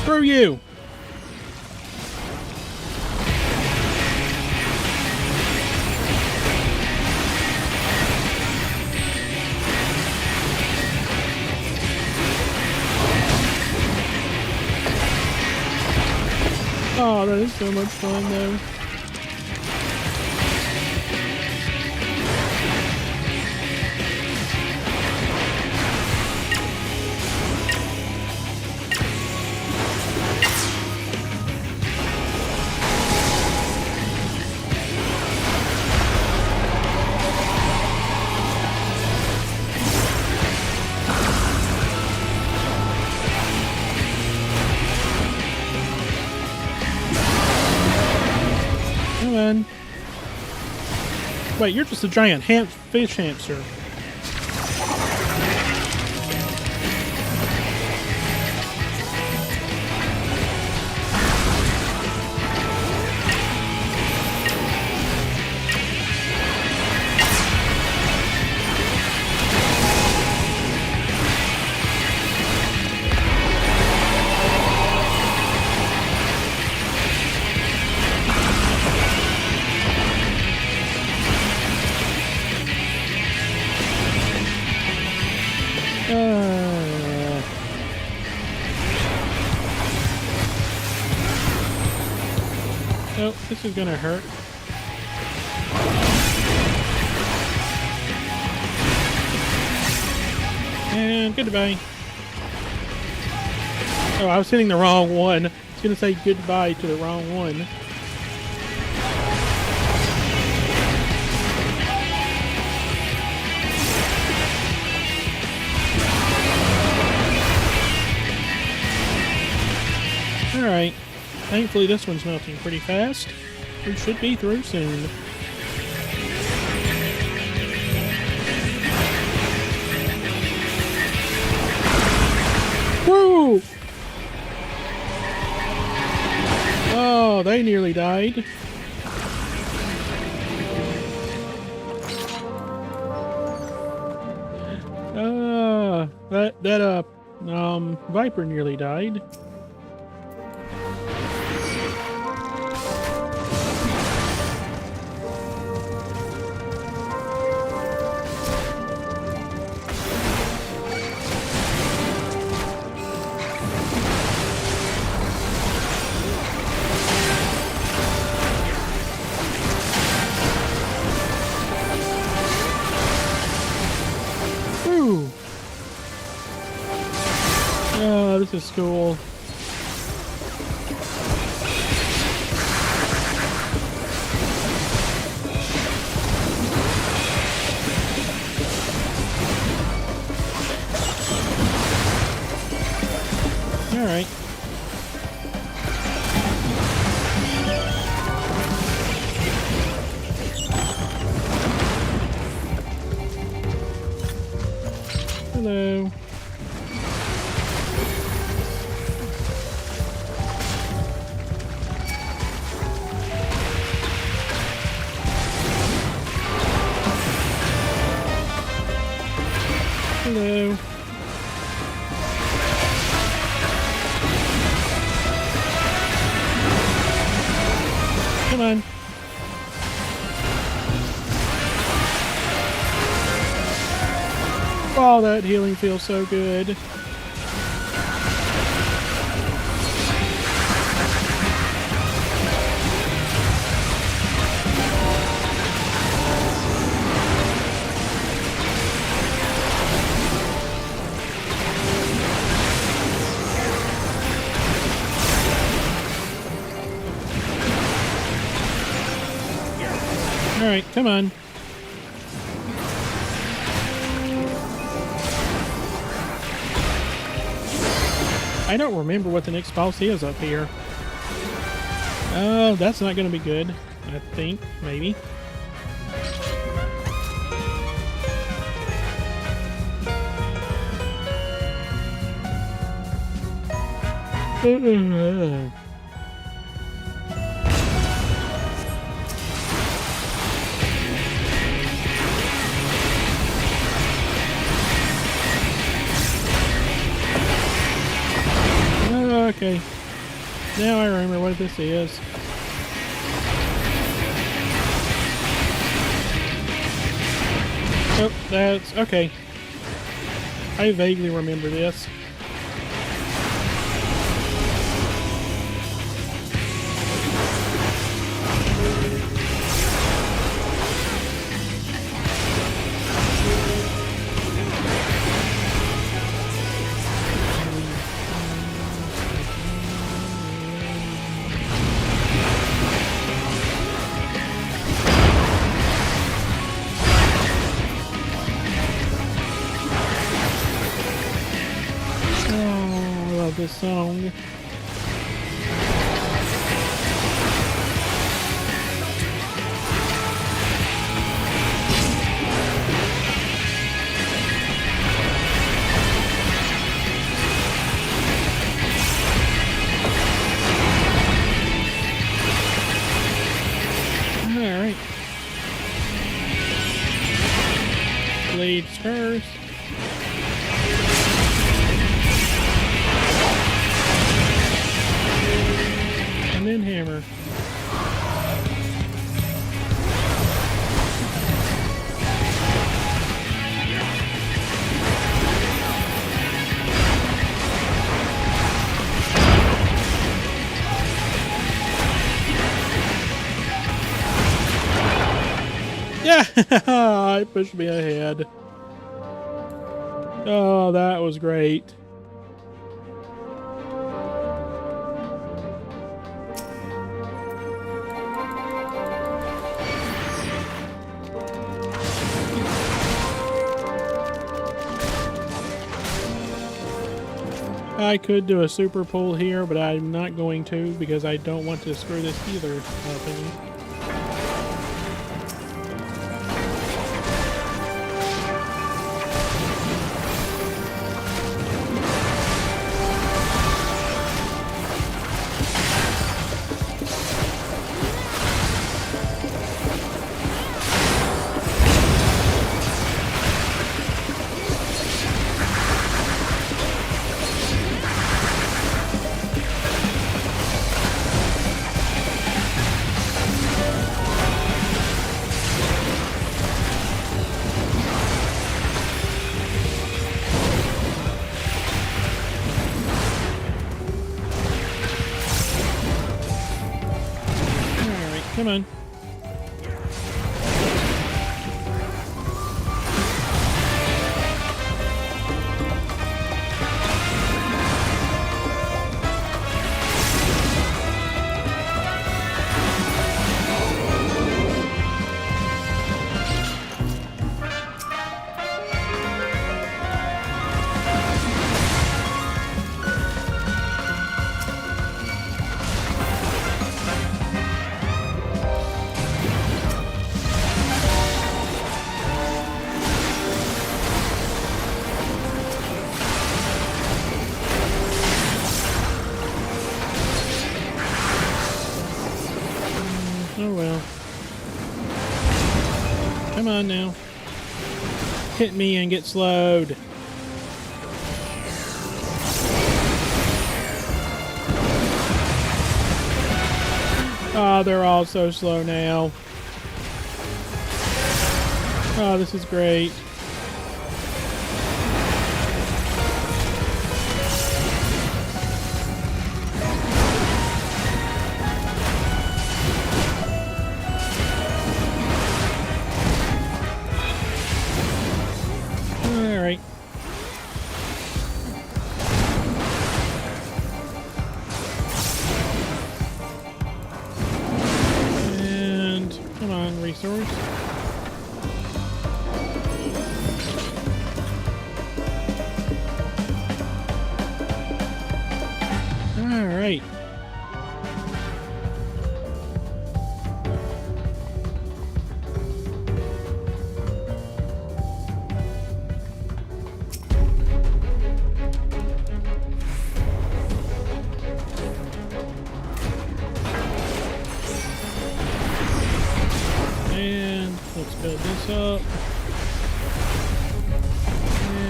Screw you! Oh, that is so much fun though. Come on. Wait, you're just a giant fish hamster. Oh, this is gonna hurt. And goodbye. Oh, I was hitting the wrong one. I was gonna say goodbye to the wrong one. Alright. Thankfully this one's melting pretty fast. We should be through soon. Woo! Oh, they nearly died. That Viper nearly died. Woo! Oh, this is cool. All right. Hello. Hello. Come on. Oh, that healing feels so good. All right, come on. I don't remember what the next boss is up here. Oh, that's not going to be good. I think, maybe. Okay. Now I remember what this is. Oh, that's... okay. I vaguely remember this. This song. All right. Blades first. And then hammer. Yeah, it pushed me ahead. Oh, that was great. I could do a super pull here, but I'm not going to because I don't want to screw this either. Come on. Oh well. Come on now. Hit me and get slowed. Oh, they're all so slow now. Oh, this is great. Alright. And come on, resource. Alright. And let's build this up.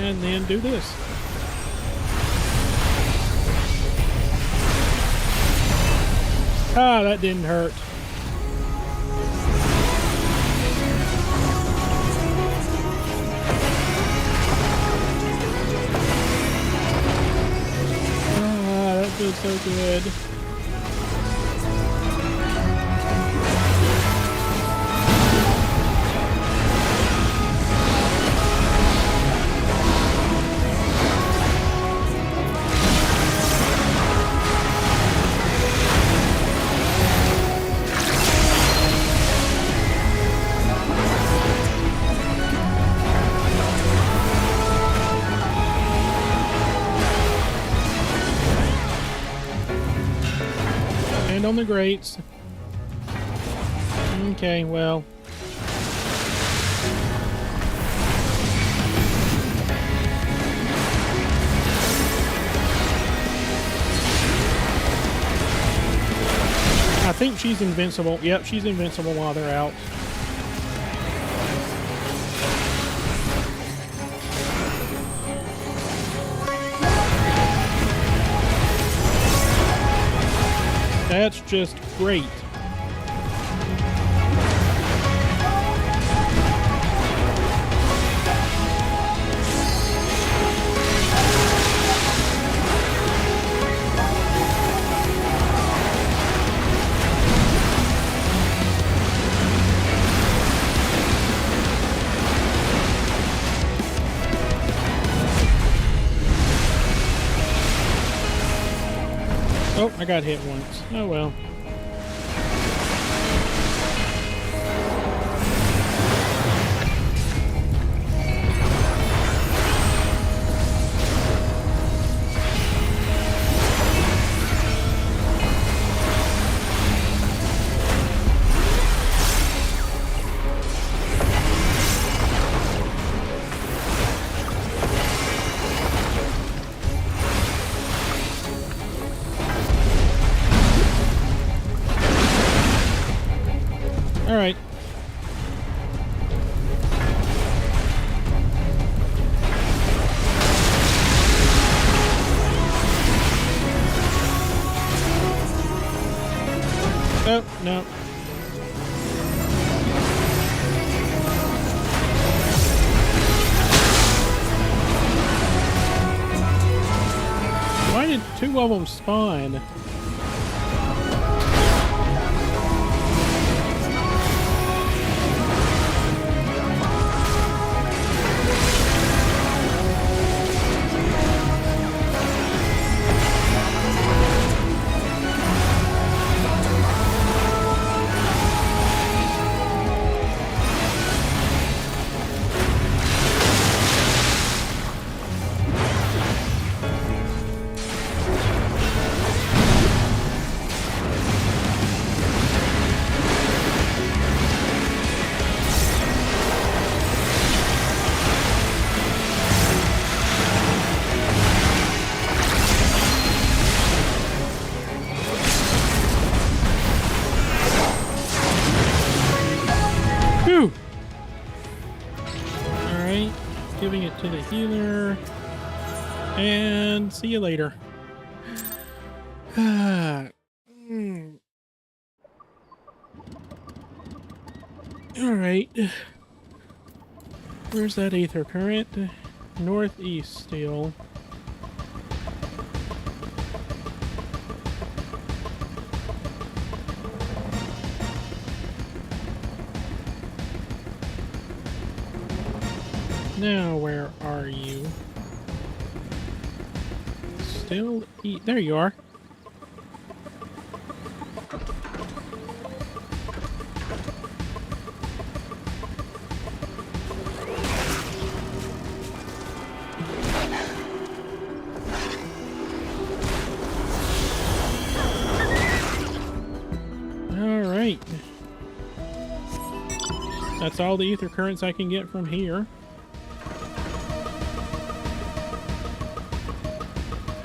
And then do this. Ah, that didn't hurt. Ah, that feels so good. And on the grates. Okay, well. I think she's invincible. Yep, she's invincible while they're out. That's just great. Oh, I got hit once. Oh well. All right. Oh, no. Why did two of them spawn? See you later. All right. Where's that ether current? Northeast still. Now, where are you? Still there you are. Alright. That's all the ether currents I can get from here.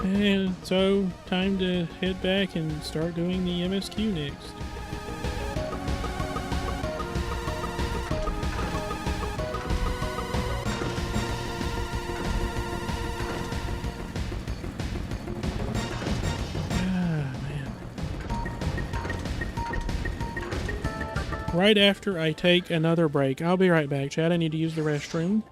And so, time to head back and start doing the MSQ next. Ah, man. Right after I take another break. I'll be right back, Chad. I need to use the restroom.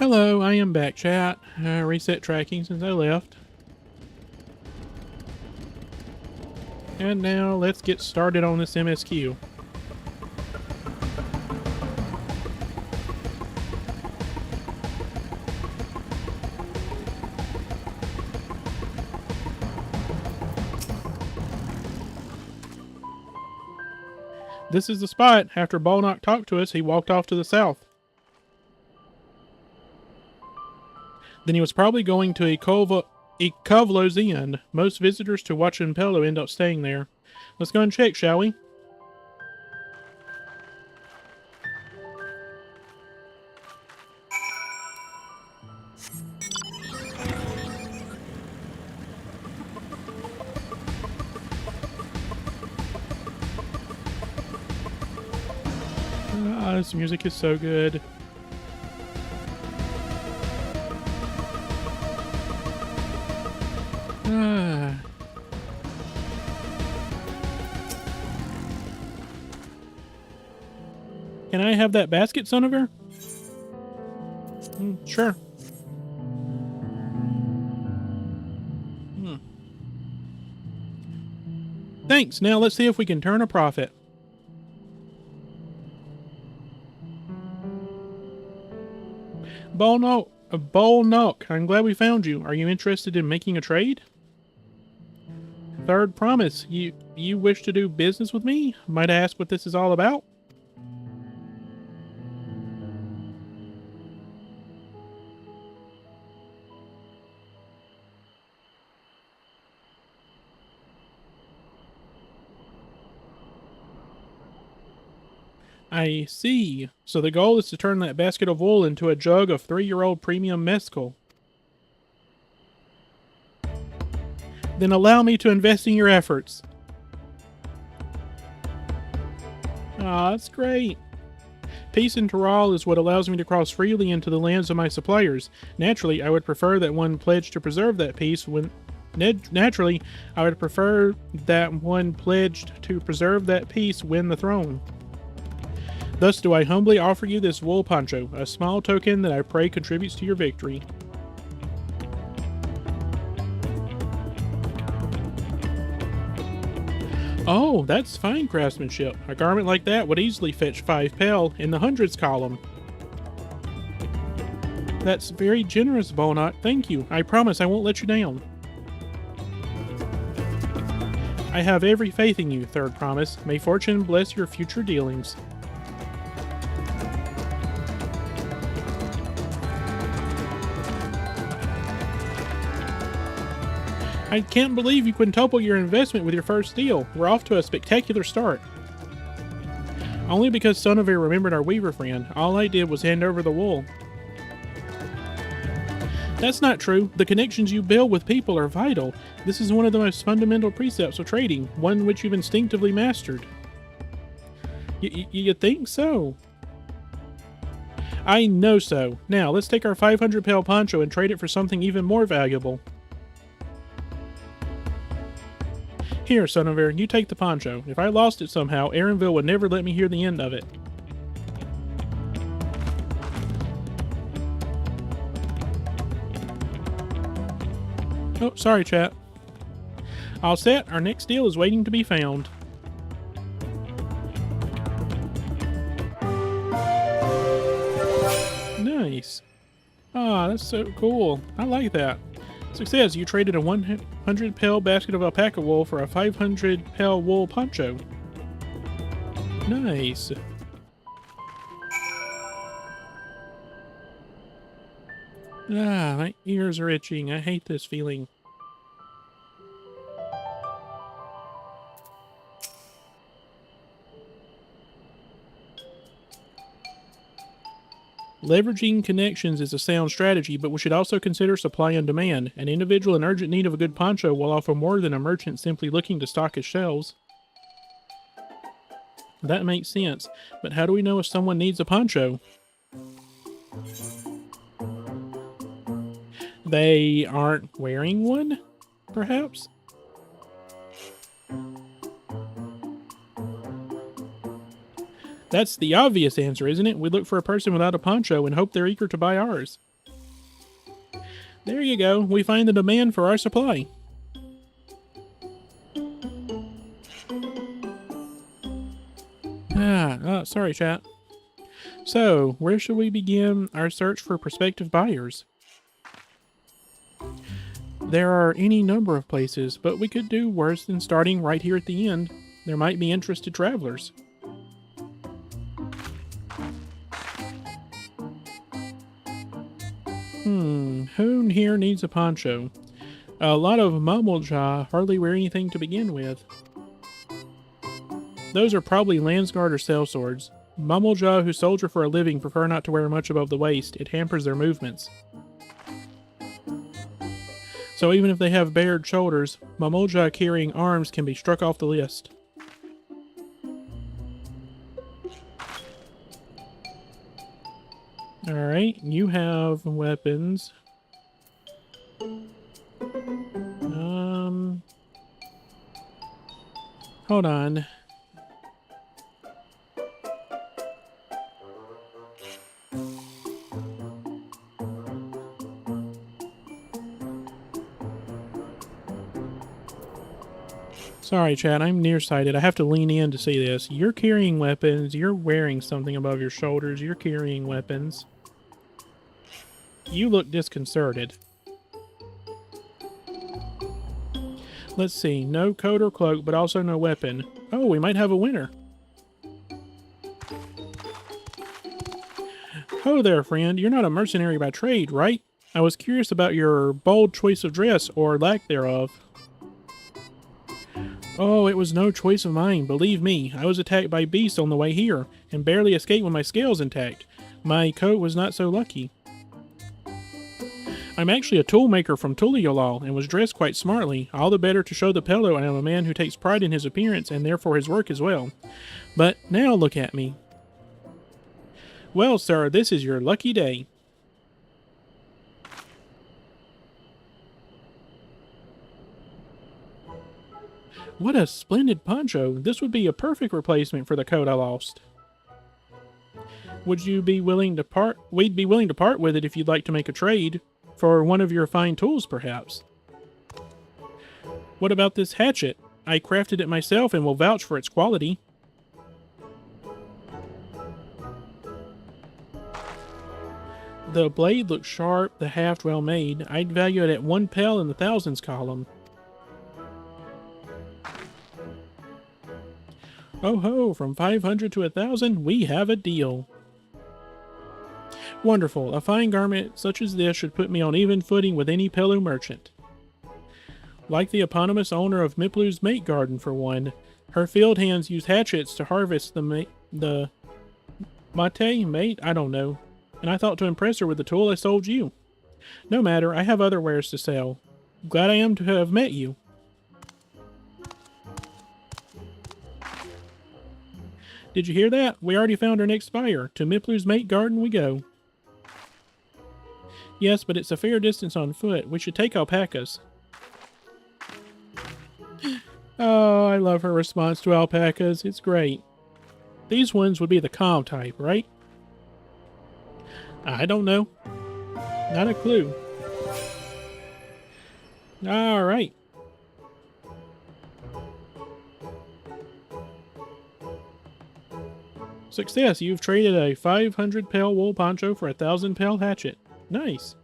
Hello, I am back, chat. Reset tracking since I left. And now let's get started on this MSQ. This is the spot. After Bolnock talked to us, he walked off to the south. Then he was probably going to Ikovlo's Inn. Most visitors to watching Pelo end up staying there. Let's go and check, shall we? This music is so good. Can I have that basket, Suniver? Sure. Thanks. Now let's see if we can turn a profit. Bolnock, I'm glad we found you. Are you interested in making a trade? Third promise. You wish to do business with me? Might I ask what this is all about? I see. So the goal is to turn that basket of wool into a jug of 3-year-old premium mezcal. Then allow me to invest in your efforts. Ah, that's great. Peace in Taral is what allows me to cross freely into the lands of my suppliers. Naturally, I would prefer that one pledge to preserve that peace when... Naturally, I would prefer that one pledged to preserve that peace win the throne. Thus do I humbly offer you this wool poncho, a small token that I pray contributes to your victory. Oh, that's fine craftsmanship. A garment like that would easily fetch 5 pel in the hundreds column. That's very generous, Bolnock. Thank you. I promise I won't let you down. I have every faith in you, third promise. May fortune bless your future dealings. I can't believe you quintupled your investment with your first deal. We're off to a spectacular start. Only because Suniver remembered our weaver friend. All I did was hand over the wool. That's not true. The connections you build with people are vital. This is one of the most fundamental precepts of trading, one which you've instinctively mastered. You think so? I know so. Now, let's take our 500 pel poncho and trade it for something even more valuable. Here, Suniver, you take the poncho. If I lost it somehow, Aaronville would never let me hear the end of it. Oh, sorry, chat. All set, our next deal is waiting to be found. Nice. Ah, that's so cool. I like that. Success, you traded a 100 pel basket of alpaca wool for a 500 pel wool poncho. Nice. Ah, my ears are itching. I hate this feeling. Leveraging connections is a sound strategy, but we should also consider supply and demand. An individual in urgent need of a good poncho will offer more than a merchant simply looking to stock his shelves. That makes sense, but how do we know if someone needs a poncho? They aren't wearing one, perhaps? That's the obvious answer, isn't it? We look for a person without a poncho and hope they're eager to buy ours. There you go. We find the demand for our supply. Sorry, chat. So, where should we begin our search for prospective buyers? There are any number of places, but we could do worse than starting right here at the end. There might be interested travelers. Who here needs a poncho? A lot of Mumblejaw hardly wear anything to begin with. Those are probably Landsguard or sellswords. Mumblejaw who soldier for a living prefer not to wear much above the waist. It hampers their movements. So even if they have bared shoulders, Mumblejaw carrying arms can be struck off the list. Alright, you have weapons. Hold on. Sorry, chat, I'm nearsighted. I have to lean in to see this. You're carrying weapons. You're wearing something above your shoulders. You're carrying weapons. You look disconcerted. Let's see. No coat or cloak, but also no weapon. Oh, we might have a winner. Oh there, friend. You're not a mercenary by trade, right? I was curious about your bold choice of dress, or lack thereof. Oh, it was no choice of mine, believe me. I was attacked by beasts on the way here, and barely escaped with my scales intact. My coat was not so lucky. I'm actually a toolmaker from Tuliolal, and was dressed quite smartly, all the better to show the fellow I am a man who takes pride in his appearance, and therefore his work as well. But now look at me. Well, sir, this is your lucky day. What a splendid poncho. This would be a perfect replacement for the coat I lost. Would you be willing to part? We'd be willing to part with it if you'd like to make a trade. For one of your fine tools, perhaps. What about this hatchet? I crafted it myself and will vouch for its quality. The blade looks sharp, the haft well made. I'd value it at 1 pel in the thousands column. Oh ho, from 500 to 1,000, we have a deal. Wonderful. A fine garment such as this should put me on even footing with any Pelu merchant. Like the eponymous owner of Miplu's mate garden, for one. Her field hands use hatchets to harvest the mate, I don't know. And I thought to impress her with the tool I sold you. No matter, I have other wares to sell. Glad I am to have met you. Did you hear that? We already found our next buyer. To Miplu's mate garden we go. Yes, but it's a fair distance on foot. We should take alpacas. Oh, I love her response to alpacas. It's great. These ones would be the calm type, right? I don't know. Not a clue. Alright. Success! You've traded a 500 pel wool poncho for a 1,000 pel hatchet. Nice.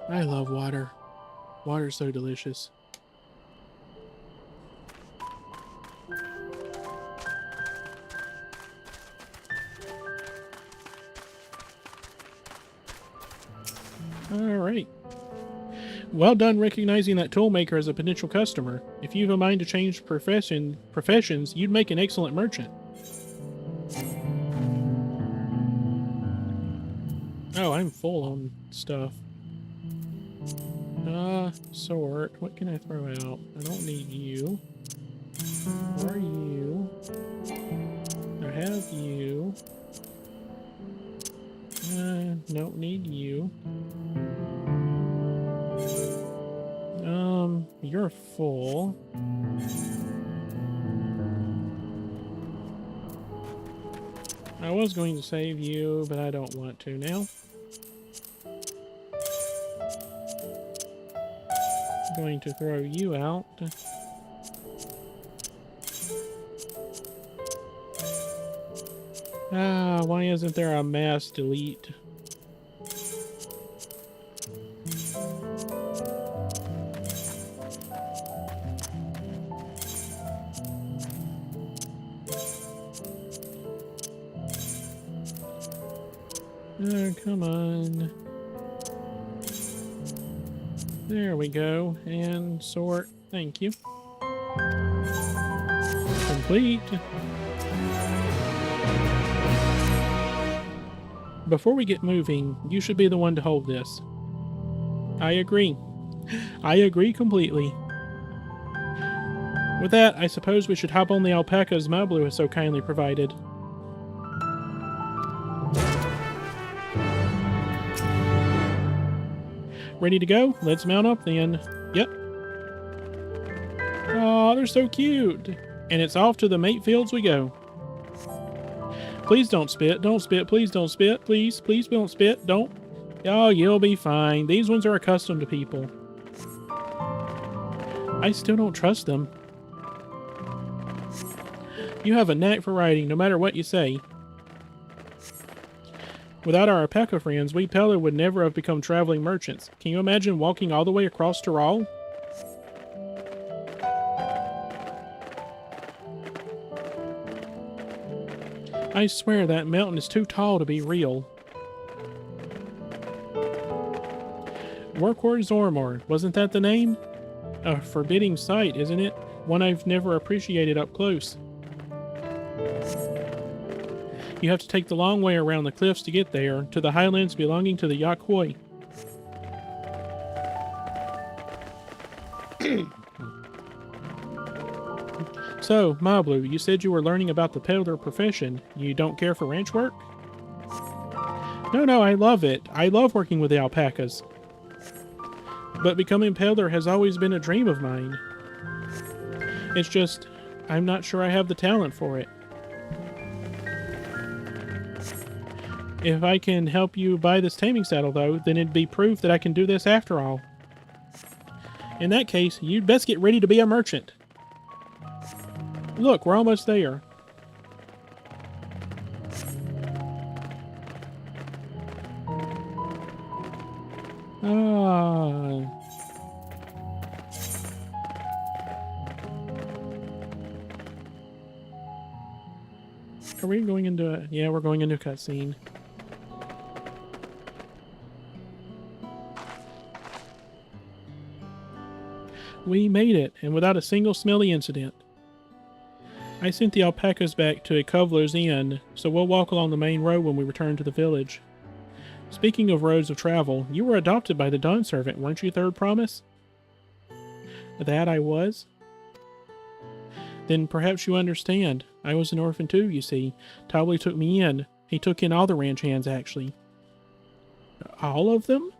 I love water. Water's so delicious. Alright. Well done recognizing that toolmaker as a potential customer. If you have a mind to change professions, you'd make an excellent merchant. Oh, I'm full on stuff. Sword. What can I throw out? I don't need you. Or you. I have you. Don't need you. You're full. I was going to save you, but I don't want to now. I'm going to throw you out. Why isn't there a mass delete? Oh, come on. There we go. And sort. Thank you. Complete. Before we get moving, you should be the one to hold this. I agree. I agree completely. With that, I suppose we should hop on the alpacas Mablu has so kindly provided. Ready to go? Let's mount up then. Yep. Oh, they're so cute. And it's off to the mate fields we go. Please don't spit. Don't spit. Please don't spit. Please. Please don't spit. Don't. Oh, you'll be fine. These ones are accustomed to people. I still don't trust them. You have a knack for writing, no matter what you say. Without our alpaca friends, we Peller would never have become traveling merchants. Can you imagine walking all the way across Tyrol? I swear that mountain is too tall to be real. Workhorse Zormor, wasn't that the name? A forbidding sight, isn't it? One I've never appreciated up close. You have to take the long way around the cliffs to get there, to the highlands belonging to the Yakhoi. So, Mablu, you said you were learning about the peddler profession. You don't care for ranch work? No, I love it. I love working with the alpacas. But becoming peddler has always been a dream of mine. It's just, I'm not sure I have the talent for it. If I can help you buy this taming saddle, though, then it'd be proof that I can do this after all. In that case, you'd best get ready to be a merchant. Look, we're almost there. Ah. Are we going into a... Yeah, we're going into a cutscene. We made it, and without a single smelly incident. I sent the alpacas back to a Kovler's Inn, so we'll walk along the main road when we return to the village. Speaking of roads of travel, you were adopted by the Dawn Servant, weren't you, Third Promise? That I was? Then perhaps you understand. I was an orphan too, you see. Tobley took me in. He took in all the ranch hands, actually. All of them?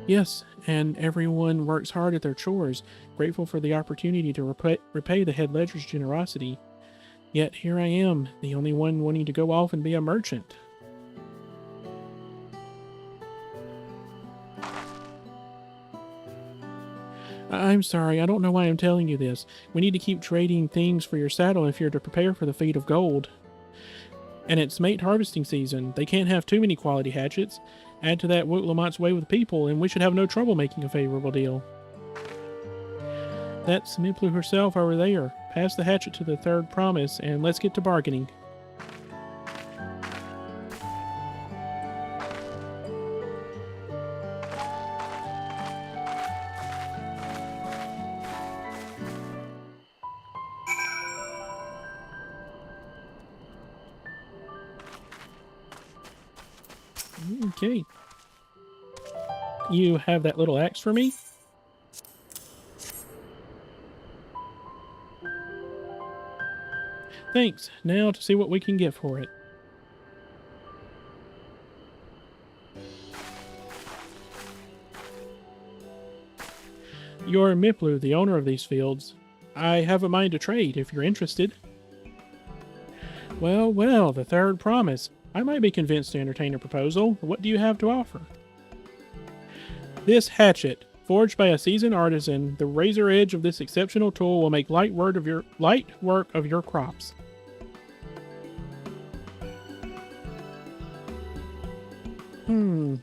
Yes, and everyone works hard at their chores, grateful for the opportunity to repay the head ledger's generosity. Yet here I am, the only one wanting to go off and be a merchant. I'm sorry, I don't know why I'm telling you this. We need to keep trading things for your saddle if you're to prepare for the feat of gold. And it's mate harvesting season. They can't have too many quality hatchets. Add to that Woot Lamont's way with people, and we should have no trouble making a favorable deal. That's Miplu herself over there. Pass the hatchet to the Third Promise, and let's get to bargaining. Okay. You have that little axe for me? Thanks. Now to see what we can get for it. You're Miplu, the owner of these fields. I have a mind to trade if you're interested. Well, well, the third promise. I might be convinced to entertain a proposal. What do you have to offer? This hatchet, forged by a seasoned artisan, the razor edge of this exceptional tool will make light work of your crops.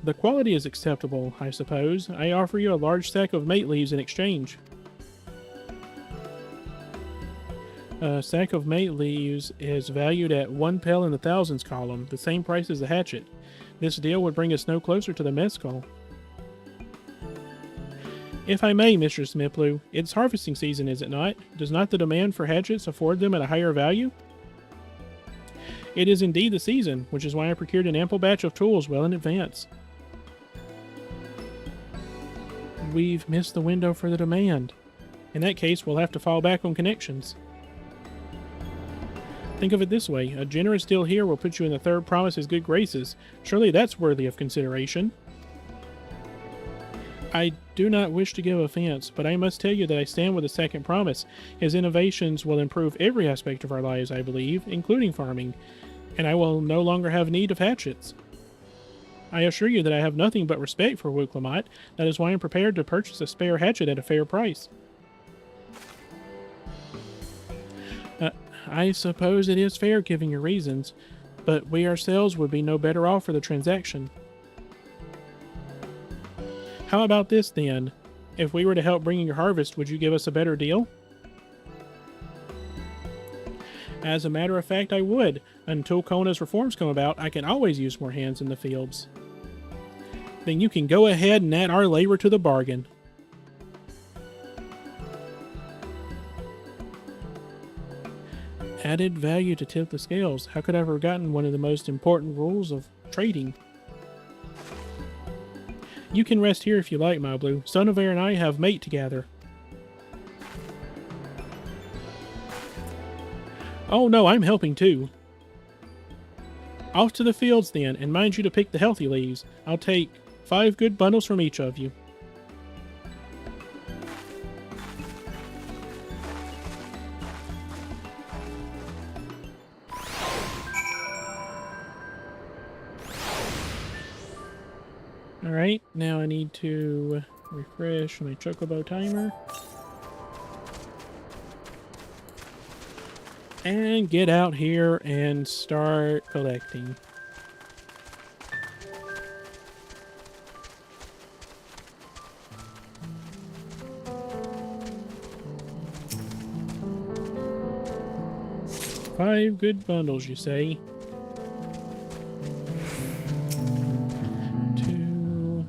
The quality is acceptable, I suppose. I offer you a large stack of mate leaves in exchange. A sack of mate leaves is valued at 1 pel in the thousands column, the same price as the hatchet. This deal would bring us no closer to the mezcal. If I may, Mistress Miplu, it's harvesting season, is it not? Does not the demand for hatchets afford them at a higher value? It is indeed the season, which is why I procured an ample batch of tools well in advance. We've missed the window for the demand. In that case, we'll have to fall back on connections. Think of it this way, a generous deal here will put you in the third promise's good graces. Surely that's worthy of consideration. I do not wish to give offense, but I must tell you that I stand with the second promise. His innovations will improve every aspect of our lives, I believe, including farming, and I will no longer have need of hatchets. I assure you that I have nothing but respect for Wuklamot. That is why I am prepared to purchase a spare hatchet at a fair price. I suppose it is fair given your reasons, but we ourselves would be no better off for the transaction. How about this then? If we were to help bring in your harvest, would you give us a better deal? As a matter of fact, I would. Until Kona's reforms come about, I can always use more hands in the fields. Then you can go ahead and add our labor to the bargain. Added value to tip the scales. How could I have forgotten one of the most important rules of trading? You can rest here if you like, my blue. Sunniver and I have mate together. Oh no, I'm helping too. Off to the fields then, and mind you to pick the healthy leaves. I'll take 5 good bundles from each of you. Alright, now I need to refresh my Chocobo timer. And get out here and start collecting. Five good bundles, you say? 2.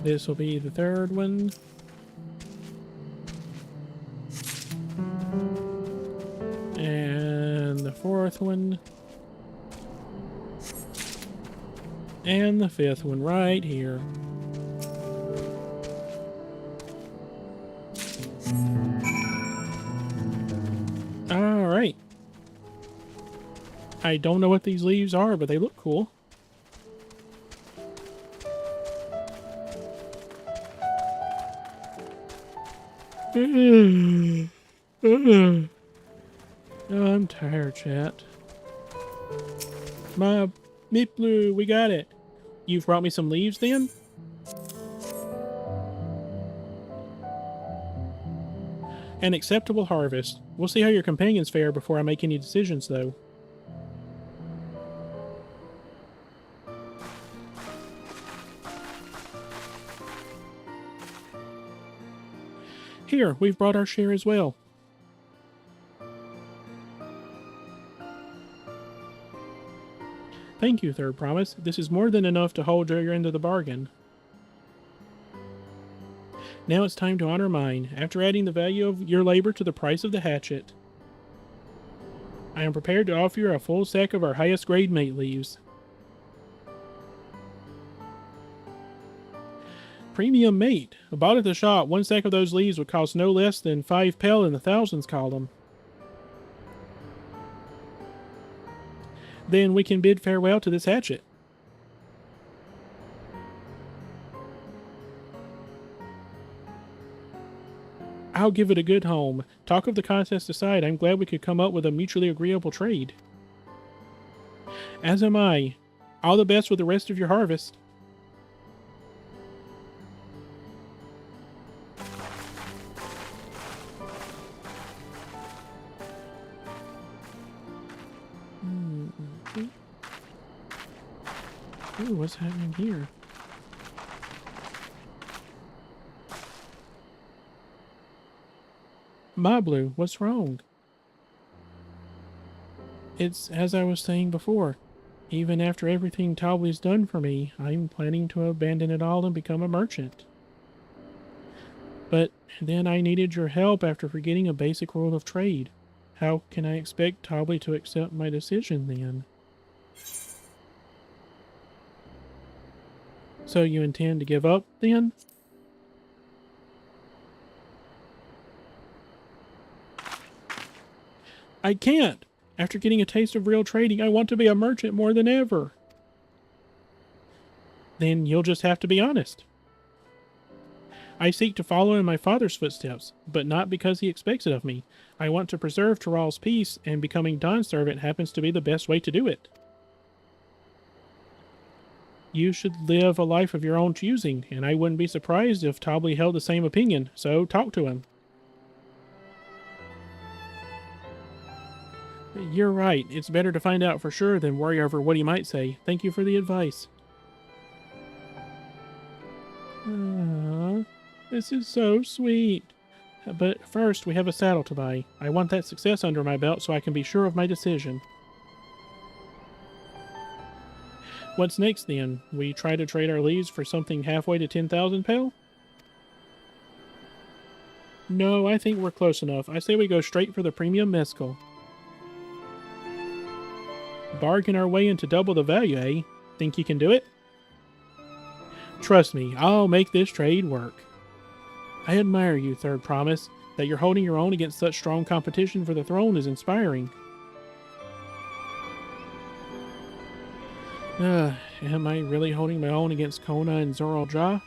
This will be the third one. And the fourth one. And the fifth one right here. Alright. I don't know what these leaves are, but they look cool. Oh, I'm tired, chat. My Miplu, we got it. You've brought me some leaves then? An acceptable harvest. We'll see how your companions fare before I make any decisions, though. Here, we've brought our share as well. Thank you, Third Promise. This is more than enough to hold your end of the bargain. Now it's time to honor mine, after adding the value of your labor to the price of the hatchet. I am prepared to offer you a full sack of our highest grade mate leaves. Premium mate. Bought at the shop, 1 sack of those leaves would cost no less than 5 pel in the thousands column. Then we can bid farewell to this hatchet. I'll give it a good home. Talk of the contest aside, I'm glad we could come up with a mutually agreeable trade. As am I. All the best with the rest of your harvest. Ooh, what's happening here? Blue, what's wrong? It's as I was saying before. Even after everything Taubli's done for me, I'm planning to abandon it all and become a merchant. But then I needed your help after forgetting a basic rule of trade. How can I expect Taubli to accept my decision then? So you intend to give up then? I can't! After getting a taste of real trading, I want to be a merchant more than ever. Then you'll just have to be honest. I seek to follow in my father's footsteps, but not because he expects it of me. I want to preserve Tyrall's peace, and becoming Dawn's servant happens to be the best way to do it. You should live a life of your own choosing, and I wouldn't be surprised if Taubli held the same opinion, so talk to him. You're right. It's better to find out for sure than worry over what he might say. Thank you for the advice. This is so sweet. But first, we have a saddle to buy. I want that success under my belt so I can be sure of my decision. What's next then? We try to trade our leaves for something halfway to 10,000 pel? No, I think we're close enough. I say we go straight for the premium mezcal. Bargain our way into double the value, eh? Think you can do it? Trust me, I'll make this trade work. I admire you, Third Promise. That you're holding your own against such strong competition for the throne is inspiring. Am I really holding my own against Kona and Zoral Ja?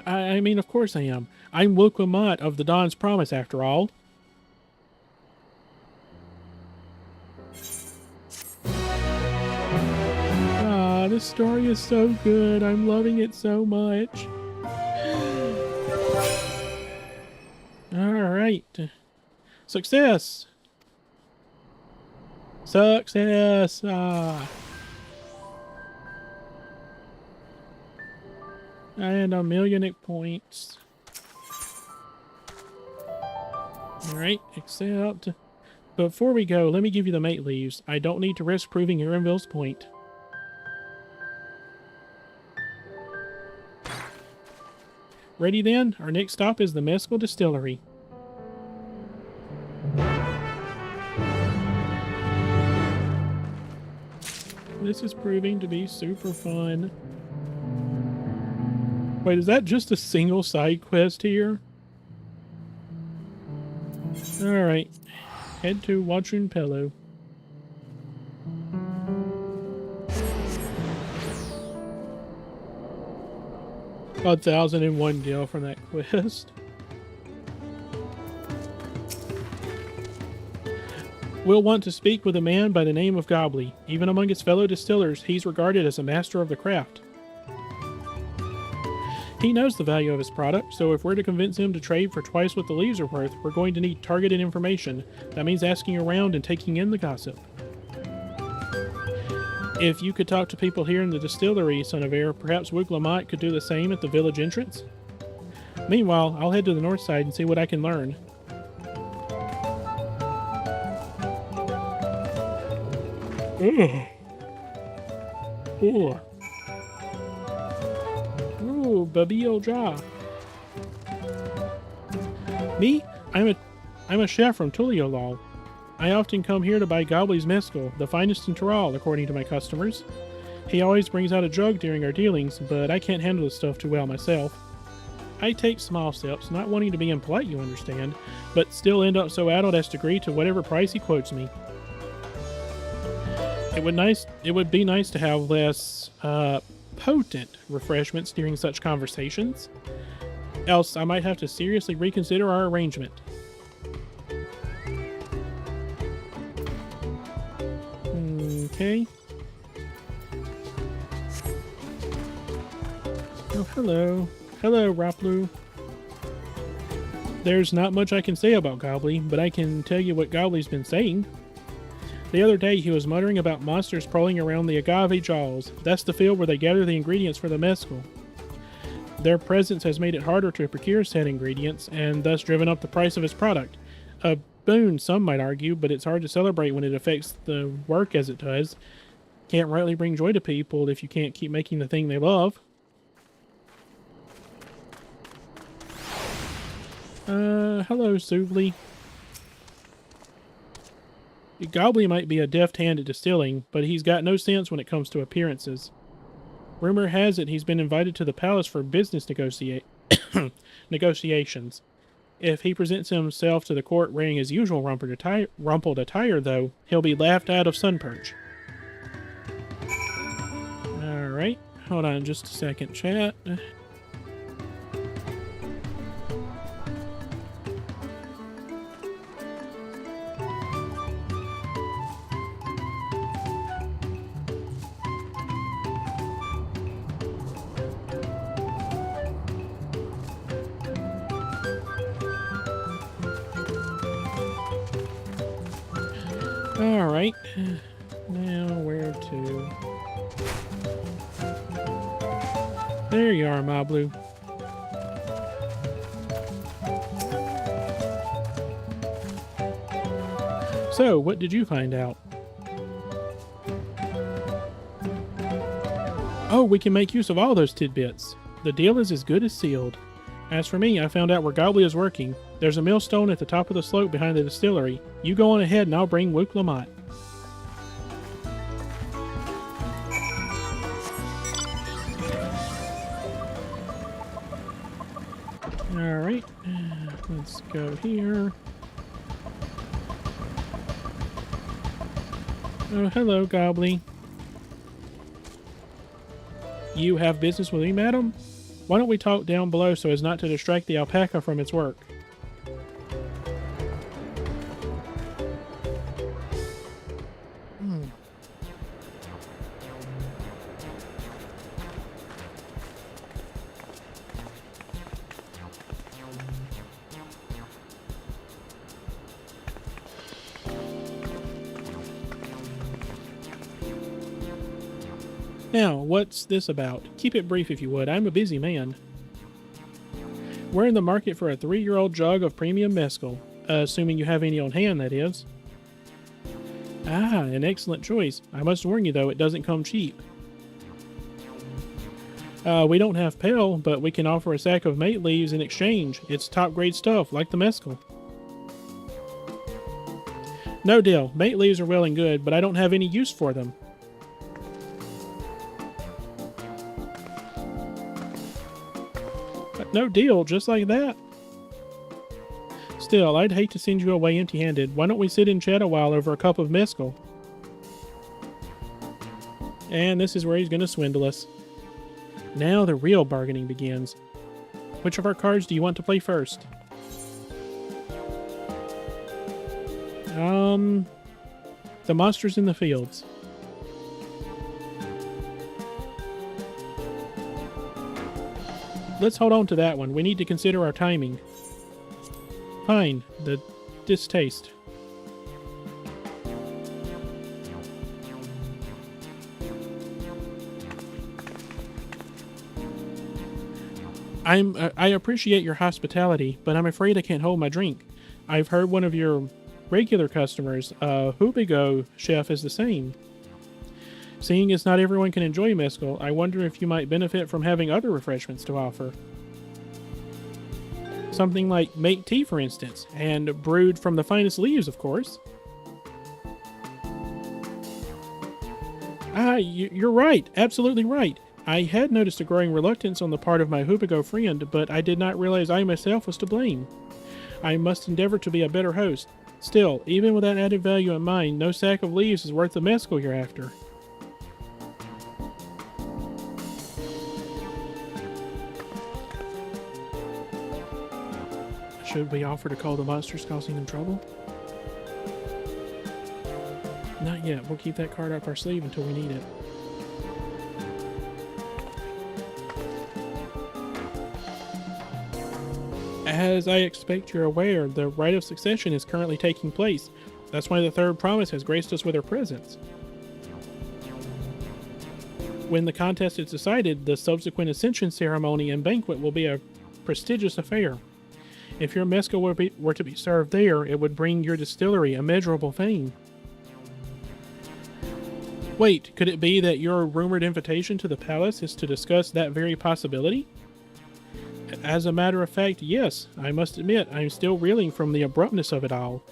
I mean, of course I am. I'm Wuklamat of the Dawn's Promise, after all. This story is so good. I'm loving it so much. Alright. Success! Success! And 1,000,000 points. Alright, accept. Before we go, let me give you the mate leaves. I don't need to risk proving Erinville's point. Ready then? Our next stop is the Mescal Distillery. This is proving to be super fun. Wait, is that just a single side quest here? Alright. Head to Watchun Pello. A 1,001 gil from that quest. We'll want to speak with a man by the name of Gobbly. Even among his fellow distillers, he's regarded as a master of the craft. He knows the value of his product, so if we're to convince him to trade for twice what the leaves are worth, we're going to need targeted information. That means asking around and taking in the gossip. If you could talk to people here in the distillery, Suniver, perhaps Wuklamat could do the same at the village entrance? Meanwhile, I'll head to the north side and see what I can learn. Ugh. Ooh. Ooh, Babil Ja. Me? I'm a chef from Tuliolal. I often come here to buy Gobbly's Mescal, the finest in Tyrall, according to my customers. He always brings out a jug during our dealings, but I can't handle the stuff too well myself. I take small steps, not wanting to be impolite, you understand, but still end up so addled as to agree to whatever price he quotes me. It would be nice to have less potent refreshments during such conversations. Else, I might have to seriously reconsider our arrangement. Okay. Oh, hello. Hello, Raplu. There's not much I can say about Gobbly, but I can tell you what Gobbly's been saying. The other day, he was muttering about monsters prowling around the agave jaws. That's the field where they gather the ingredients for the mezcal. Their presence has made it harder to procure said ingredients, and thus driven up the price of his product. A boon, some might argue, but it's hard to celebrate when it affects the work as it does. Can't rightly bring joy to people if you can't keep making the thing they love. Hello, Suvli. Gobbly might be a deft hand at distilling, but he's got no sense when it comes to appearances. Rumor has it he's been invited to the palace for business negotiations. If he presents himself to the court wearing his usual rumpled attire, though, he'll be laughed out of Sunperch. Alright, hold on just a second, chat. Alright, now where to? There you are, Moblu. So, what did you find out? Oh, we can make use of all those tidbits. The deal is as good as sealed. As for me, I found out where Gobbly is working. There's a millstone at the top of the slope behind the distillery. You go on ahead and I'll bring Wook Lamont. Alright, let's go here. Oh, hello, Gobbly. You have business with me, madam? Why don't we talk down below so as not to distract the alpaca from its work? Now, what's this about? Keep it brief if you would. I'm a busy man. We're in the market for a 3-year-old jug of premium mezcal. Assuming you have any on hand, that is. Ah, an excellent choice. I must warn you, though, it doesn't come cheap. We don't have pale, but we can offer a sack of mate leaves in exchange. It's top-grade stuff, like the mezcal. No deal. Mate leaves are well and good, but I don't have any use for them. No deal, just like that. Still, I'd hate to send you away empty-handed. Why don't we sit and chat a while over a cup of mezcal? And this is where he's going to swindle us. Now the real bargaining begins. Which of our cards do you want to play first? The monsters in the fields. Let's hold on to that one. We need to consider our timing. Fine. The distaste. I appreciate your hospitality, but I'm afraid I can't hold my drink. I've heard one of your regular customers, Hubigo chef, is the same. Seeing as not everyone can enjoy mezcal, I wonder if you might benefit from having other refreshments to offer. Something like mate tea, for instance, and brewed from the finest leaves, of course. Ah, you're right. Absolutely right. I had noticed a growing reluctance on the part of my Hubigo friend, but I did not realize I myself was to blame. I must endeavor to be a better host. Still, even with that added value in mind, no sack of leaves is worth the mescal you're after. Should we offer to call the monsters causing them trouble? Not yet. We'll keep that card up our sleeve until we need it. As I expect you're aware, the rite of succession is currently taking place. That's why the third promise has graced us with her presence. When the contest is decided, the subsequent ascension ceremony and banquet will be a prestigious affair. If your mescal were to be served there, it would bring your distillery immeasurable fame. Wait, could it be that your rumored invitation to the palace is to discuss that very possibility? As a matter of fact, yes. I must admit, I'm still reeling from the abruptness of it all.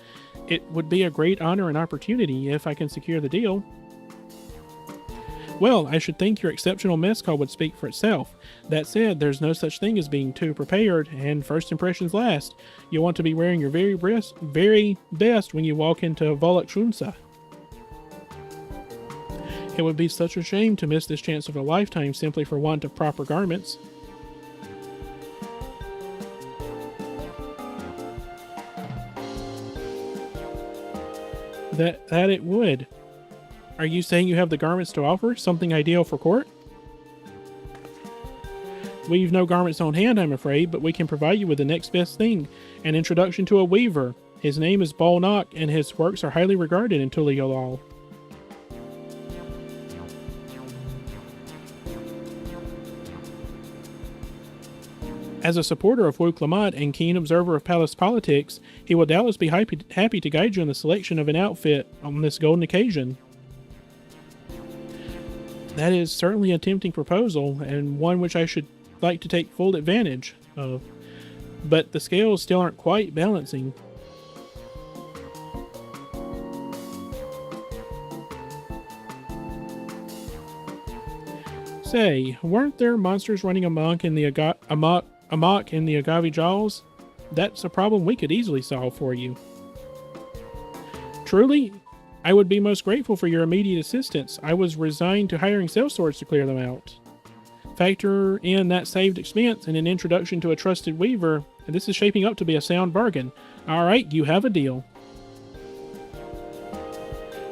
It would be a great honor and opportunity if I can secure the deal. Well, I should think your exceptional mescal would speak for itself. That said, there's no such thing as being too prepared, and first impressions last. You'll want to be wearing your very best when you walk into Volakshunsa. It would be such a shame to miss this chance of a lifetime simply for want of proper garments. That it would. Are you saying you have the garments to offer? Something ideal for court? We've no garments on hand, I'm afraid, but we can provide you with the next best thing. An introduction to a weaver. His name is Bolnock, and his works are highly regarded in Tuliolal. As a supporter of Wu Clamat and keen observer of palace politics, he will doubtless be happy to guide you in the selection of an outfit on this golden occasion. That is certainly a tempting proposal, and one which I should like to take full advantage of. But the scales still aren't quite balancing. Say, weren't there monsters running amok in the Agavi Jaws? That's a problem we could easily solve for you. Truly, I would be most grateful for your immediate assistance. I was resigned to hiring sellswords to clear them out. Factor in that saved expense and an introduction to a trusted weaver, and this is shaping up to be a sound bargain. Alright, you have a deal.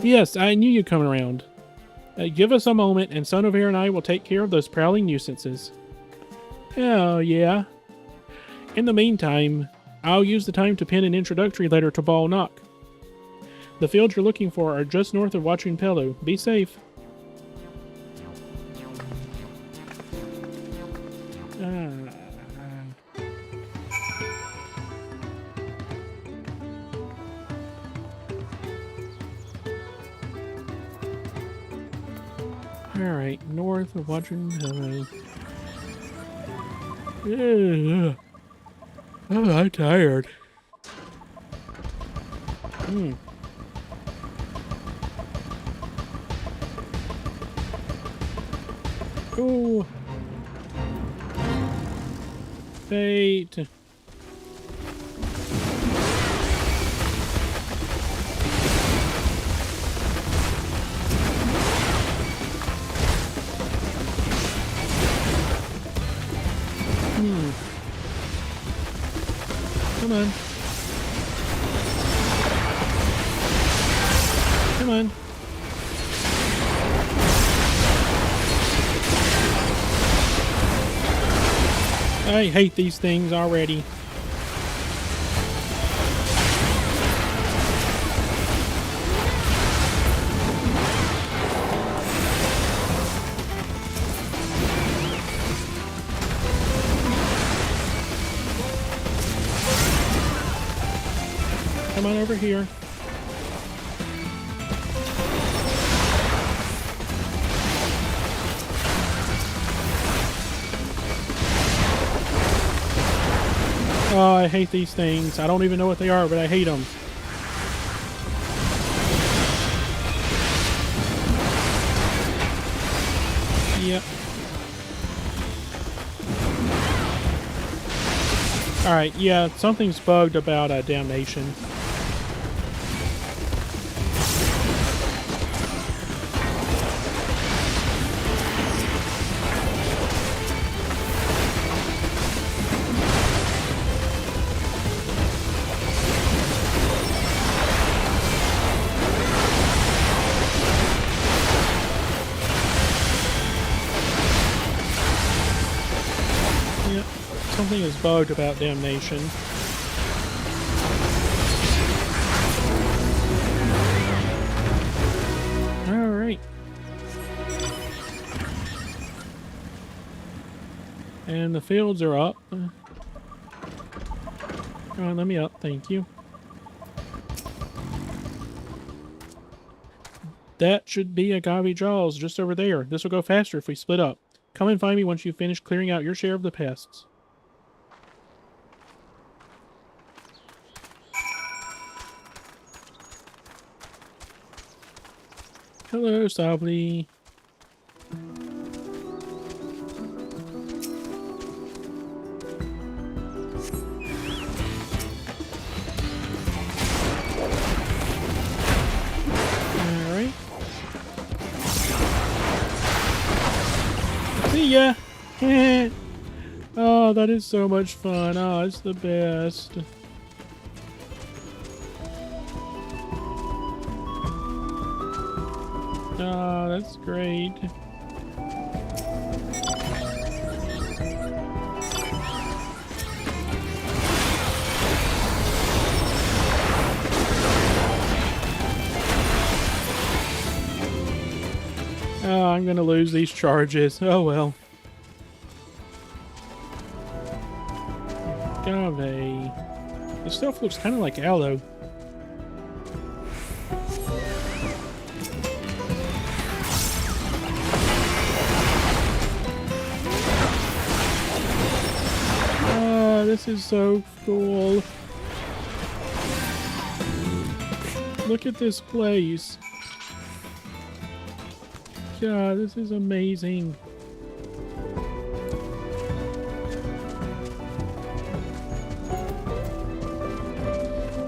Yes, I knew you'd come around. Give us a moment, and Son of Air and I will take care of those prowling nuisances. Oh, yeah. In the meantime, I'll use the time to pen an introductory letter to Bolnock. The fields you're looking for are just north of Watchung Pelu. Be safe. Alright, north of Watchung Pelu. Oh, I'm tired. Oh. Fate. Come on. Come on. I hate these things already. Come on over here. Oh, I hate these things. I don't even know what they are, but I hate them. Yep. Alright, yeah, something's bugged about damnation. Something is bugged about Damnation. Alright. And the fields are up. Come on, let me up. Thank you. That should be Agave Jaws just over there. This will go faster if we split up. Come and find me once you finish clearing out your share of the pests. Hello, Sabli. Alright. See ya! Oh, that is so much fun. Oh, it's the best. Oh, that's great. Oh, I'm gonna lose these charges. Oh well. Agave. This stuff looks kind of like aloe. Oh, this is so cool. Look at this place. God, this is amazing.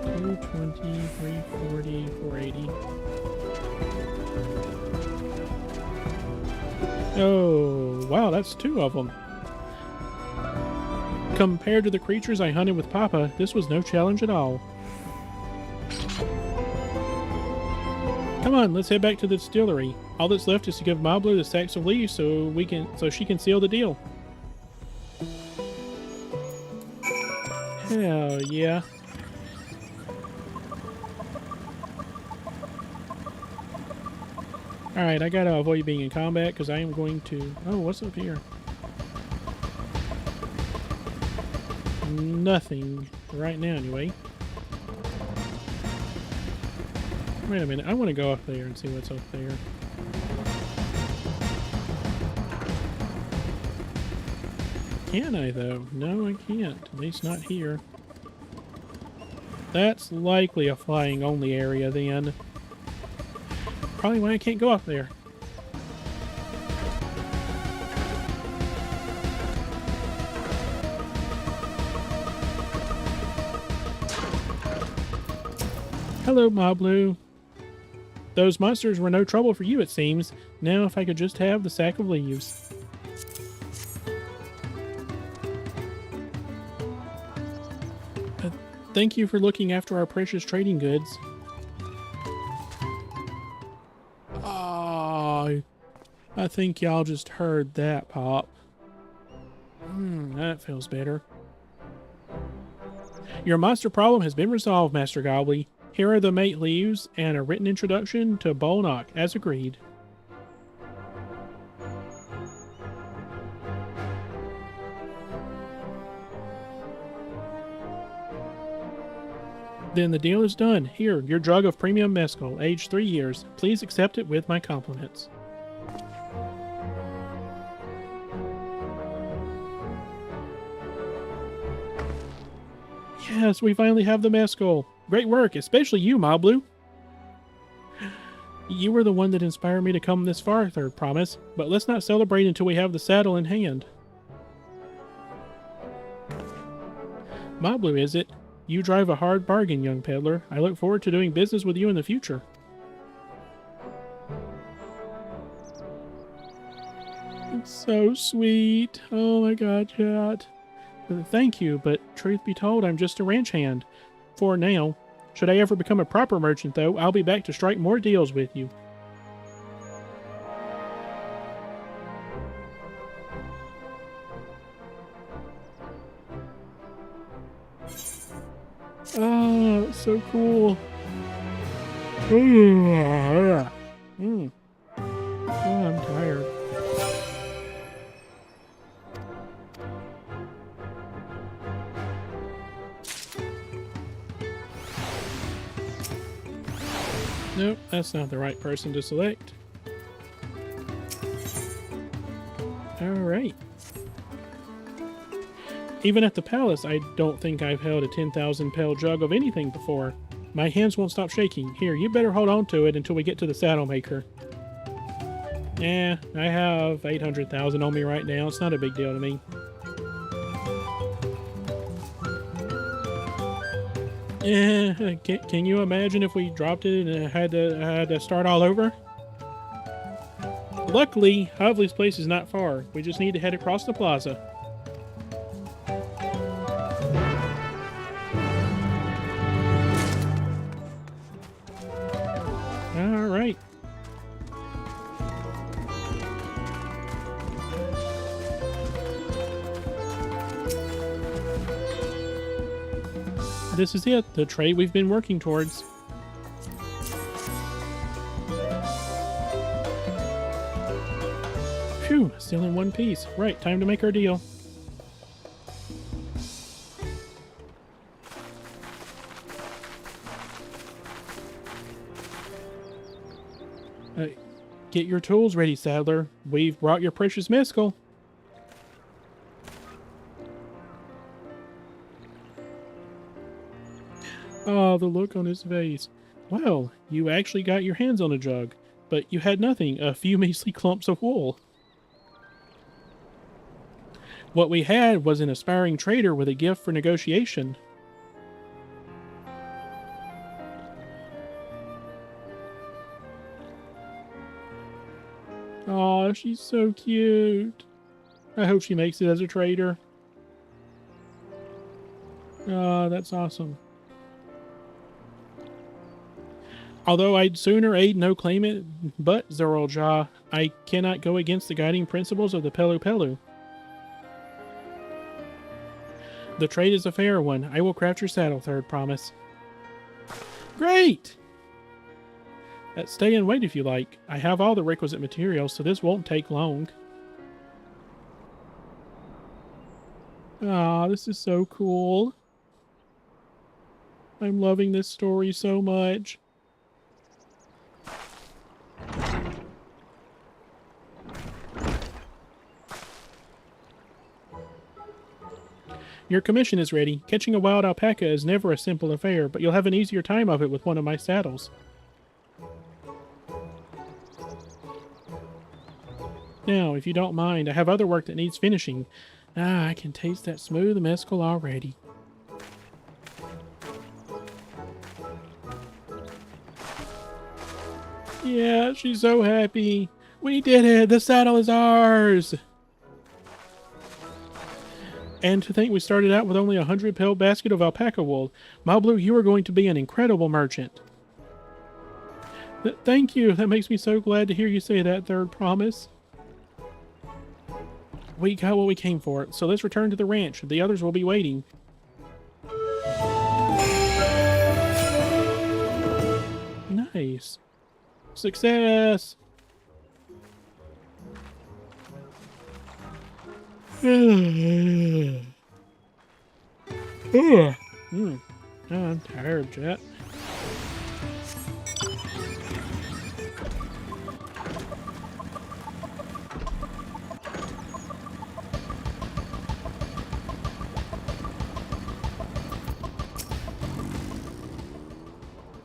$220, $340, $480. Oh, wow, that's two of them. Compared to the creatures I hunted with Papa, this was no challenge at all. Come on, let's head back to the distillery. All that's left is to give Mablu the sacks of leaves so she can seal the deal. Hell yeah. Alright, I gotta avoid being in combat because I am going to... Oh, what's up here? Nothing right now anyway. Wait a minute, I want to go up there and see what's up there. Can I though? No, I can't. At least not here. That's likely a flying only area then. Probably why I can't go up there. Hello, Mablu. Those monsters were no trouble for you, it seems. Now if I could just have the sack of leaves. Thank you for looking after our precious trading goods. Oh, I think y'all just heard that pop. That feels better. Your monster problem has been resolved, Master Gobbly. Here are the mate leaves and a written introduction to Bolnock, as agreed. Then the deal is done. Here, your drug of premium mescal, aged 3 years. Please accept it with my compliments. Yes, we finally have the mescal. Great work, especially you, Mablu. You were the one that inspired me to come this far, Third Promise, but let's not celebrate until we have the saddle in hand. Mablu, is it? You drive a hard bargain, young peddler. I look forward to doing business with you in the future. It's so sweet. Oh my god, chat. Thank you, but truth be told, I'm just a ranch hand. For now. Should I ever become a proper merchant, though, I'll be back to strike more deals with you. so cool. Mm. Oh, I'm tired. Nope, that's not the right person to select. Alright. Even at the palace, I don't think I've held a 10,000 pel jug of anything before. My hands won't stop shaking. Here, you better hold on to it until we get to the saddle maker. I have 800,000 on me right now. It's not a big deal to me. Can you imagine if we dropped it and had to start all over? Luckily, Hovley's place is not far. We just need to head across the plaza. All right. This is it, the trade we've been working towards. Phew, still in one piece. Right, time to make our deal. Get your tools ready, Saddler. We've brought your precious mescal. Oh, the look on his face. Well, you actually got your hands on a jug, but you had nothing, a few measly clumps of wool. What we had was an aspiring trader with a gift for negotiation. Aw, she's so cute. I hope she makes it as a trader. Ah, that's awesome. Although I'd sooner aid no claimant, but Zorolja, I cannot go against the guiding principles of the Pelu Pelu. The trade is a fair one. I will craft your saddle, third promise. Great! Stay and wait if you like. I have all the requisite materials, so this won't take long. Ah, this is so cool. I'm loving this story so much. Your commission is ready. Catching a wild alpaca is never a simple affair, but you'll have an easier time of it with one of my saddles. Now, if you don't mind, I have other work that needs finishing. Ah, I can taste that smooth mescal already. Yeah, she's so happy. We did it! The saddle is ours! And to think we started out with only a 100 pel basket of alpaca wool. Mablu, you are going to be an incredible merchant. Thank you. That makes me so glad to hear you say that, third promise. We got what we came for, so let's return to the ranch. The others will be waiting. Nice. Success! Oh, I'm tired, Jet.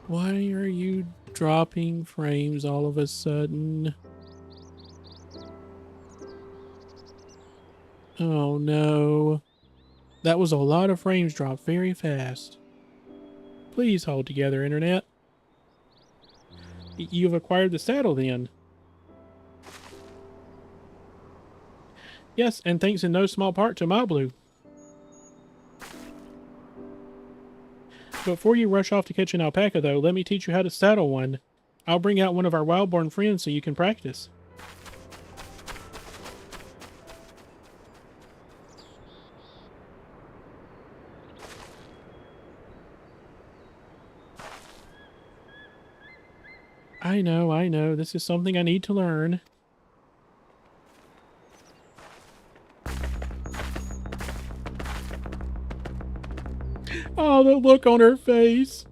Why are you dropping frames all of a sudden? Oh no. That was a lot of frames dropped very fast. Please hold together, Internet. You've acquired the saddle then. Yes, and thanks in no small part to Mablu. Before you rush off to catch an alpaca though, let me teach you how to saddle one. I'll bring out one of our wild-born friends so you can practice. I know. This is something I need to learn. Oh, the look on her face.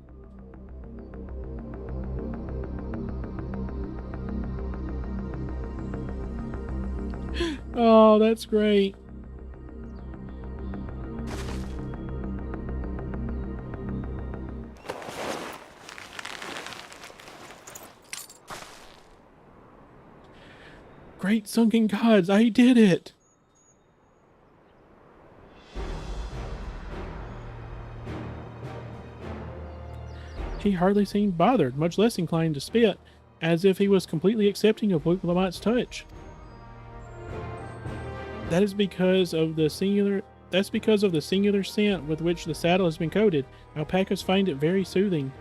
Oh, that's great. Great sunken gods, I did it! He hardly seemed bothered, much less inclined to spit, as if he was completely accepting of Luke Lamont's touch. That's because of the singular scent with which the saddle has been coated. Alpacas find it very soothing.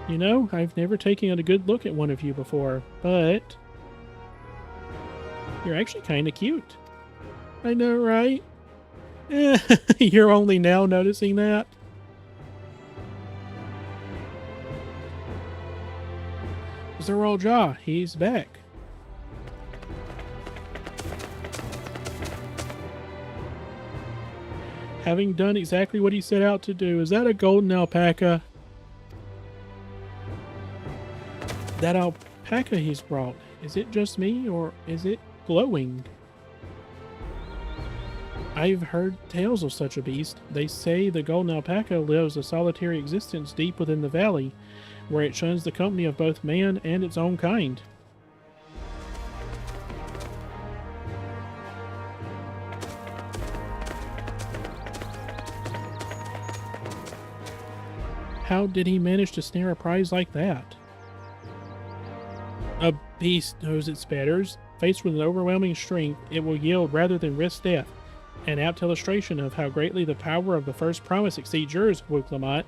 You know, I've never taken a good look at one of you before, but you're actually kind of cute. I know, right? You're only now noticing that? Zeral Jaw, he's back. Having done exactly what he set out to do. Is that a golden alpaca? That alpaca he's brought, is it just me, or is it glowing? I've heard tales of such a beast. They say the golden alpaca lives a solitary existence deep within the valley, where it shuns the company of both man and its own kind. How did he manage to snare a prize like that? A beast knows its betters. Faced with an overwhelming strength, it will yield rather than risk death. An apt illustration of how greatly the power of the first promise exceeds yours, Luke Lamont.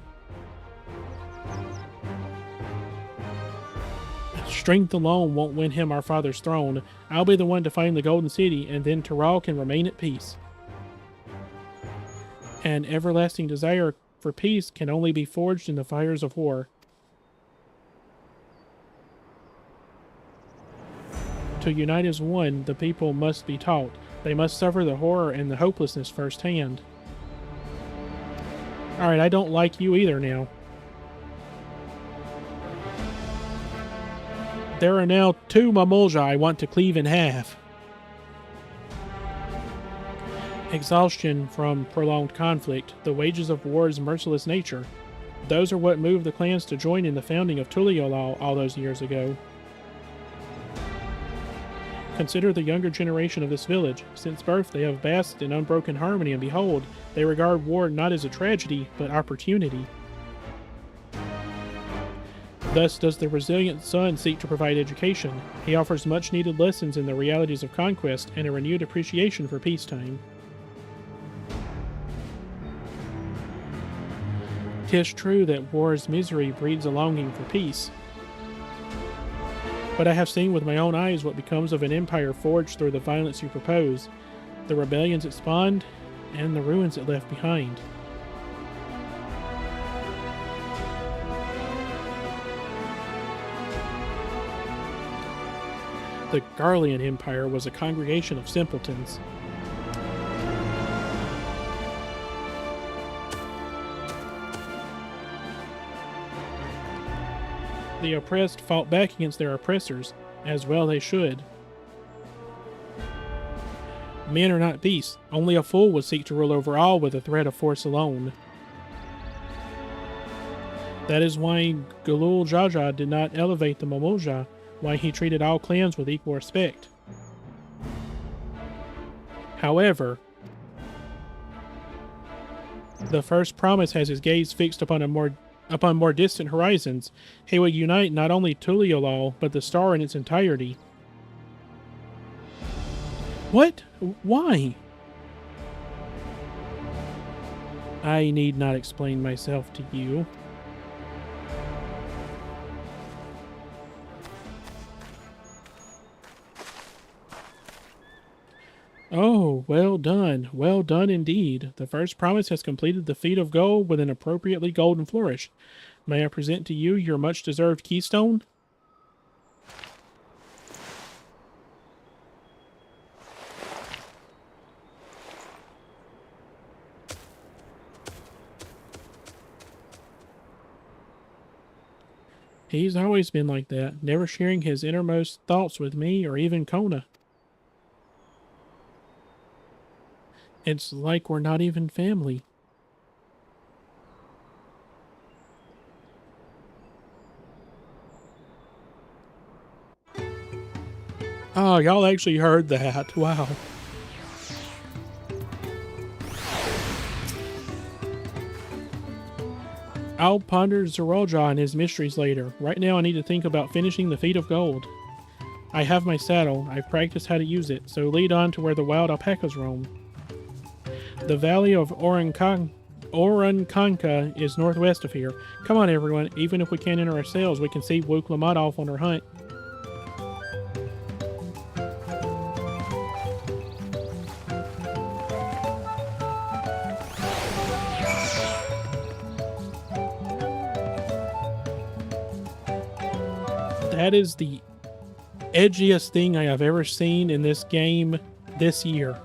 Strength alone won't win him our father's throne. I'll be the one to find the Golden City, and then Taral can remain at peace. An everlasting desire for peace can only be forged in the fires of war. To unite as one, the people must be taught. They must suffer the horror and the hopelessness firsthand. Alright, I don't like you either now. There are now 2 Mamulja I want to cleave in half. Exhaustion from prolonged conflict, the wages of war's merciless nature. Those are what moved the clans to join in the founding of Tuliolal all those years ago. Consider the younger generation of this village. Since birth they have basked in unbroken harmony, and behold, they regard war not as a tragedy, but opportunity. Thus does the resilient son seek to provide education. He offers much-needed lessons in the realities of conquest and a renewed appreciation for peacetime. 'Tis true that war's misery breeds a longing for peace. But I have seen with my own eyes what becomes of an empire forged through the violence you propose, the rebellions it spawned, and the ruins it left behind. The Garlean Empire was a congregation of simpletons. The oppressed fought back against their oppressors, as well they should. Men are not beasts. Only a fool would seek to rule over all with the threat of force alone. That is why Galul Jaja did not elevate the Mamulja, why he treated all clans with equal respect. However, the first promise has his gaze fixed upon more distant horizons. He will unite not only Tuliolal, but the star in its entirety. What? Why? I need not explain myself to you. Oh, well done. Well done indeed. The first promise has completed the feat of gold with an appropriately golden flourish. May I present to you your much-deserved keystone? He's always been like that, never sharing his innermost thoughts with me or even Kona. It's like we're not even family. Oh, y'all actually heard that. Wow. I'll ponder Zeralja and his mysteries later. Right now I need to think about finishing the Feat of Gold. I have my saddle. I've practiced how to use it, so lead on to where the wild alpacas roam. The valley of Orankanka is northwest of here. Come on, everyone. Even if we can't enter ourselves, we can see Wuklamat off on her hunt. That is the edgiest thing I have ever seen in this game this year.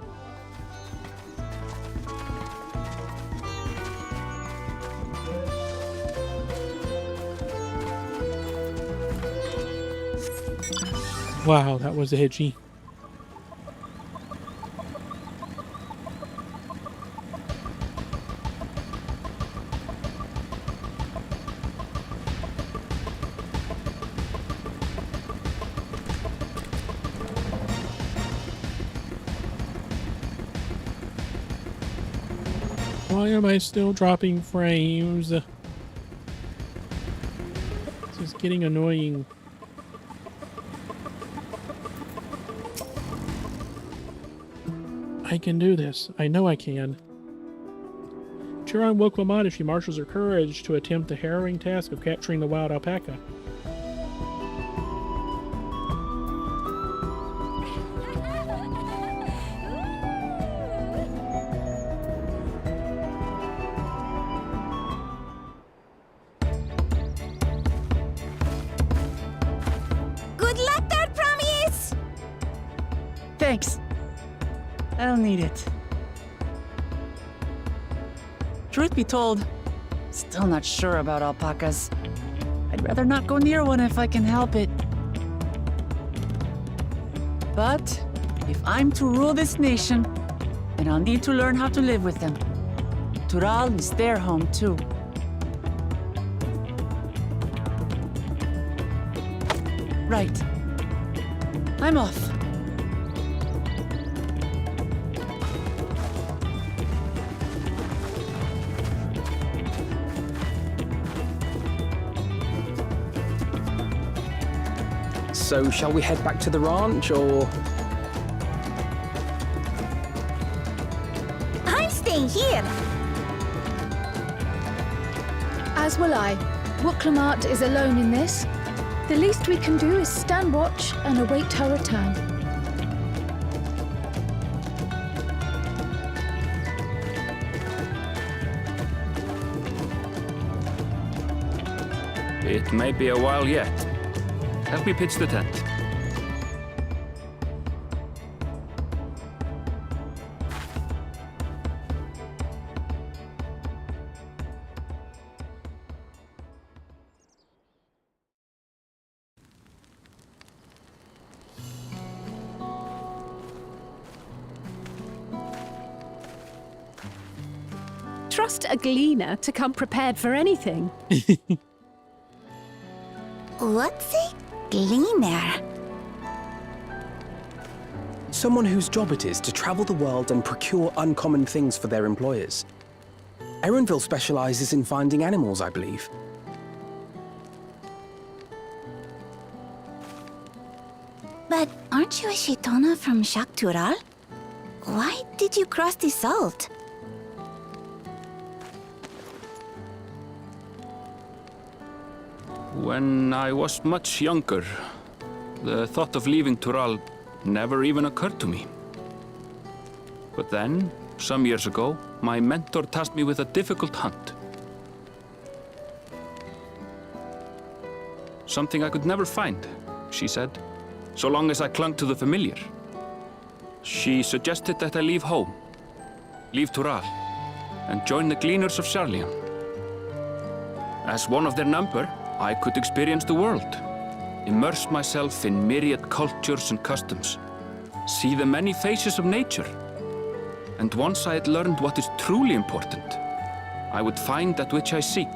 Wow, that was edgy. Why am I still dropping frames? This is getting annoying. I can do this. I know I can. Cheer on Wuklamat as she marshals her courage to attempt the harrowing task of capturing the wild alpaca. Good luck there, Promise! Thanks. I'll need it. Truth be told, still not sure about alpacas. I'd rather not go near one if I can help it. But if I'm to rule this nation, then I'll need to learn how to live with them. Tural is their home too. Right. I'm off. So, shall we head back to the ranch, or...? I'm staying here. As will I. Wuklamat is alone in this. The least we can do is stand watch and await her return. It may be a while yet. Help me pitch the tent. Trust a gleaner to come prepared for anything. What's a gleaner? Someone whose job it is to travel the world and procure uncommon things for their employers. Erenville specializes in finding animals, I believe. But aren't you a Shaitana from Shak Tural? Why did you cross the salt? When I was much younger, the thought of leaving Tural never even occurred to me. But then, some years ago, my mentor tasked me with a difficult hunt. Something I could never find, she said, so long as I clung to the familiar. She suggested that I leave home, leave Tural, and join the Gleaners of Sharlayan. As one of their number, I could experience the world, immerse myself in myriad cultures and customs, see the many faces of nature. And once I had learned what is truly important, I would find that which I seek.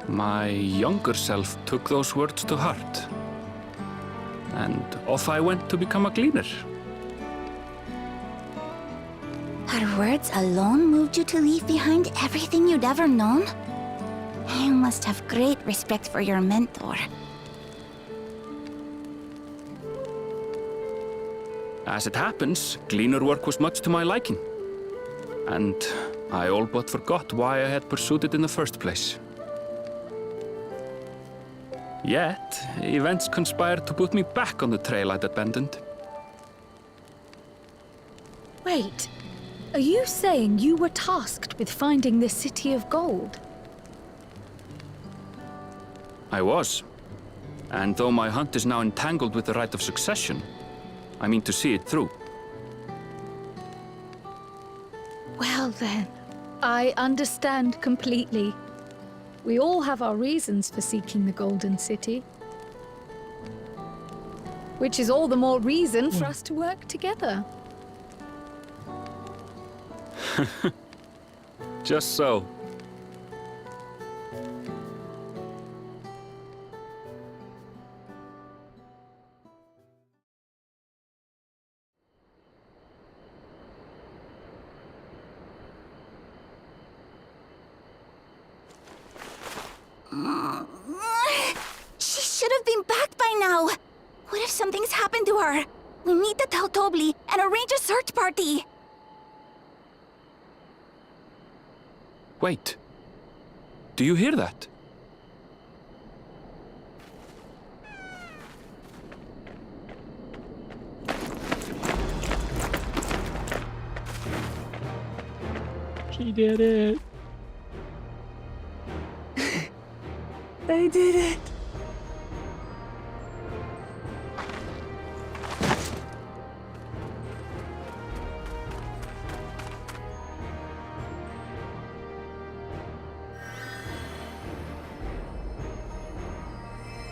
My younger self took those words to heart, and off I went to become a gleaner. Her words alone moved you to leave behind everything you'd ever known? You must have great respect for your mentor. As it happens, gleaner work was much to my liking, and I all but forgot why I had pursued it in the first place. Yet, events conspired to put me back on the trail I'd abandoned. Wait, are you saying you were tasked with finding this city of gold? I was. And though my hunt is now entangled with the rite of succession, I mean to see it through. Well then, I understand completely. We all have our reasons for seeking the Golden City. Which is all the more reason for us to work together. Just so. She should have been back by now. What if something's happened to her? We need to tell Tobli and arrange a search party. Wait. Do you hear that? She did it. They did it.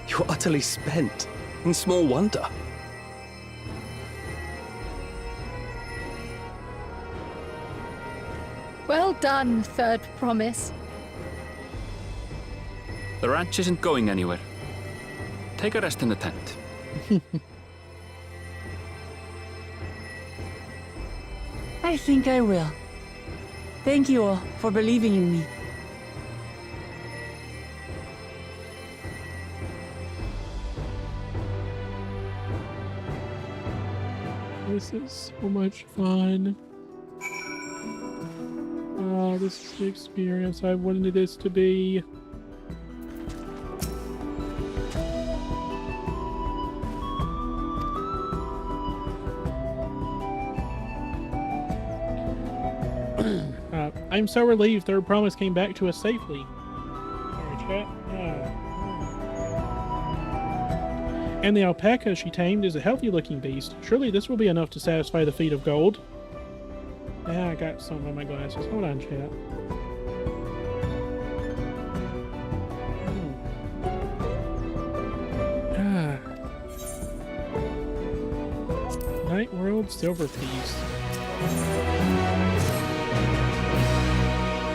You're utterly spent, and small wonder. Well done, Third Promise. The ranch isn't going anywhere. Take a rest in the tent. I think I will. Thank you all for believing in me. This is so much fun. Oh, this is the experience I wanted this to be. I'm so relieved Third Promise came back to us safely. Sorry, chat. And the alpaca she tamed is a healthy-looking beast. Surely this will be enough to satisfy the feat of gold. I got some on my glasses. Hold on, chat. Night World Silver Piece.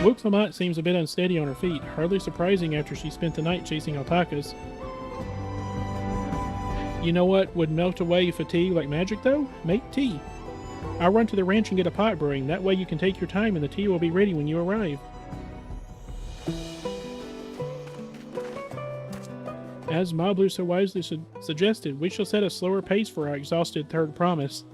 Wooklamot seems a bit unsteady on her feet, hardly surprising after she spent the night chasing alpacas. You know what would melt away fatigue like magic, though? Make tea. I'll run to the ranch and get a pot brewing. That way you can take your time and the tea will be ready when you arrive. As Mablu so wisely suggested, we shall set a slower pace for our exhausted Third Promise.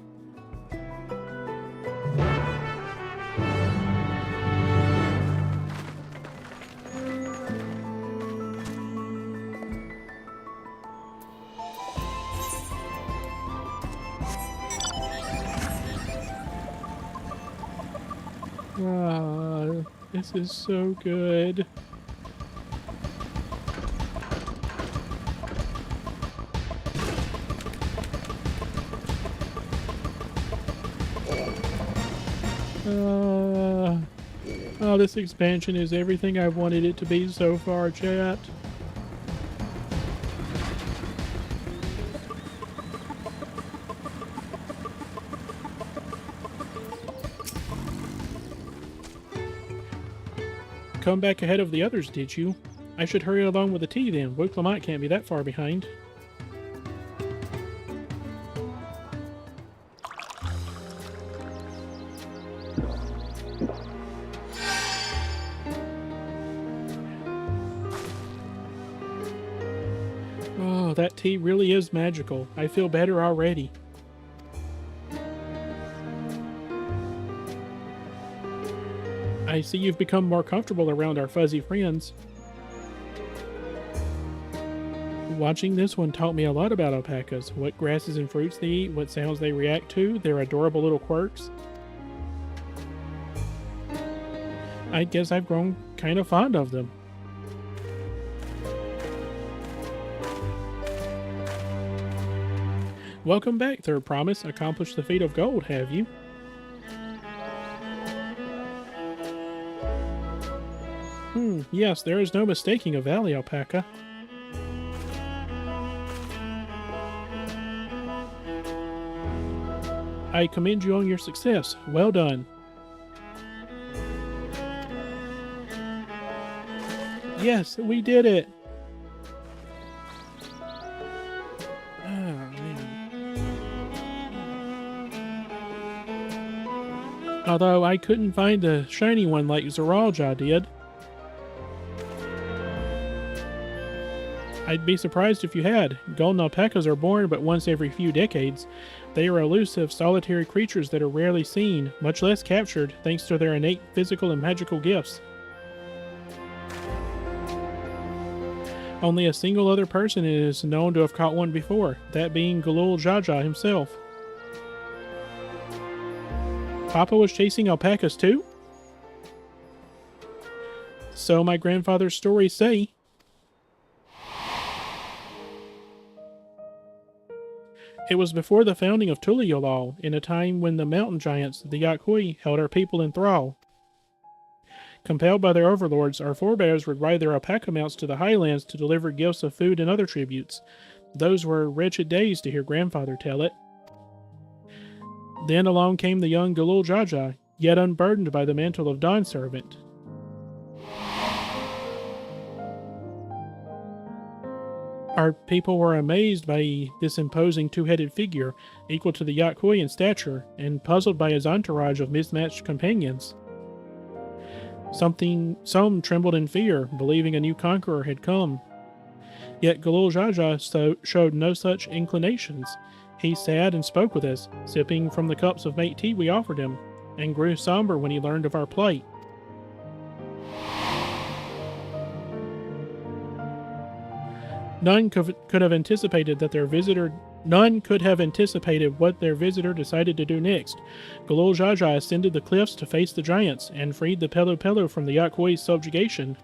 Ah, this is so good. Oh, this expansion is everything I've wanted it to be so far, chat. Come back ahead of the others, did you? I should hurry along with the tea then. Woke Lamont can't be that far behind. Oh, that tea really is magical. I feel better already. I see you've become more comfortable around our fuzzy friends. Watching this one taught me a lot about alpacas. What grasses and fruits they eat, what sounds they react to, their adorable little quirks. I guess I've grown kind of fond of them. Welcome back, Third Promise. Accomplished the feat of gold, have you? Yes, there is no mistaking a valley alpaca. I commend you on your success. Well done. Yes, we did it! Oh, man. Although I couldn't find a shiny one like Zeralja did. I'd be surprised if you had. Golden alpacas are born but once every few decades. They are elusive, solitary creatures that are rarely seen, much less captured, thanks to their innate physical and magical gifts. Only a single other person is known to have caught one before, that being Galul Jaja himself. Papa was chasing alpacas too? So my grandfather's stories say. It was before the founding of Tuliolal, in a time when the mountain giants, the Yakui, held our people in thrall. Compelled by their overlords, our forebears would ride their alpaca mounts to the highlands to deliver gifts of food and other tributes. Those were wretched days to hear grandfather tell it. Then along came the young Galul Jaja, yet unburdened by the mantle of Dawn Servant. Our people were amazed by this imposing two-headed figure, equal to the Yakui in stature, and puzzled by his entourage of mismatched companions. Some trembled in fear, believing a new conqueror had come. Yet Galul Jaja showed no such inclinations. He sat and spoke with us, sipping from the cups of mate tea we offered him, and grew somber when he learned of our plight. None could have anticipated what their visitor decided to do next. Galul Jaja ascended the cliffs to face the giants and freed the Pelu Pelu from the Yakui's subjugation.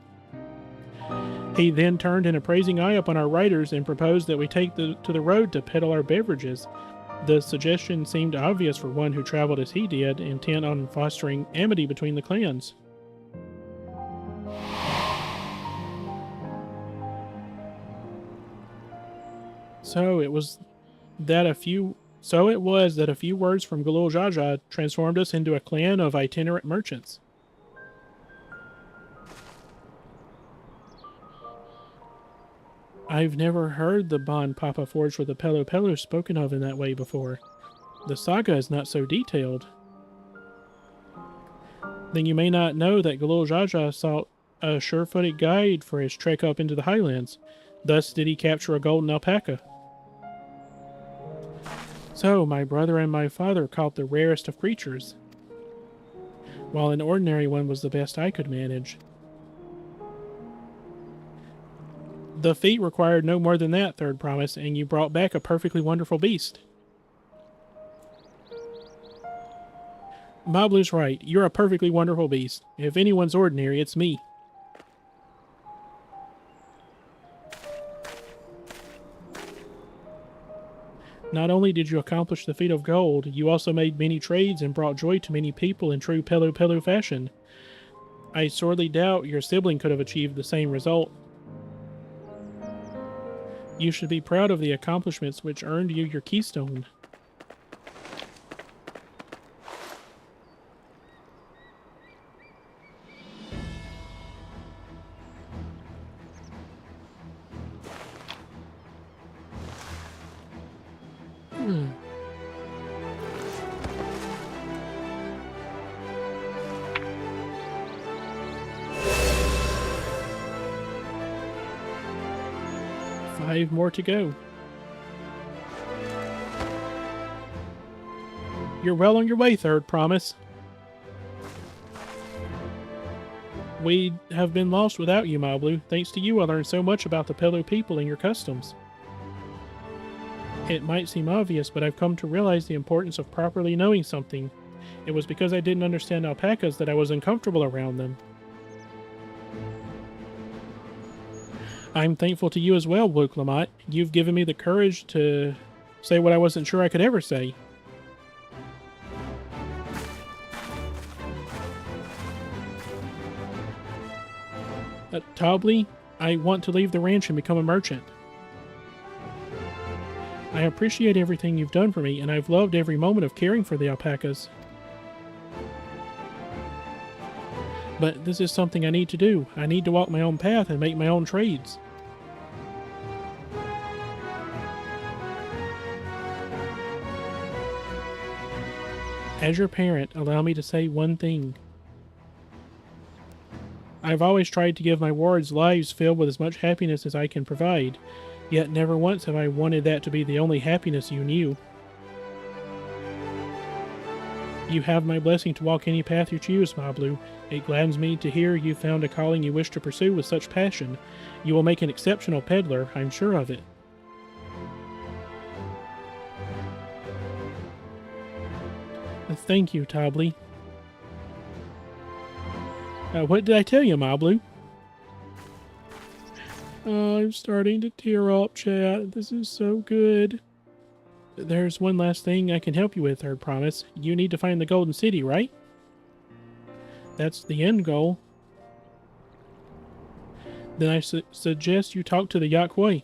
He then turned an appraising eye upon our riders and proposed that we take to the road to peddle our beverages. The suggestion seemed obvious for one who traveled as he did, intent on fostering amity between the clans. So it was that a few words from Galul Jaja transformed us into a clan of itinerant merchants. I've never heard the bond Papa forged with the Pelu Pelu spoken of in that way before. The saga is not so detailed. Then you may not know that Galul Jaja sought a sure-footed guide for his trek up into the highlands. Thus did he capture a golden alpaca. So, my brother and my father caught the rarest of creatures, while an ordinary one was the best I could manage. The feat required no more than that, Third Promise, and you brought back a perfectly wonderful beast. Mablu's right. You're a perfectly wonderful beast. If anyone's ordinary, it's me. Not only did you accomplish the feat of gold, you also made many trades and brought joy to many people in true Pelu Pelu fashion. I sorely doubt your sibling could have achieved the same result. You should be proud of the accomplishments which earned you your keystone. Five more to go. You're well on your way, Third Promise. We have been lost without you, Mablu. Thanks to you, I learned so much about the Pelu people and your customs. It might seem obvious, but I've come to realize the importance of properly knowing something. It was because I didn't understand alpacas that I was uncomfortable around them. I'm thankful to you as well, Luke Lamont. You've given me the courage to say what I wasn't sure I could ever say. Tobley, I want to leave the ranch and become a merchant. I appreciate everything you've done for me, and I've loved every moment of caring for the alpacas. But this is something I need to do. I need to walk my own path and make my own trades. As your parent, allow me to say one thing. I've always tried to give my wards lives filled with as much happiness as I can provide, yet never once have I wanted that to be the only happiness you knew. You have my blessing to walk any path you choose, Mablu. It gladdens me to hear you found a calling you wish to pursue with such passion. You will make an exceptional peddler, I'm sure of it. Thank you, Tobley. What did I tell you, Mablu? I'm starting to tear up, chat. This is so good. There's one last thing I can help you with, Third Promise. You need to find the Golden City, right? That's the end goal. Then I suggest you talk to the Yakwoi.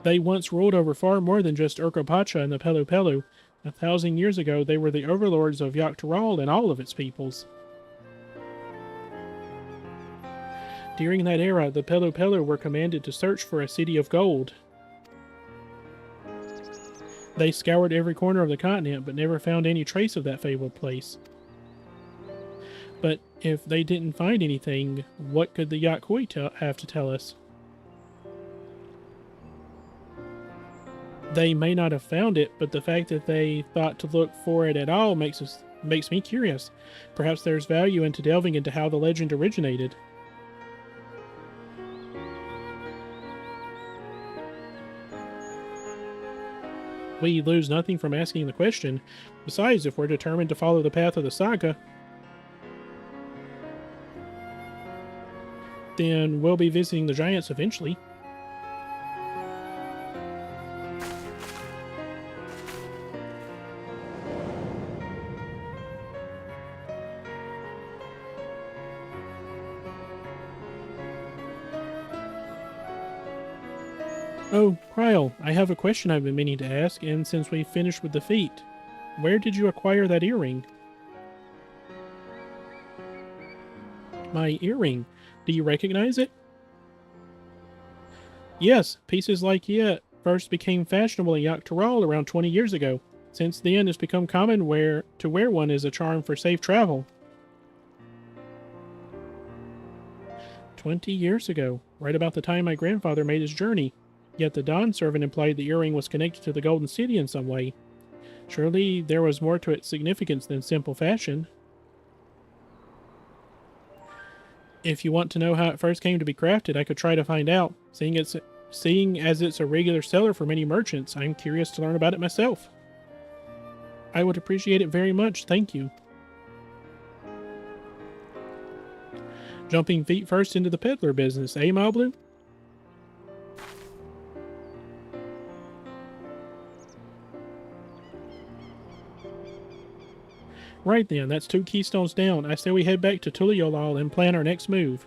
They once ruled over far more than just Urkopacha and the Pelu Pelu. 1,000 years ago, they were the overlords of Yaktaral and all of its peoples. During that era, the Pelu Pelu were commanded to search for a city of gold. They scoured every corner of the continent, but never found any trace of that fabled place. But if they didn't find anything, what could the Yakwoi have to tell us? They may not have found it, but the fact that they thought to look for it at all makes me curious. Perhaps there's value into delving into how the legend originated. We lose nothing from asking the question. Besides, if we're determined to follow the path of the saga, then we'll be visiting the giants eventually. Oh, Kryl, I have a question I've been meaning to ask, and since we finished with the feat, where did you acquire that earring? My earring? Do you recognize it? Yes, pieces like it first became fashionable in Yaktaral around 20 years ago. Since then, it's become common to wear one as a charm for safe travel. 20 years ago, right about the time my grandfather made his journey. Yet the Dawn servant implied the earring was connected to the Golden City in some way. Surely there was more to its significance than simple fashion. If you want to know how it first came to be crafted, I could try to find out. Seeing Seeing as it's a regular seller for many merchants, I'm curious to learn about it myself. I would appreciate it very much, thank you. Jumping feet first into the peddler business, eh, Moblu? Right then, that's 2 keystones down. I say we head back to Tuliolal and plan our next move.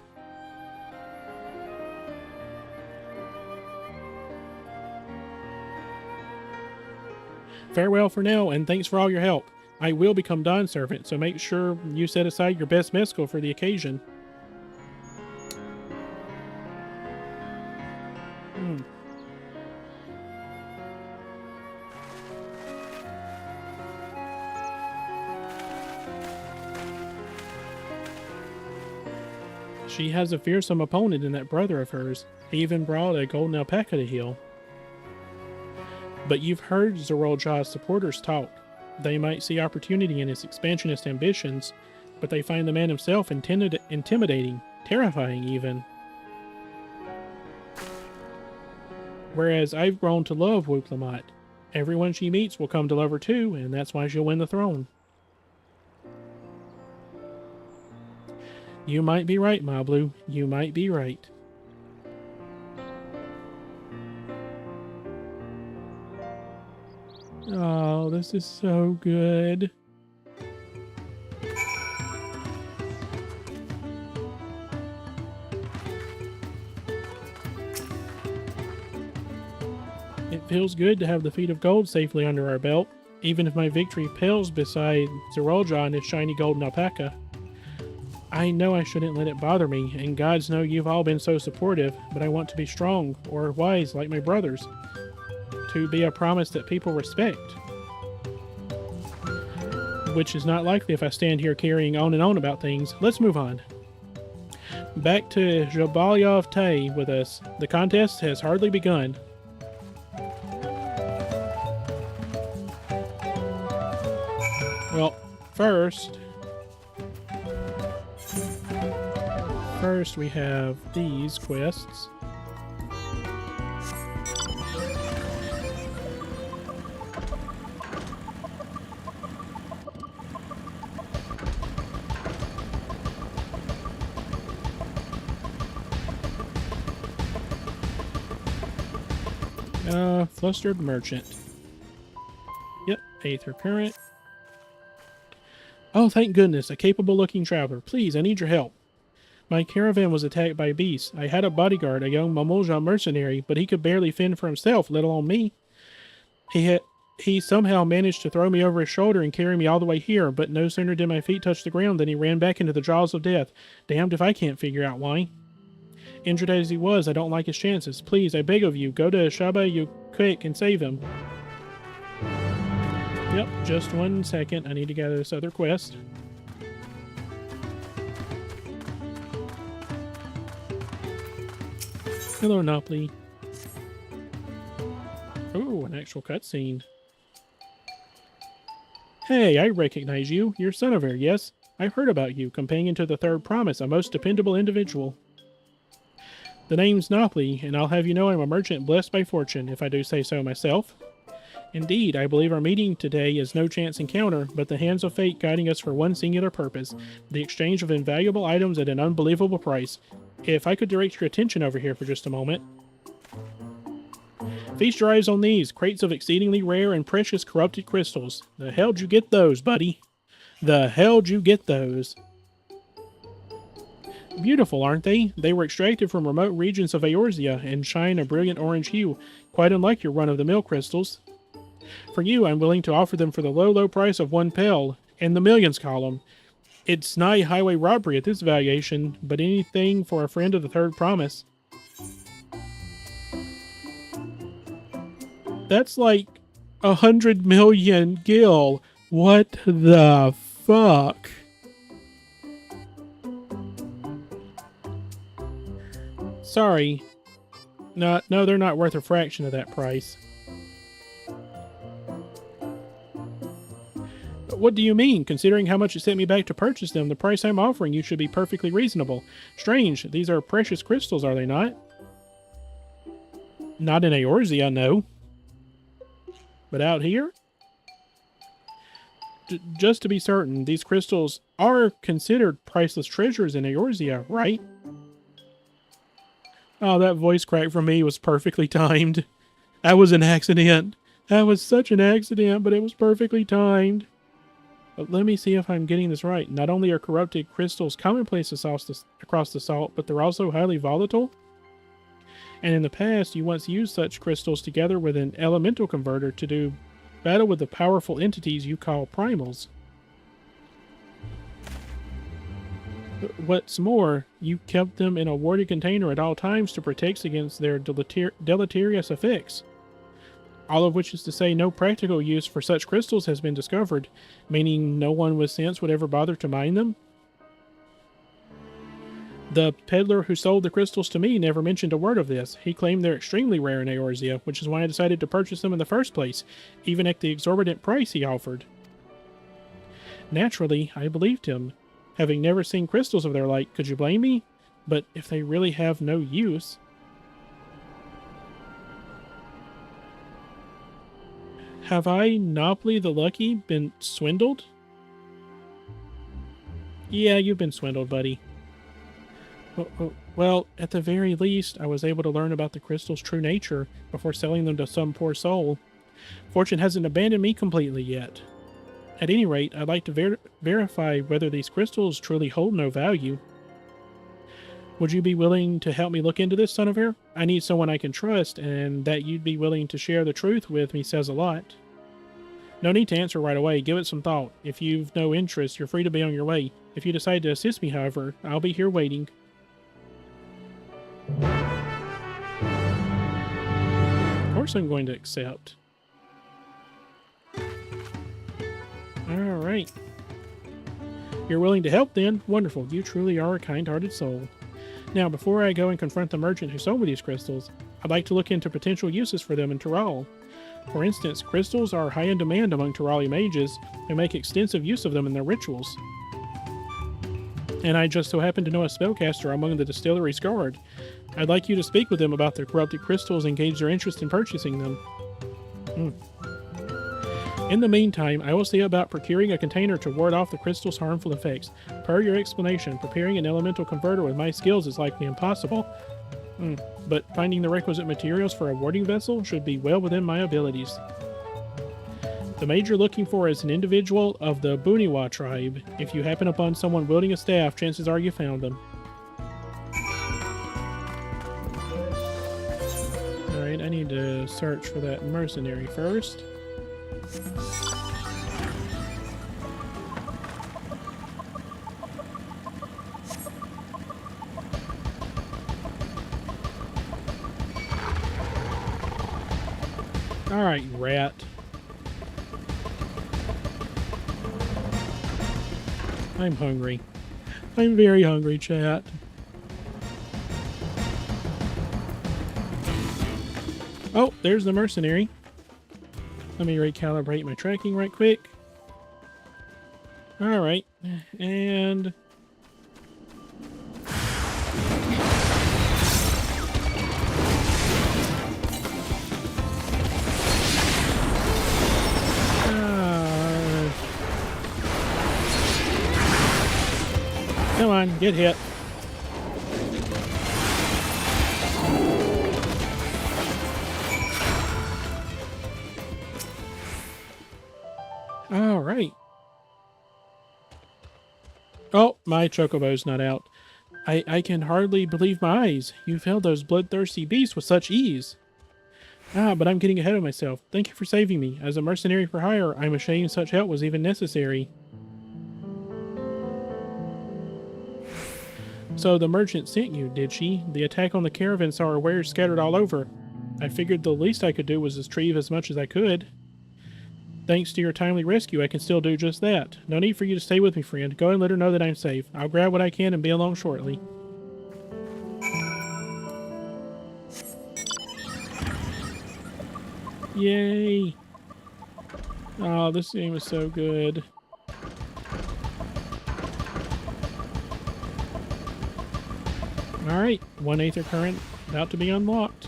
Farewell for now, and thanks for all your help. I will become Dawn Servant, so make sure you set aside your best mescal for the occasion. She has a fearsome opponent in that brother of hers. He even brought a golden alpaca to heal. But you've heard Zeroljaw's supporters talk. They might see opportunity in his expansionist ambitions, but they find the man himself intimidating, terrifying even. Whereas I've grown to love Wuklamot. Everyone she meets will come to love her too, and that's why she'll win the throne. You might be right, Moblu. You might be right. Oh, this is so good. It feels good to have the feet of gold safely under our belt, even if my victory pales beside Zerolja and his shiny golden alpaca. I know I shouldn't let it bother me, and gods know you've all been so supportive, but I want to be strong, or wise like my brothers. To be a promise that people respect. Which is not likely if I stand here carrying on and on about things. Let's move on. Back to Jabalyov Tay with us. The contest has hardly begun. Well, first we have these quests. Flustered Merchant. Yep, Aether Current. Oh, thank goodness, a capable-looking traveler. Please, I need your help. My caravan was attacked by beasts. I had a bodyguard, a young Mamolja mercenary, but he could barely fend for himself, let alone me. He somehow managed to throw me over his shoulder and carry me all the way here, but no sooner did my feet touch the ground than he ran back into the jaws of death. Damned if I can't figure out why. Injured as he was, I don't like his chances. Please, I beg of you, go to Shaba quick and save him. Yep, just 1 second. I need to gather this other quest. Hello, Nopli. Oh, an actual cutscene. Hey, I recognize you. You're Suniver, yes? I've heard about you, companion to the Third Promise, a most dependable individual. The name's Nopli, and I'll have you know I'm a merchant blessed by fortune, if I do say so myself. Indeed, I believe our meeting today is no chance encounter, but the hands of fate guiding us for one singular purpose, the exchange of invaluable items at an unbelievable price. If I could direct your attention over here for just a moment. Feast your eyes on these, crates of exceedingly rare and precious corrupted crystals. The hell'd you get those, buddy? The hell'd you get those? Beautiful, aren't they? They were extracted from remote regions of Eorzea and shine a brilliant orange hue, quite unlike your run-of-the-mill crystals. For you, I'm willing to offer them for the low, low price of 1 pel, and the millions column. It's nigh highway robbery at this valuation, but anything for a friend of the Third Promise. That's like 100 million gil. What the fuck? Sorry. No, they're not worth a fraction of that price. What do you mean? Considering how much it sent me back to purchase them, the price I'm offering you should be perfectly reasonable. Strange, these are precious crystals, are they not? Not in Eorzea, no. But out here? Just to be certain, these crystals are considered priceless treasures in Eorzea, right? Oh, that voice crack from me was perfectly timed. That was an accident. That was such an accident, but it was perfectly timed. But let me see if I'm getting this right. Not only are corrupted crystals commonplace across the salt, but they're also highly volatile. And in the past, you once used such crystals together with an elemental converter to do battle with the powerful entities you call primals. What's more, you kept them in a warded container at all times to protect against their deleterious effects. All of which is to say no practical use for such crystals has been discovered, meaning no one with sense would ever bother to mine them. The peddler who sold the crystals to me never mentioned a word of this. He claimed they're extremely rare in Eorzea, which is why I decided to purchase them in the first place, even at the exorbitant price he offered. Naturally, I believed him. Having never seen crystals of their like, could you blame me? But if they really have no use... Have I, Noply the Lucky, been swindled? Yeah, you've been swindled, buddy. Well, at the very least, I was able to learn about the crystal's true nature before selling them to some poor soul. Fortune hasn't abandoned me completely yet. At any rate, I'd like to verify whether these crystals truly hold no value. Would you be willing to help me look into this, Son of Air? I need someone I can trust, and that you'd be willing to share the truth with me says a lot. No need to answer right away. Give it some thought. If you've no interest, you're free to be on your way. If you decide to assist me, however, I'll be here waiting. Of course I'm going to accept. Alright. You're willing to help then? Wonderful. You truly are a kind-hearted soul. Now, before I go and confront the merchant who sold me these crystals, I'd like to look into potential uses for them in Tyrol. For instance, crystals are high in demand among Tyrali mages who make extensive use of them in their rituals. And I just so happen to know a spellcaster among the distillery's guard. I'd like you to speak with them about their corrupted crystals and gauge their interest in purchasing them. In the meantime, I will see about procuring a container to ward off the crystal's harmful effects. Per your explanation, preparing an elemental converter with my skills is likely impossible. But finding the requisite materials for a warding vessel should be well within my abilities. The mage you're looking for is an individual of the Buniwa tribe. If you happen upon someone wielding a staff, chances are you found them. Alright, I need to search for that mercenary first. Alright, rat. I'm hungry. I'm very hungry, chat. Oh, there's the mercenary. Let me recalibrate my tracking right quick. Alright, and... Come on, get hit. All right. Oh, my chocobo's not out. I can hardly believe my eyes. You felled those bloodthirsty beasts with such ease. But I'm getting ahead of myself. Thank you for saving me. As a mercenary for hire, I'm ashamed such help was even necessary. So the merchant sent you, did she? The attack on the caravan saw her wares scattered all over. I figured the least I could do was retrieve as much as I could. Thanks to your timely rescue, I can still do just that. No need for you to stay with me, friend. Go and let her know that I'm safe. I'll grab what I can and be along shortly. Yay! Oh, this game is so good. Alright, 1 aether current about to be unlocked.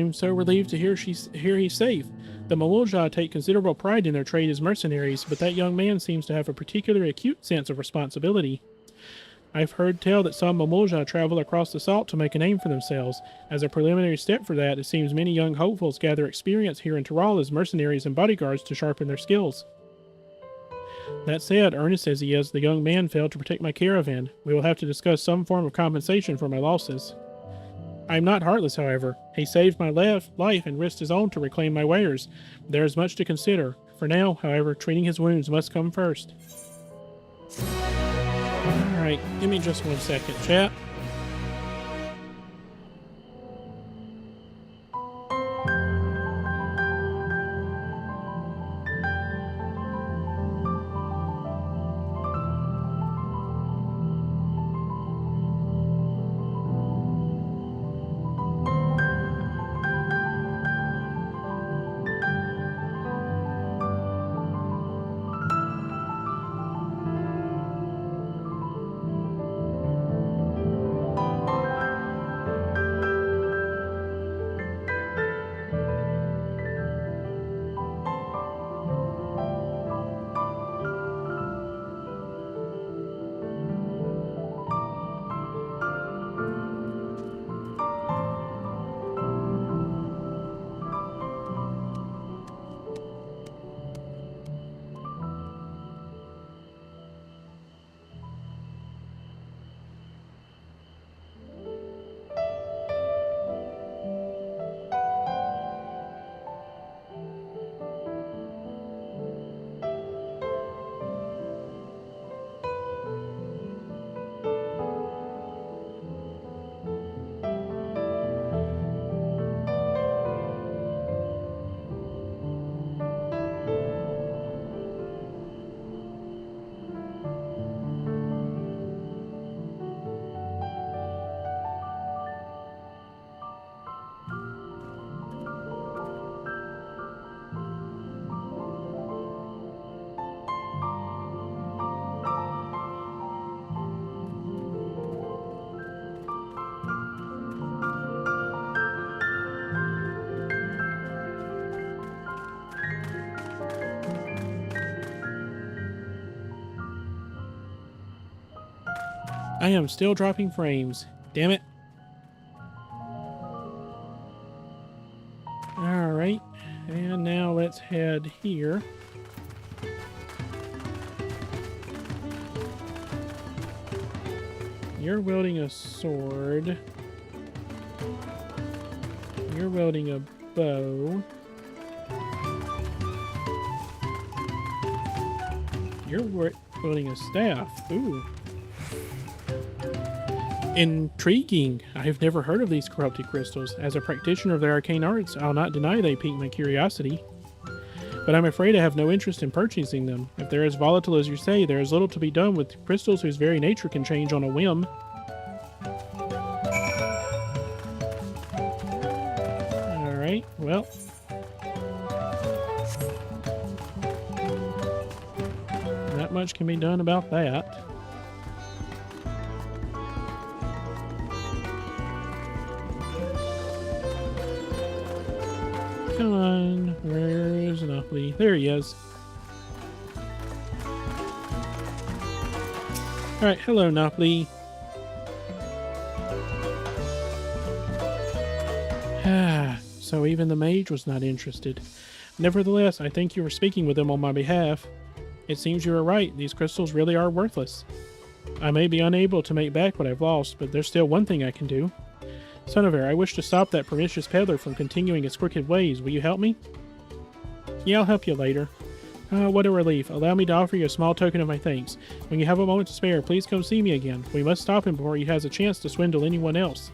I'm so relieved to hear he's safe. The Mawoja take considerable pride in their trade as mercenaries, but that young man seems to have a particularly acute sense of responsibility. I've heard tell that some Mawoja travel across the salt to make a name for themselves. As a preliminary step for that, it seems many young hopefuls gather experience here in Tyrol as mercenaries and bodyguards to sharpen their skills. That said, earnest as he is, the young man failed to protect my caravan. We will have to discuss some form of compensation for my losses. I am not heartless, however. He saved my life and risked his own to reclaim my wares. There is much to consider. For now, however, treating his wounds must come first. Alright, give me just 1 second, chat. I am still dropping frames. Damn it. Alright, and now let's head here. You're wielding a sword. You're wielding a bow. You're wielding a staff. Ooh. Intriguing. I've never heard of these corrupted crystals. As a practitioner of their arcane arts, I'll not deny they pique my curiosity. But I'm afraid I have no interest in purchasing them. If they're as volatile as you say, there is little to be done with crystals whose very nature can change on a whim. Alright, well. Not much can be done about that. Come on, where's Napoli? There he is. Alright, hello Napoli. So even the mage was not interested. Nevertheless, I think you were speaking with them on my behalf. It seems you are right, these crystals really are worthless. I may be unable to make back what I've lost, but there's still one thing I can do. Suniver, I wish to stop that pernicious peddler from continuing his crooked ways. Will you help me? Yeah, I'll help you later. What a relief. Allow me to offer you a small token of my thanks. When you have a moment to spare, please come see me again. We must stop him before he has a chance to swindle anyone else.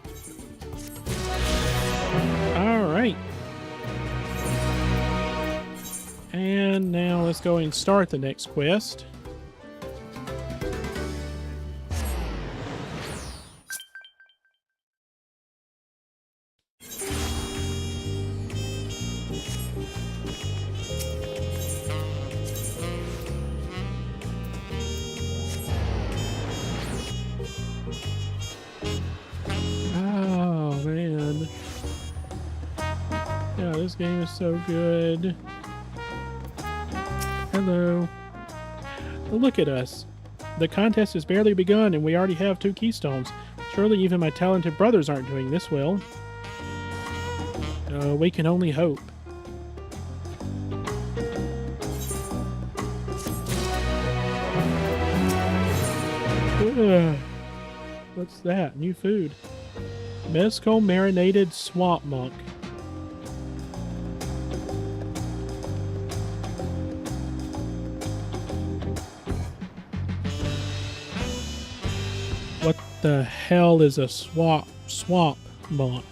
Alright. And now let's go and start the next quest. this game is so good. Hello. Well, look at us. The contest has barely begun and we already have 2 keystones. Surely even my talented brothers aren't doing this well. We can only hope. Ugh. What's that? New food. Mescal marinated swamp monk. What the hell is a swamp monk?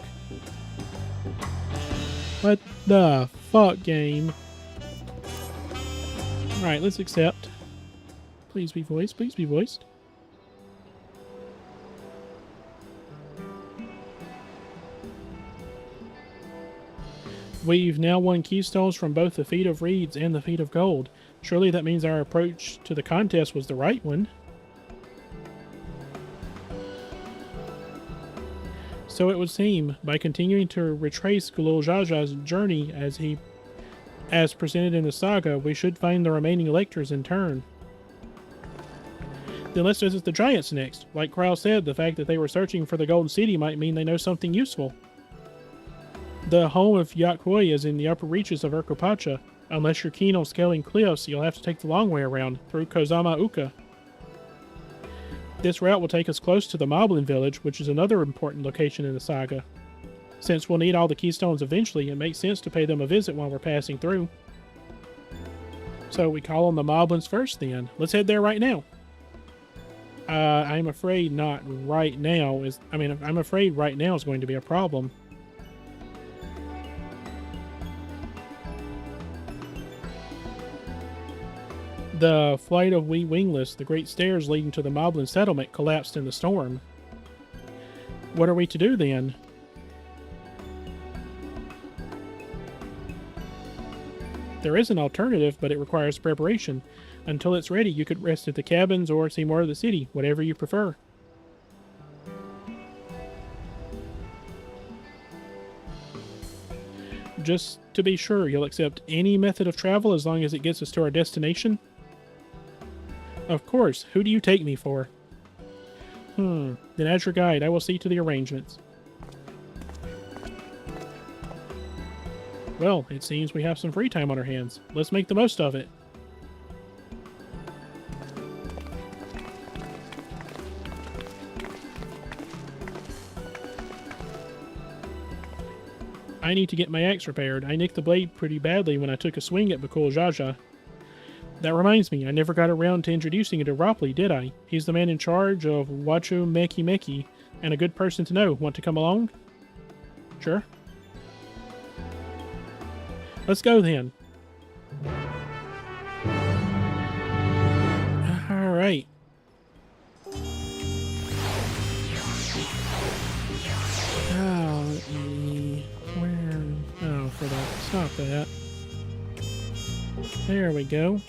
What the fuck, game? Alright, let's accept. Please be voiced, please be voiced. We've now won keystones from both the Feat of Reeds and the Feat of Gold. Surely that means our approach to the contest was the right one. So it would seem, by continuing to retrace Gulul Jaja's journey as presented in the saga, we should find the remaining electors in turn. Then let's visit the giants next. Like Krau said, the fact that they were searching for the Golden City might mean they know something useful. The home of Yakwoi is in the upper reaches of Urkopacha. Unless you're keen on scaling cliffs, you'll have to take the long way around, through Kozama Uka. This route will take us close to the Moblin village, which is another important location in the saga. Since we'll need all the keystones eventually, it makes sense to pay them a visit while we're passing through. So we call on the Moblins first then. Let's head there right now. I'm afraid not right now I'm afraid right now is going to be a problem. The flight of Wee Wingless, the great stairs leading to the Moblin settlement, collapsed in the storm. What are we to do then? There is an alternative, but it requires preparation. Until it's ready, you could rest at the cabins or see more of the city, whatever you prefer. Just to be sure, you'll accept any method of travel as long as it gets us to our destination? Of course. Who do you take me for? Then as your guide, I will see to the arrangements. Well, it seems we have some free time on our hands. Let's make the most of it. I need to get my axe repaired. I nicked the blade pretty badly when I took a swing at Bakul Jaja. That reminds me, I never got around to introducing you to Ropley, did I? He's the man in charge of Wachu Meki Meki, and a good person to know. Want to come along? Sure. Let's go then. Alright. For that. Stop that. There we go.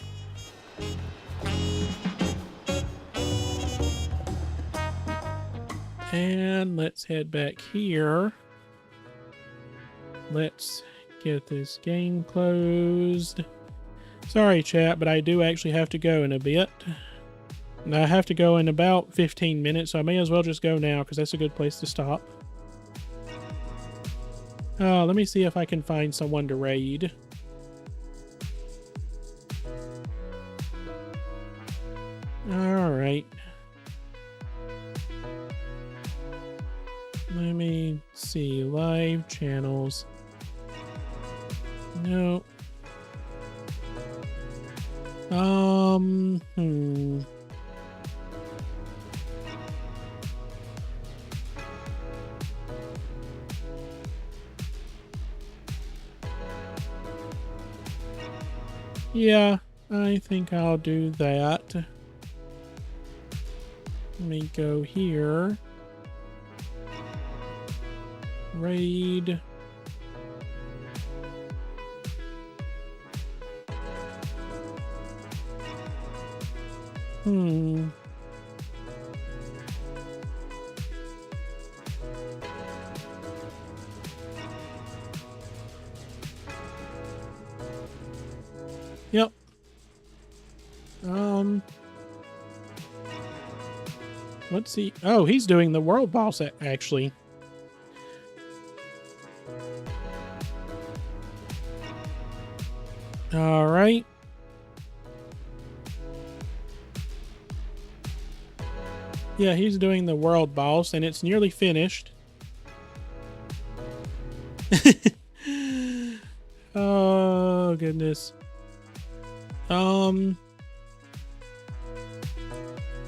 And let's head back here. Let's get this game closed. Sorry, chat, but I do actually have to go in a bit. And I have to go in about 15 minutes, so I may as well just go now because that's a good place to stop. Let me see if I can find someone to raid. Alright. Let me see. Live channels. No. Yeah, I think I'll do that. Let me go here. Raid. Yep. Let's see. Oh, he's doing the world boss, actually. All right. Yeah, he's doing the world boss, and it's nearly finished. Oh, goodness.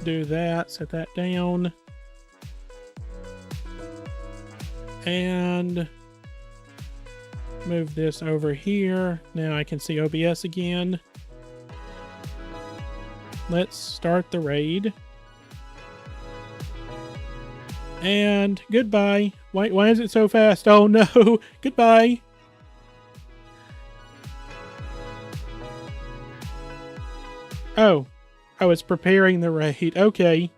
Do that, set that down. And move this over here. Now I can see OBS again. Let's start the raid. And goodbye. Why is it so fast? Oh no. Goodbye. Oh, it's preparing the raid. Okay.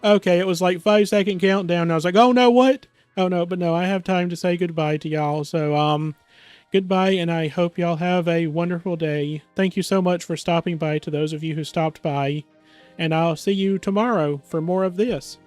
Okay, it was like 5-second countdown. And I was like, oh no, what? Oh no, but no, I have time to say goodbye to y'all. So, goodbye, and I hope y'all have a wonderful day. Thank you so much for stopping by, to those of you who stopped by. And I'll see you tomorrow for more of this.